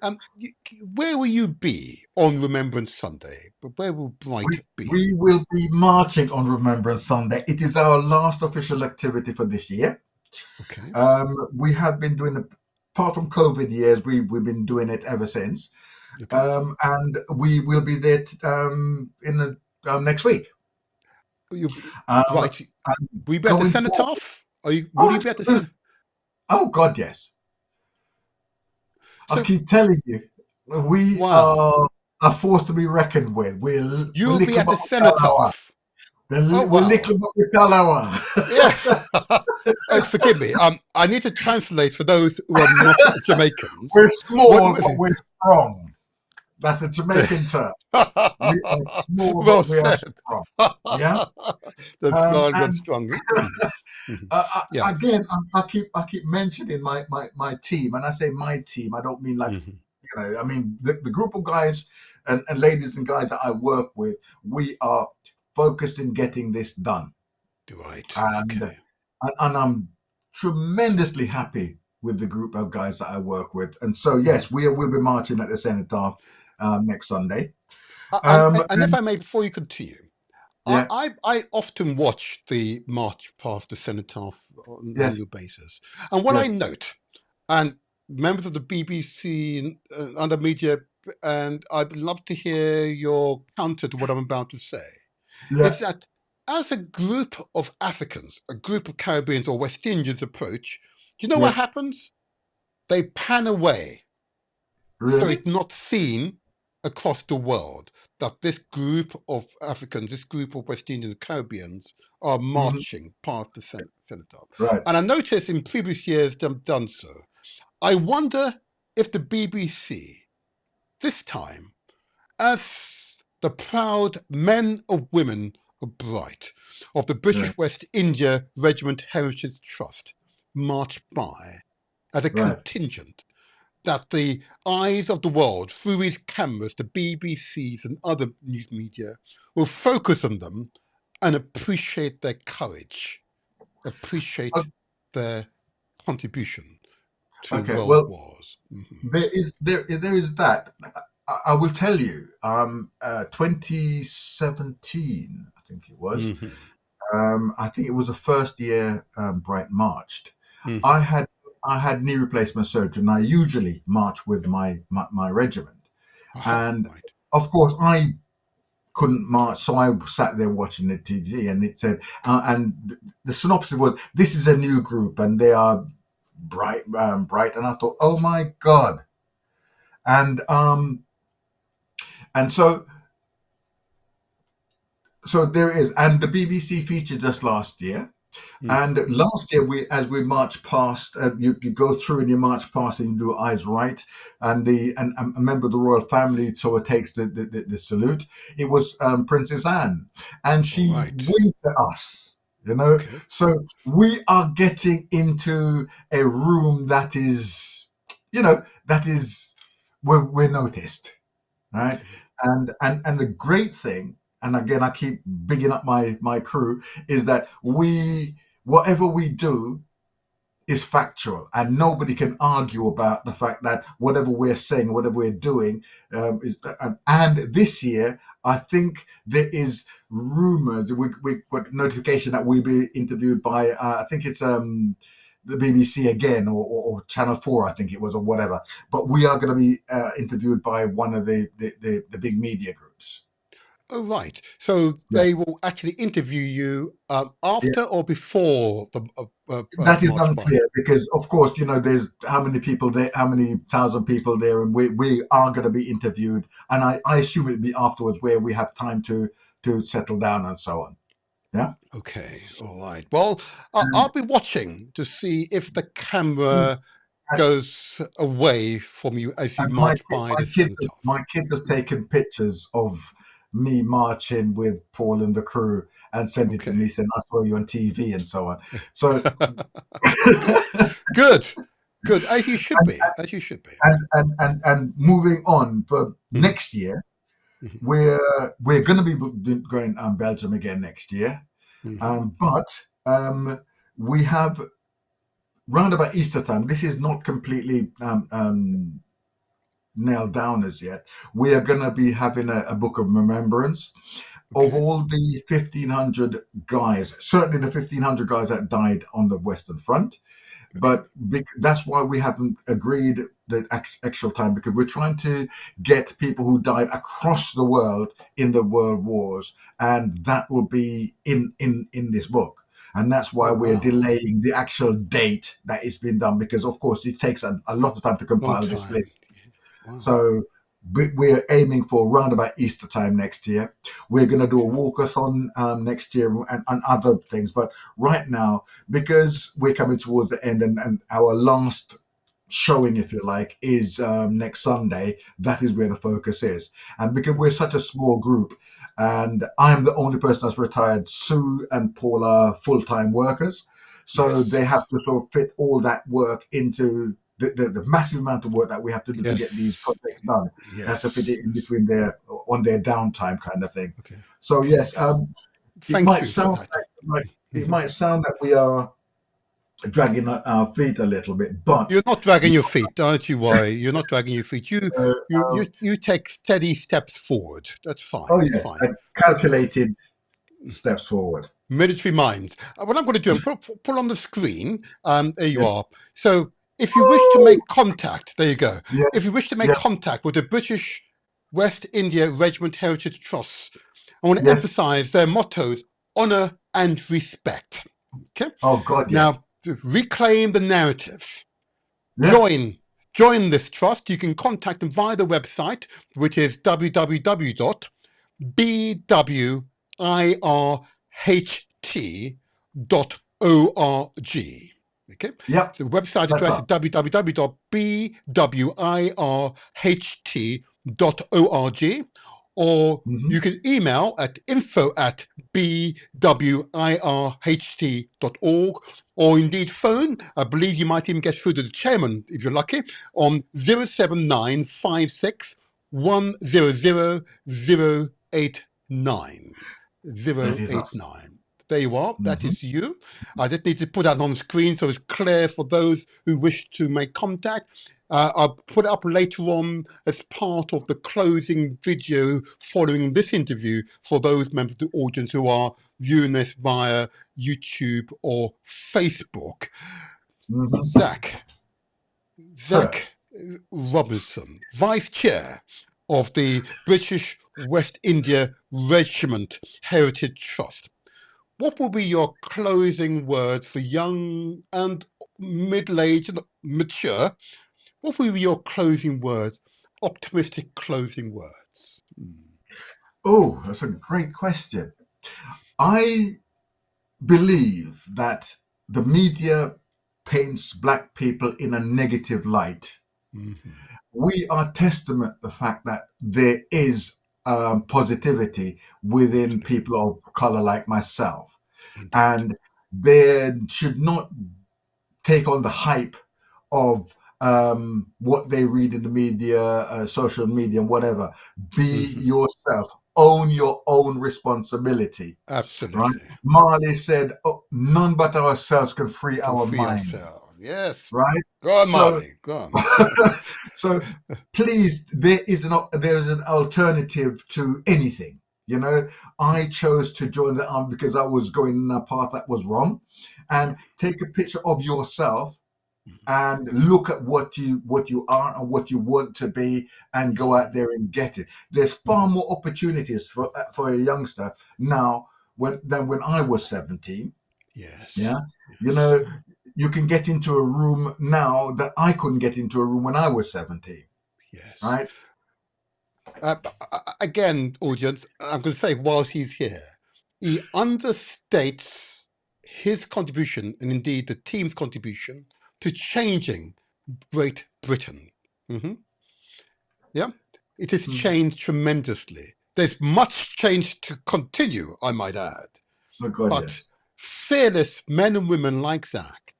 where will you be on Remembrance Sunday? Where will We Bright be? we will be marching on Remembrance Sunday. It is our last official activity for this year. Okay, We have been doing it, apart from COVID years, we've been doing it ever since. okay. And we will be there next week. You, Um, right, and will you be at the going forward, cenotaph? Are you? Will oh, you be at the absolutely. cenotaph? Oh, God, yes. I So, keep telling you, we wow, a force to be reckoned with. We're you will be little at the but we Talawa. cenotaph. Oh We're wow. little but we Talawa. Yeah. Oh, forgive me. I need to translate for those who are not Jamaicans. We're What small was but we're strong. That's a it? Jamaican term. We are small Well but we are said. strong. Yeah. That's small but And strong. Mhm, mhm. Yeah. again, I keep mentioning my team, and I say my team. I don't mean like Mhm. I mean the group of guys and ladies and guys that I work with. We are focused in getting this done, Right. and Okay. and I'm tremendously happy with the group of guys that I work with. And so Mhm. yes, will be marching at the Cenotaph next Sunday. And if And I may, before you continue, yeah, I often watch the March past the Cenotaph on an yes, annual basis. And what I yes, note, and members of the BBC and other media, and I'd love to hear your counter to what I'm about to say, yeah, is that as a group of Africans, a group of Caribbeans or West Indians approach, you know what yes. happens? They pan away so Really? it's not seen across the world that this group of Africans, this group of West Indian Caribbeans are Hmm. marching past the cenotaph. Right. And I noticed in previous years they've done so. I wonder if the BBC, this time, as the proud men or women of Bright, of the Right. British West India Regiment Heritage Trust, march by as a Right. contingent that the eyes of the world, through these cameras, the BBCs and other news media, will focus on them and appreciate their courage, appreciate their contribution to Okay. world Well, wars. there is that. I will tell you. 2017, I think it was. Mhm. I think it was the first year Bright marched. Mhm. I had knee replacement surgery, and I usually march with my regiment. Aha, And right. of course, I couldn't march, so I sat there watching the TV, and it said, the synopsis was, "This is a new group, and they are bright." And I thought, "Oh my god!" And and so there is, and the BBC featured us last year. And Mhm. last year, as we marched past, you go through and you march past and you do eyes right, and a member of the royal family sort of takes the salute. It was Princess Anne, and All she right. winked at us. You know, Okay. so we are getting into a room that is, that is we're noticed, right? Okay. And the great thing, and again, I keep bigging up my crew, is that whatever we do is factual, and nobody can argue about the fact that whatever we're saying, whatever we're doing, and this year, I think there is rumors. We got notification that we'll be interviewed by, I think it's the BBC again, or Channel 4, I think it was, or whatever. But we are going to be interviewed by one of the big media groups. Oh, right. So Yeah. they will actually interview you Yeah. after or before the That is March by. unclear because, of course, there's how many people there, how many thousand people there, and we are going to be interviewed. And I assume it'd be afterwards where we have time to settle down and so on. Yeah. Okay. All right. Well, And, I'll be watching to see if the and, camera goes away from you as you and my march by my the kids center. my kids have taken pictures of me marching with Paul and the crew and sent it to Okay. me, saying, "I saw you on TV," and so on. So, Good. Good. As you should and, be. As you should be. and moving on for Mhm, next year, mhm. we're going to be going Belgium again next year, Mhm. but we have round about Easter time. This is not completely nailed down as yet. We are going to be having a book of remembrance of Okay. all the 1,500 guys, certainly the 1,500 guys that died on the Western Front. Okay. But that's why we haven't agreed the actual time, because we're trying to get people who died across the world in the world wars, and that will be in this book. And that's why Oh, we're wow. delaying the actual date that it's been done, because of course it takes a lot of time to Long compile this time. list. Wow. So we're aiming for around about Easter time next year. We're going to do a walkathon next year, and other things. But right now, because we're coming towards the end, and our last showing, if you like, is next Sunday, that is where the focus is. And because we're Okay. such a small group, and I'm the only person that's retired, Sue and Paul are full-time workers. So Yes. they have to sort of fit all that work into the massive amount of work that we have to do to get these Yes. projects done. That's to fit Yes. it in between on their downtime kind of thing. Okay. So Okay. yes, it Thank might you for sound that. like it Mhm. might sound that we are dragging our feet a little bit, but You're not dragging your feet, don't you worry. You're not dragging your feet. You uh, you you um, you take steady steps forward. That's oh fine. That's yes, fine. and calculated steps forward. Military minds. What I'm going to do, and put on the screen. There you Yeah. are. So, if you wish to Woo! make contact, there you go. Yes, If you wish to make yes, contact with the British West India Regiment Heritage Trust, I want to yes. emphasise their mottos: honour and respect. Okay. Oh God, yes. Now, to reclaim the narrative. Yeah. Join this trust. You can contact them via the website, which is www.bwirht.org. Okay, Yep. so the website That's address us. is www.bwirht.org, or Hmm. you can email at info@bwirht.org, or indeed phone. I believe you might even get through to the chairman if you're lucky on 07956 100 089. That is us. 089. There you are. That Hmm. is you. I just need to put that on screen so it's clear for those who wish to make contact. I'll put it up later on as part of the closing video following this interview for those members of the audience who are viewing this via YouTube or Facebook. Mhm. Zach Sir. Robinson, Vice Chair of the British West India Regiment Heritage Trust. What will be your closing words for young and middle-aged and mature? What will be your closing words, optimistic closing words? Oh, that's a great question. I believe that the media paints black people in a negative light. Mm-hmm. We are testament to the fact that there is positivity within Absolutely. people of color like myself, Indeed. and there should not take on the hype of what they read in the media, social media, whatever. Be Mm-hmm. yourself. Own your own responsibility. Right? Absolutely. Marley said, oh, "None but ourselves can free Can our free mind." ourselves. Yes. Right? Go on, So, Marley. Go on. so please, there is an alternative to anything. I chose to join the army because I was going in a path that was wrong, Yeah. and take a picture of yourself Mhm. and look at what you are and what you want to be, and go out there and get it. There's far Mhm. more opportunities for a youngster now than when I was 17. Yes. Yeah, you Yes. know, you can get into a room now that I couldn't get into a room when I was 17. Yes. Right? Again, audience, I'm going to say whilst he's here, he understates his contribution and indeed the team's contribution to changing Great Britain. Mhm. Yeah, it has Mm. changed tremendously. There's much change to continue, I might add. Oh God, But yes. fearless men and women like Zach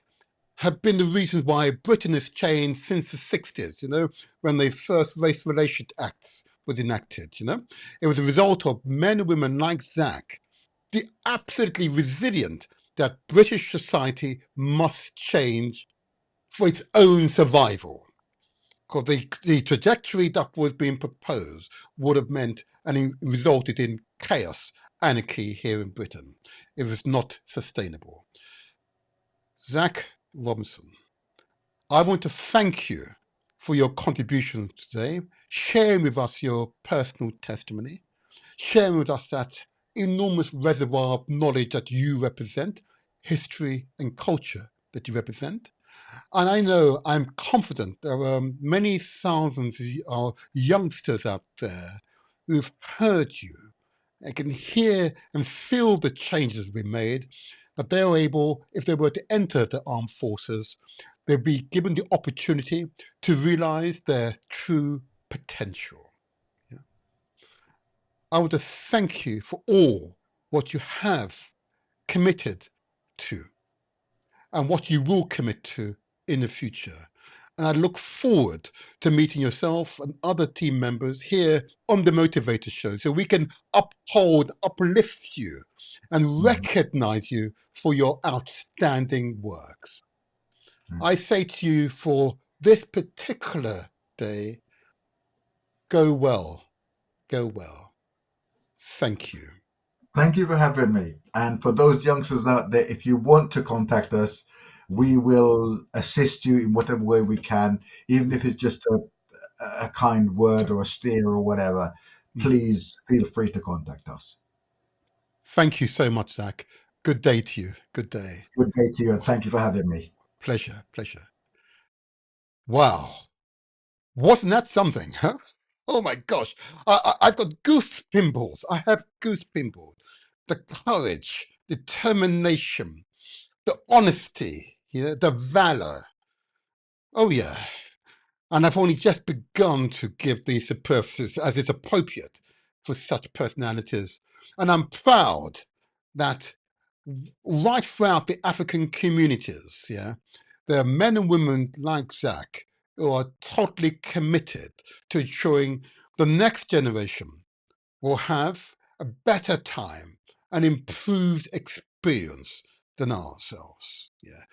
have been the reasons why Britain has changed since the 60s, when the first race relation acts was enacted, It was a result of men and women like Zach, the absolutely resilient that British society must change for its own survival. Because the trajectory that was being proposed would have meant and it resulted in chaos, anarchy here in Britain. It was not sustainable. Zach Robinson, I want to thank you for your contribution today, sharing with us your personal testimony, sharing with us that enormous reservoir of knowledge that you represent, history and culture that you represent. And I'm confident there are many thousands of youngsters out there who've heard you and can hear and feel the changes that we made, that they're able, if they were to enter the armed forces, they'd be given the opportunity to realize their true potential. Yeah. I want to thank you for all what you have committed to and what you will commit to in the future. And I look forward to meeting yourself and other team members here on the Motivator Show so we can uphold, uplift you, and Mhm. recognize you for your outstanding works. Mm. I say to you for this particular day, go well, go well. Thank you. Thank you for having me. And for those youngsters out there, if you want to contact us, we will assist you in whatever way we can, even if Mhm. it's just a kind word or a steer or whatever. Mhm. Please feel free to contact us. Thank you so much, Zach. Good day to you. Good day. Good day to you, and thank you for having me. Pleasure, pleasure. Wow. Wasn't that something, huh? Oh my gosh. I've got goose pimples. I have goose pimples. The courage, determination, the honesty, the valor. Oh, yeah. And I've only just begun to give these superfluous as is appropriate for such personalities. And I'm proud that right throughout the African communities, there are men and women like Zach who are totally committed to ensuring the next generation will have a better time and improved experience than ourselves. Yeah.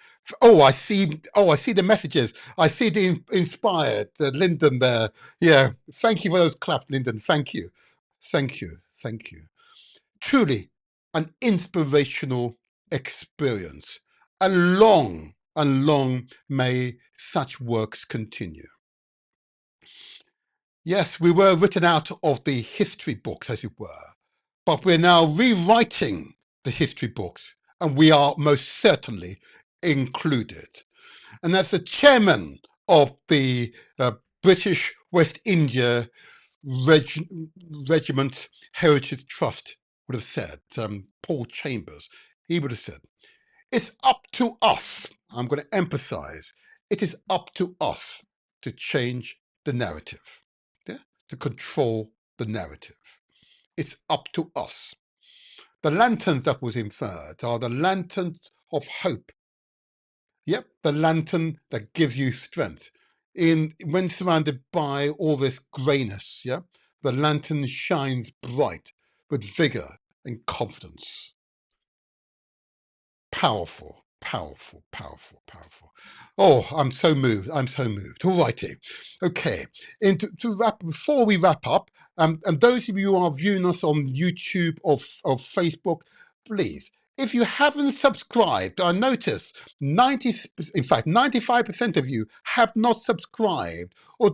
Oh, I see. Oh, I see the messages. I see the inspired Lyndon there. Yeah. Thank you for those claps, Lyndon. Thank you. Thank you. Thank you. Truly an inspirational experience. And long may such works continue. Yes, we were written out of the history books, as it were, but we're now rewriting the history books, and we are most certainly included. And as the chairman of the British West India Regiment Heritage Trust would have said, Paul Chambers, he would have said, it's up to us, I'm going to emphasize, it is up to us to change the narrative, yeah? To control the narrative. It's up to us. The lanterns that was inferred are the lanterns of hope. Yep, the lantern that gives you strength. When surrounded by all this greyness, yeah, the lantern shines bright with vigor and confidence. Powerful, powerful, powerful, powerful. Oh, I'm so moved. I'm so moved. All righty. Okay. And before we wrap up, and those of you who are viewing us on YouTube or Facebook, please, if you haven't subscribed, I notice 95% of you have not subscribed, or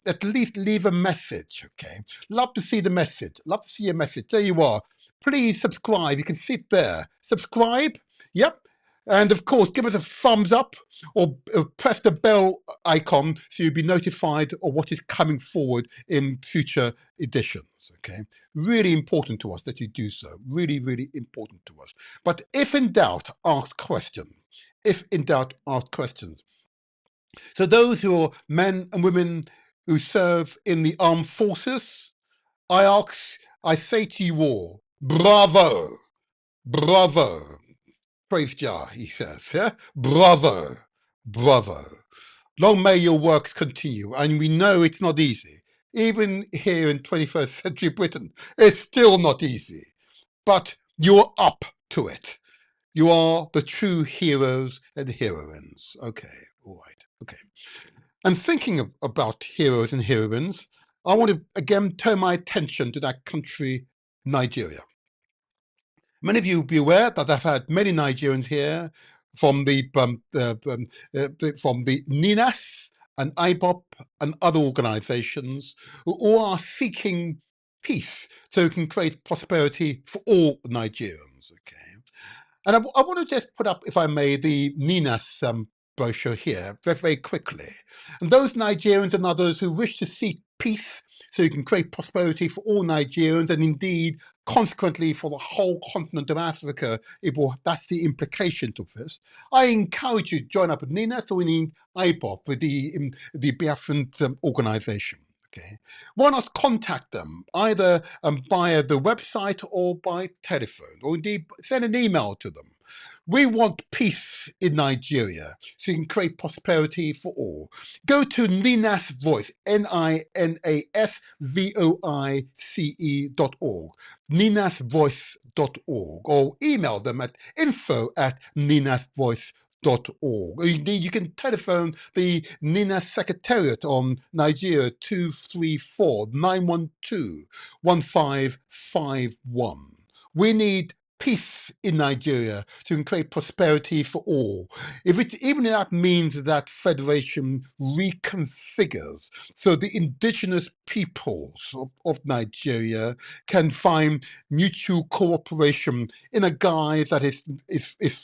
at least leave a message. Okay. Love to see the message. Love to see your message. There you are. Please subscribe. You can sit there. Subscribe. Yep. And of course, give us a thumbs up or press the bell icon so you'll be notified of what is coming forward in future editions. Okay. Really important to us that you do so. Really, really important to us. But if in doubt, ask questions. If in doubt, ask questions. So those who are men and women who serve in the armed forces, I say to you all, bravo, bravo. Praise Jah, he says. Yeah? Bravo, bravo. Long may your works continue. And we know it's not easy. Even here in 21st century Britain, it's still not easy. But you're up to it. You are the true heroes and heroines. Okay, all right, okay. And thinking about heroes and heroines, I want to again turn my attention to that country, Nigeria. Many of you will be aware that I've had many Nigerians here from the NINAS and IBOP and other organizations who all are seeking peace so we can create prosperity for all Nigerians. Okay. And I want to just put up, if I may, the NINAS brochure here very, very quickly. And those Nigerians and others who wish to seek peace so you can create prosperity for all Nigerians and indeed, consequently, for the whole continent of Africa, that's the implication of this. I encourage you to join up with NINAS or we need IBOP with the Biafran organization. Okay. Why not contact them either via the website or by telephone, or indeed send an email to them. We want peace in Nigeria so you can create prosperity for all. Go to Ninas Voice, NINASVOICE.org, ninasvoice.org, or email them at info@ninasvoice.org. Or indeed, you can telephone the NINAS Secretariat on Nigeria 234-912-1551. We need peace in Nigeria to create prosperity for all. Even if that means that federation reconfigures so the indigenous peoples of Nigeria can find mutual cooperation in a guise that is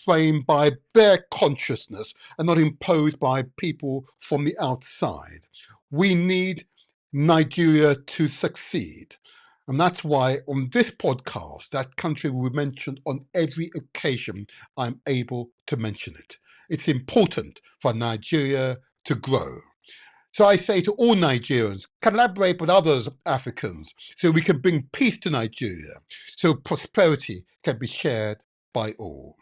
framed by their consciousness and not imposed by people from the outside. We need Nigeria to succeed. And that's why on this podcast, that country will be mentioned on every occasion I'm able to mention it. It's important for Nigeria to grow. So I say to all Nigerians, collaborate with others Africans so we can bring peace to Nigeria, so prosperity can be shared by all.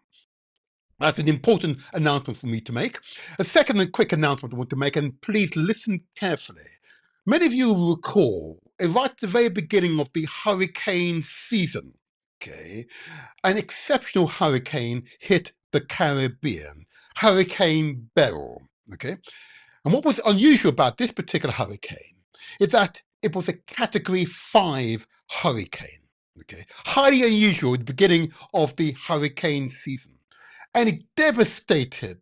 That's an important announcement for me to make. A second and quick announcement I want to make, and please listen carefully. Many of you will recall, right at the very beginning of the hurricane season, okay, an exceptional hurricane hit the Caribbean, Hurricane Beryl. Okay, and what was unusual about this particular hurricane is that it was a Category 5 hurricane. Okay, highly unusual at the beginning of the hurricane season, and it devastated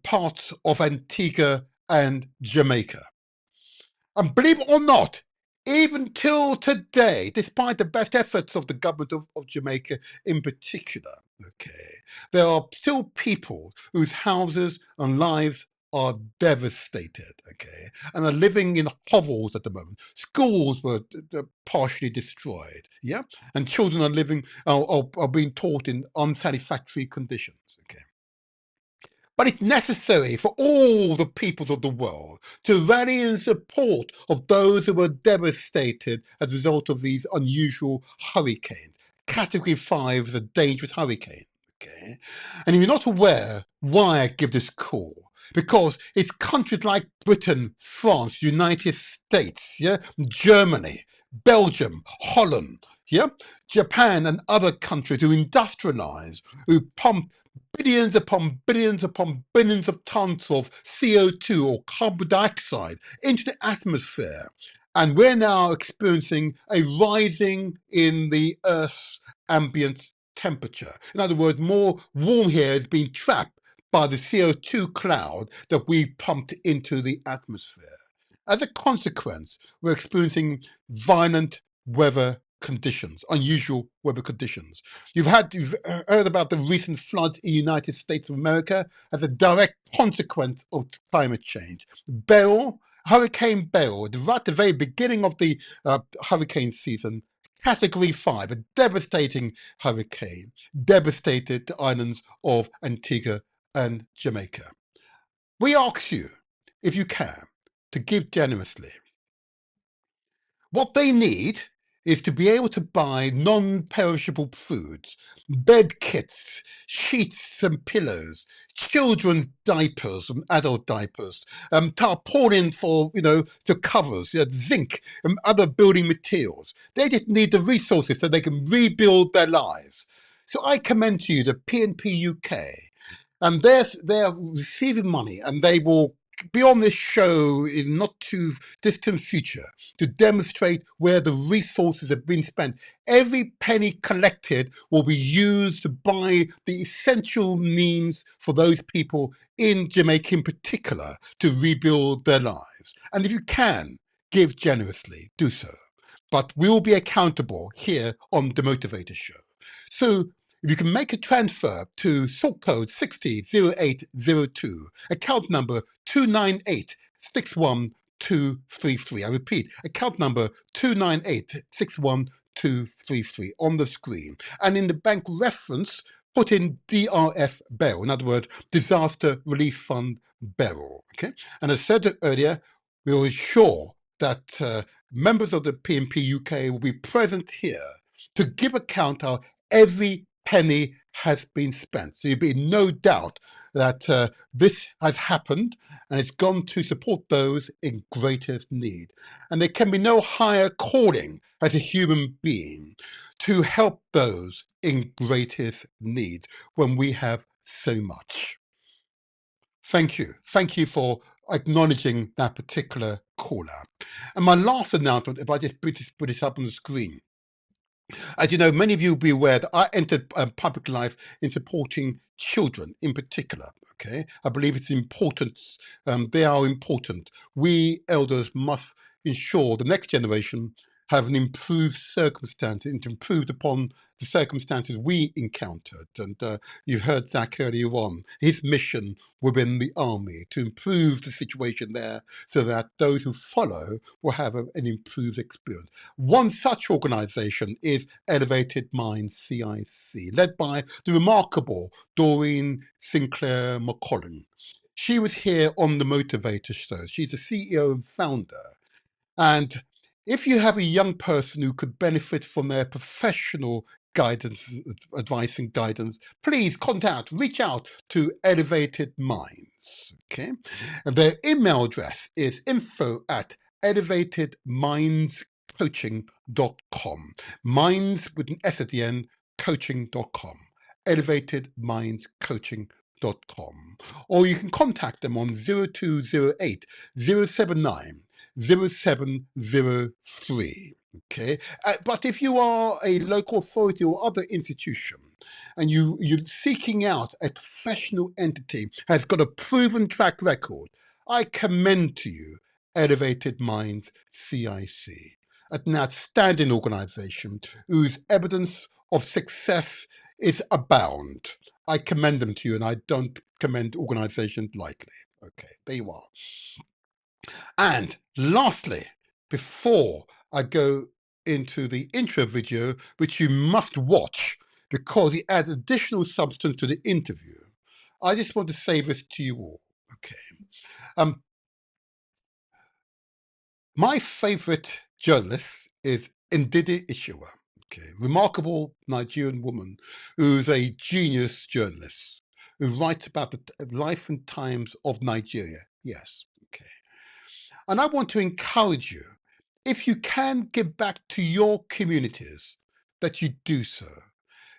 parts of Antigua and Jamaica. And believe it or not, even till today, despite the best efforts of the government of Jamaica in particular, okay, there are still people whose houses and lives are devastated, okay, and are living in hovels at the moment. Schools were partially destroyed, yeah, and children are living are being taught in unsatisfactory conditions, okay. But it's necessary for all the peoples of the world to rally in support of those who were devastated as a result of these unusual hurricanes. Category 5 is a dangerous hurricane. Okay? And if you're not aware why I give this call, because it's countries like Britain, France, United States, yeah, Germany, Belgium, Holland, yeah, Japan and other countries who industrialize, who pump billions upon billions of tons of CO2 or carbon dioxide into the atmosphere. And we're now experiencing a rising in the Earth's ambient temperature. In other words, more warm air is being trapped by the CO2 cloud that we pumped into the atmosphere. As a consequence, we're experiencing violent weather conditions, unusual weather conditions. You've heard about the recent floods in the United States of America as a direct consequence of climate change. Hurricane Beryl, right at the very beginning of the hurricane season, Category 5, a devastating hurricane, devastated the islands of Antigua and Jamaica. We ask you, if you can, to give generously. What they need is to be able to buy non-perishable foods, bed kits, sheets and pillows, children's diapers and adult diapers, tarpaulins for, to covers, zinc and other building materials. They just need the resources so they can rebuild their lives. So I commend to you the P&P UK, and they're receiving money, and they will be on this show in not too distant future to demonstrate where the resources have been spent. Every penny collected will be used to buy the essential means for those people in Jamaica in particular to rebuild their lives. And if you can give generously, do so. But we will be accountable here on the Motivator Show. So if you can make a transfer to sort code 600802, account number 29861233. I repeat, account number 29861233 on the screen. And in the bank reference, put in DRF Beryl, in other words, Disaster Relief Fund Beryl. Okay? And as I said earlier, we will ensure that members of the P&P UK will be present here to give account how every penny has been spent. So you'll be in no doubt that this has happened and it's gone to support those in greatest need. And there can be no higher calling as a human being to help those in greatest need when we have so much. Thank you. Thank you for acknowledging that particular call out. And my last announcement, if I just put this up on the screen. As you know, many of you will be aware that I entered public life in supporting children in particular. Okay, I believe it's important. They are important. We elders must ensure the next generation have an improved circumstance and improved upon the circumstances we encountered. And you've heard Zach earlier on, his mission within the army to improve the situation there so that those who follow will have an improved experience. One such organisation is Elevated Minds CIC, led by the remarkable Doreen Sinclair McCollum. She was here on the Motivator Show. She's the CEO and founder. And if you have a young person who could benefit from their professional guidance, advice and guidance, please reach out to Elevated Minds. Okay. And their email address is info@elevatedmindscoaching.com. Minds with an S at the end, coaching.com. elevatedmindscoaching.com, or you can contact them on 0208 079 0703. Okay, but if you are a local authority or other institution and you're seeking out a professional entity has got a proven track record, I commend to you Elevated Minds CIC, an outstanding organization whose evidence of success is abound. I commend them to you, and I don't commend organizations lightly. Okay, there you are. And lastly, before I go into the intro video, which you must watch because it adds additional substance to the interview, I just want to say this to you all. Okay. My favorite journalist is Ndidi Ishiwa, okay, remarkable Nigerian woman who's a genius journalist who writes about the life and times of Nigeria. Yes, okay. And I want to encourage you, if you can give back to your communities, that you do so.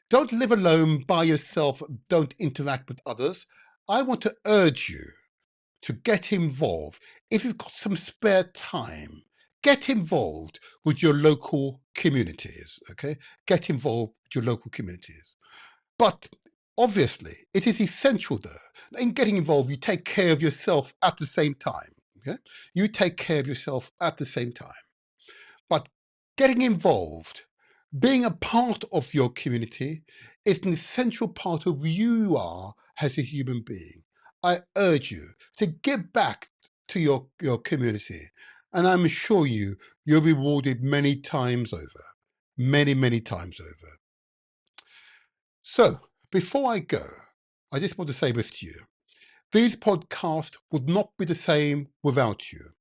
Don't live alone by yourself, don't interact with others. I want to urge you to get involved. If you've got some spare time, get involved with your local communities, okay? Get involved with your local communities. But obviously, it is essential though, in getting involved, you take care of yourself at the same time, okay? You take care of yourself at the same time. But getting involved, being a part of your community is an essential part of who you are as a human being. I urge you to give back to your community, and I'm sure you're rewarded many times over, many times over. So before I go, I just want to say this to you. These podcasts would not be the same without you.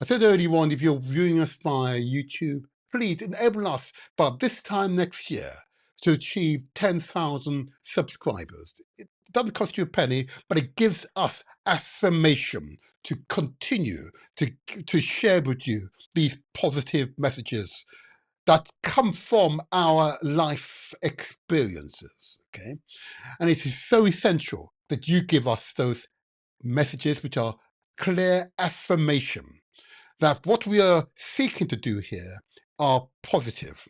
I said earlier on, if you're viewing us via YouTube, please enable us by this time next year to achieve 10,000 subscribers. It doesn't cost you a penny, but it gives us affirmation to continue to share with you these positive messages that come from our life experiences. Okay, and it is so essential that you give us those messages which are clear affirmation that what we are seeking to do here are positive.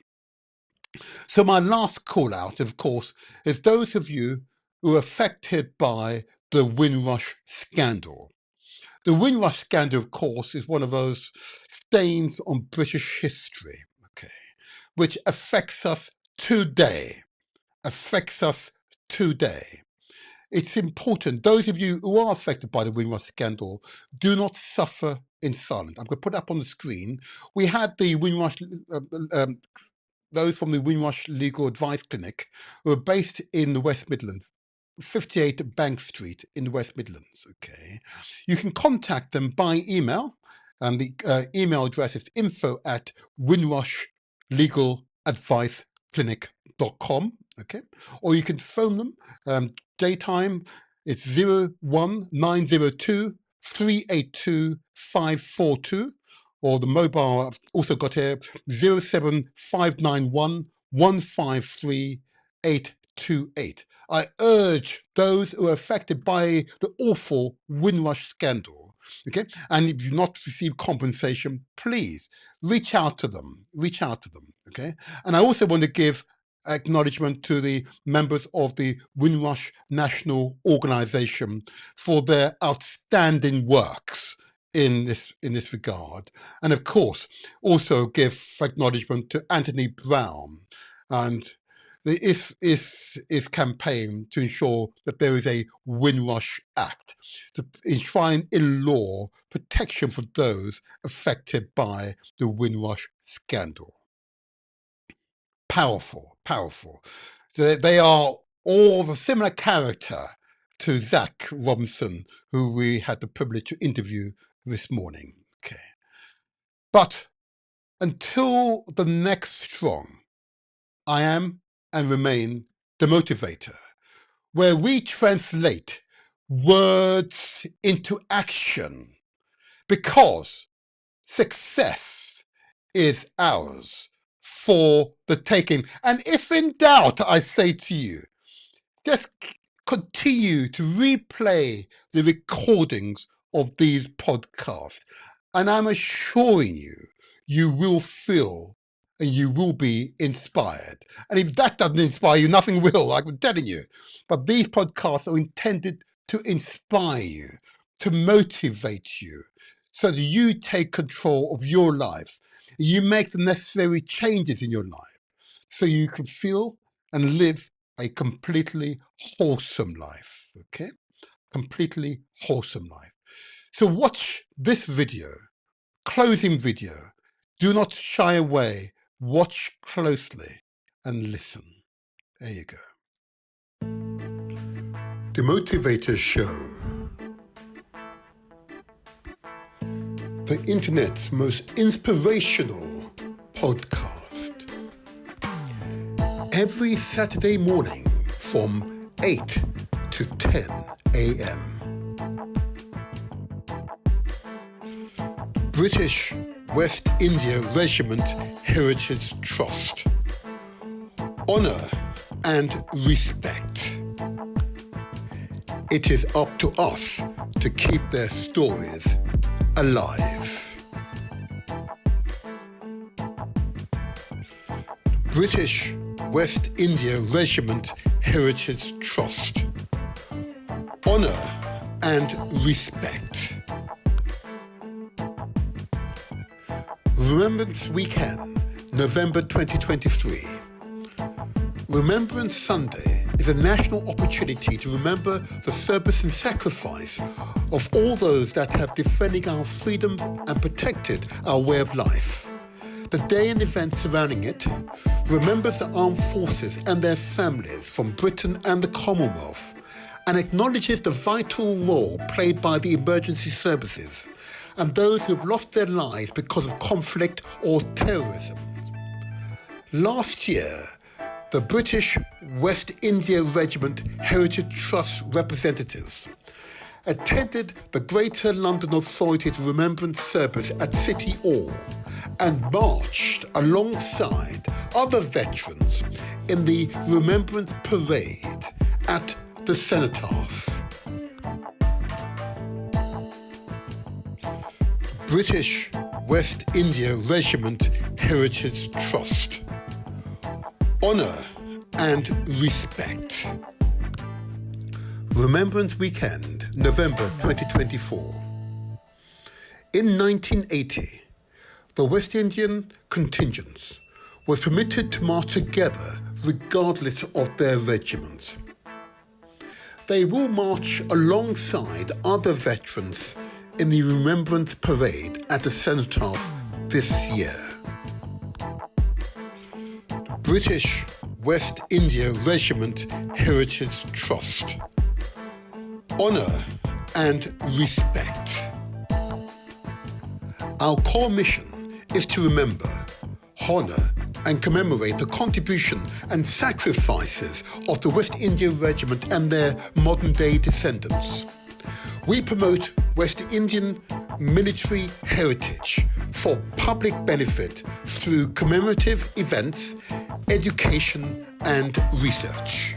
So my last call out, of course, is those of you who are affected by the Windrush scandal. The Windrush scandal, of course, is one of those stains on British history, okay, which affects us today, It's important, those of you who are affected by the Windrush scandal, do not suffer in silence. I'm going to put up on the screen. We had the Windrush, those from the Windrush Legal Advice Clinic who are based in the West Midlands, 58 Bank Street in the West Midlands, okay? You can contact them by email, and the email address is info@windrushlegaladviceclinic.com, okay? Or you can phone them, daytime, it's 01902 382 542, or the mobile I've also got here, 07591 153 828. I urge those who are affected by the awful Windrush scandal, okay, and if you've not received compensation, please reach out to them, okay? And I also want to give acknowledgement to the members of the Windrush National Organization for their outstanding works in this regard, and of course also give acknowledgement to Anthony Brown and the is campaign to ensure that there is a Windrush Act to enshrine in law protection for those affected by the Windrush scandal. Powerful. They are all the similar character to Zach Robinson, who we had the privilege to interview this morning. Okay. But until the next strong, I am and remain the motivator, where we translate words into action, because success is ours for the taking. And if in doubt, I say to you, just continue to replay the recordings of these podcasts. And I'm assuring you, you will feel and you will be inspired. And if that doesn't inspire you, nothing will, like I'm telling you. But these podcasts are intended to inspire you, to motivate you, so that you take control of your life. You make the necessary changes in your life so you can feel and live a completely wholesome life, okay? Completely wholesome life. So watch this video, closing video. Do not shy away. Watch closely and listen. There you go. The Motivator Show. The internet's most inspirational podcast. Every Saturday morning from 8 to 10 a.m. British West India Regiment Heritage Trust. Honour and respect. It is up to us to keep their stories alive. British West India Regiment Heritage Trust. Honour and respect. Remembrance Weekend, November 2023. Remembrance Sunday is a national opportunity to remember the service and sacrifice of all those that have defended our freedoms and protected our way of life. The day and events surrounding it remembers the armed forces and their families from Britain and the Commonwealth and acknowledges the vital role played by the emergency services and those who have lost their lives because of conflict or terrorism. Last year, the British West India Regiment Heritage Trust representatives attended the Greater London Authority's Remembrance Service at City Hall and marched alongside other veterans in the Remembrance Parade at the Cenotaph. British West India Regiment Heritage Trust. Honour and respect. Remembrance Weekend, November 2024. In 1980, the West Indian contingents were permitted to march together regardless of their regiment. They will march alongside other veterans in the Remembrance Parade at the Cenotaph this year. British West India Regiment Heritage Trust. Honour and respect. Our core mission is to remember, honour and commemorate the contribution and sacrifices of the West India Regiment and their modern-day descendants. We promote West Indian military heritage for public benefit through commemorative events, education and research.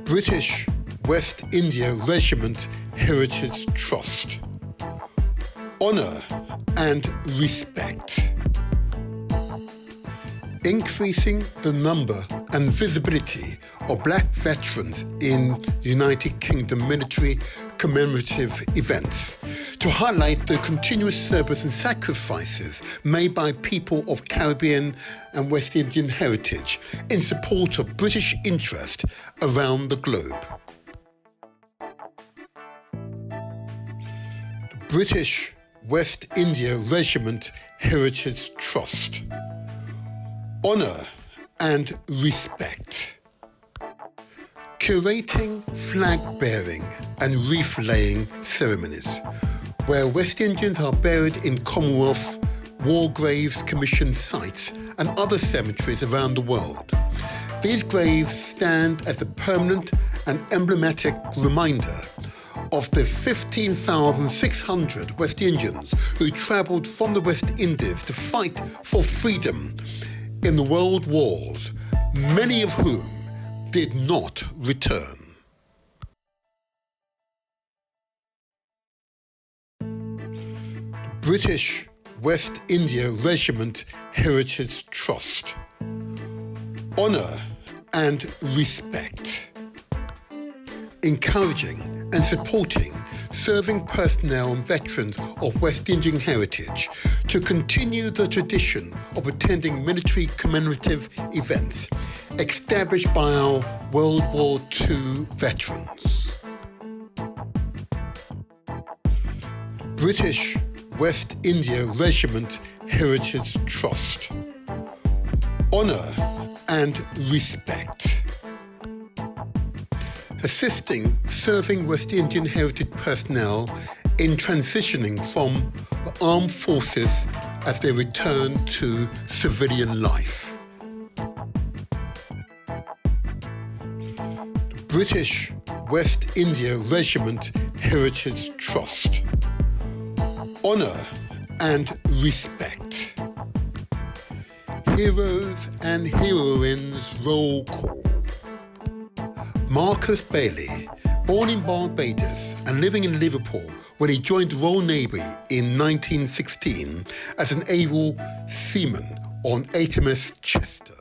British West India Regiment Heritage Trust. Honour and respect. Increasing the number and visibility of black veterans in United Kingdom military commemorative events to highlight the continuous service and sacrifices made by people of Caribbean and West Indian heritage in support of British interest around the globe. The British West India Regiment Heritage Trust. Honour and respect. Curating flag-bearing and wreath-laying ceremonies, where West Indians are buried in Commonwealth War Graves Commission sites and other cemeteries around the world. These graves stand as a permanent and emblematic reminder of the 15,600 West Indians who travelled from the West Indies to fight for freedom in the world wars, many of whom did not return. British West India Regiment Heritage Trust. Honour and respect. Encouraging and supporting serving personnel and veterans of West Indian heritage to continue the tradition of attending military commemorative events established by our World War II veterans. British West India Regiment Heritage Trust. Honour and respect. Assisting serving West Indian heritage personnel in transitioning from the armed forces as they return to civilian life. British West India Regiment Heritage Trust. Honour and respect. Heroes and Heroines Roll Call. Marcus Bailey, born in Barbados and living in Liverpool when he joined the Royal Navy in 1916 as an able seaman on HMS Chester.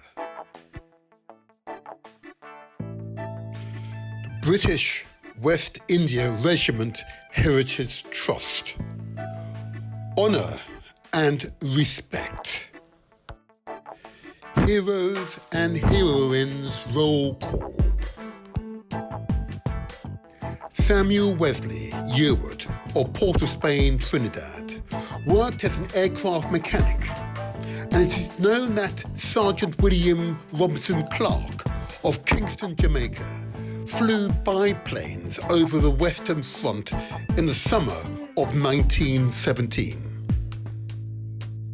The British West India Regiment Heritage Trust. Honour and respect. Heroes and Heroines Roll Call. Samuel Wesley Yearwood of Port of Spain, Trinidad, worked as an aircraft mechanic, and it is known that Sergeant William Robinson Clark of Kingston, Jamaica, flew biplanes over the Western Front in the summer of 1917.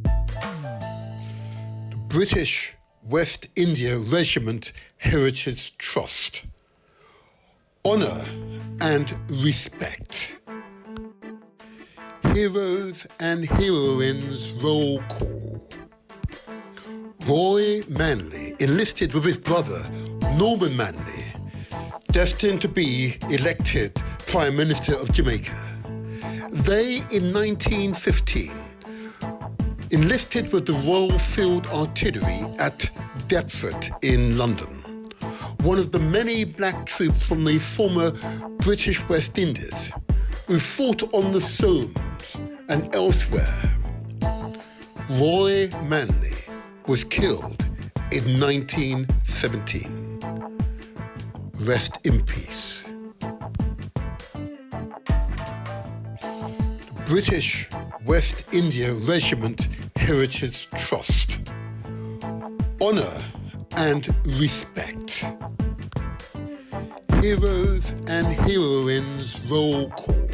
The British West India Regiment Heritage Trust. Honour and respect. Heroes and Heroines Roll Call. Roy Manley enlisted with his brother Norman Manley, destined to be elected Prime Minister of Jamaica. They, in 1915, enlisted with the Royal Field Artillery at Deptford in London, one of the many black troops from the former British West Indies who fought on the Somme and elsewhere. Roy Manley was killed in 1917. Rest in peace. The British West India Regiment Heritage Trust. Honour and respect. Heroes and Heroines Roll Call.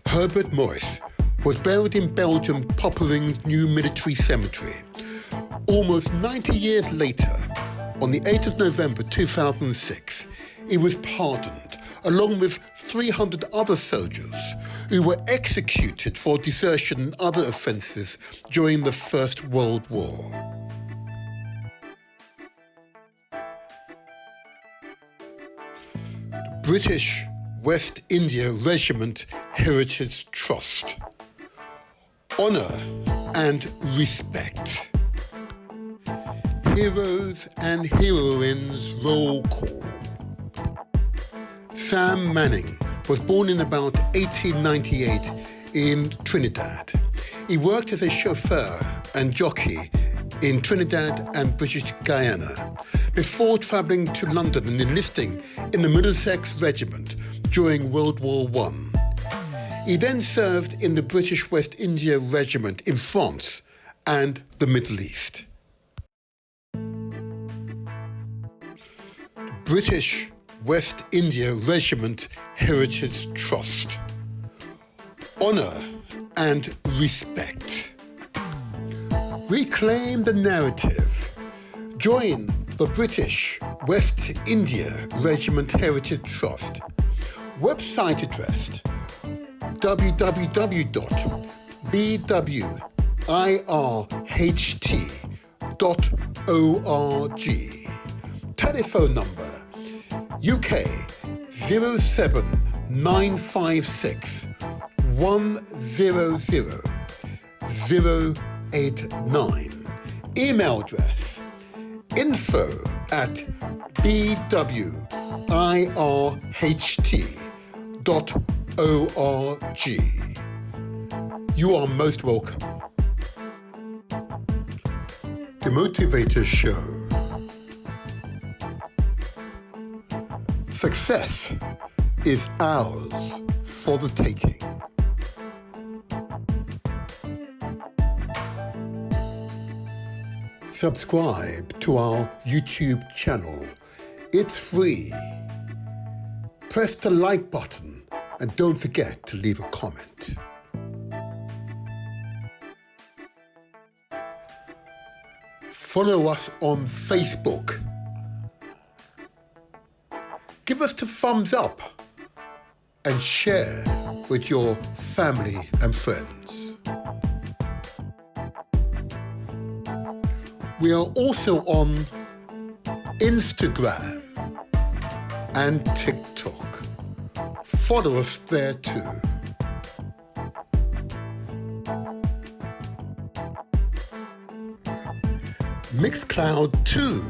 Herbert Morris was buried in Belgium Poppering's new military cemetery. Almost 90 years later, on the 8th of November 2006, he was pardoned along with 300 other soldiers who were executed for desertion and other offences during the First World War. The British West India Regiment Heritage Trust. Honour and respect. Heroes and Heroines Roll Call. Sam Manning was born in about 1898 in Trinidad. He worked as a chauffeur and jockey in Trinidad and British Guyana before travelling to London and enlisting in the Middlesex Regiment during World War I. He then served in the British West India Regiment in France and the Middle East. The British West India Regiment Heritage Trust. Honour and respect. Reclaim the narrative. Join the British West India Regiment Heritage Trust. Website address www.bwirht.org. telephone number UK 07956 100 089. Email address info@bwirht.org. You are most welcome. The Motivator Show. Success is ours for the taking. Subscribe to our YouTube channel. It's free. Press the like button and don't forget to leave a comment. Follow us on Facebook. Give us the thumbs up and share with your family and friends. We are also on Instagram and TikTok. Follow us there too. Mixcloud too.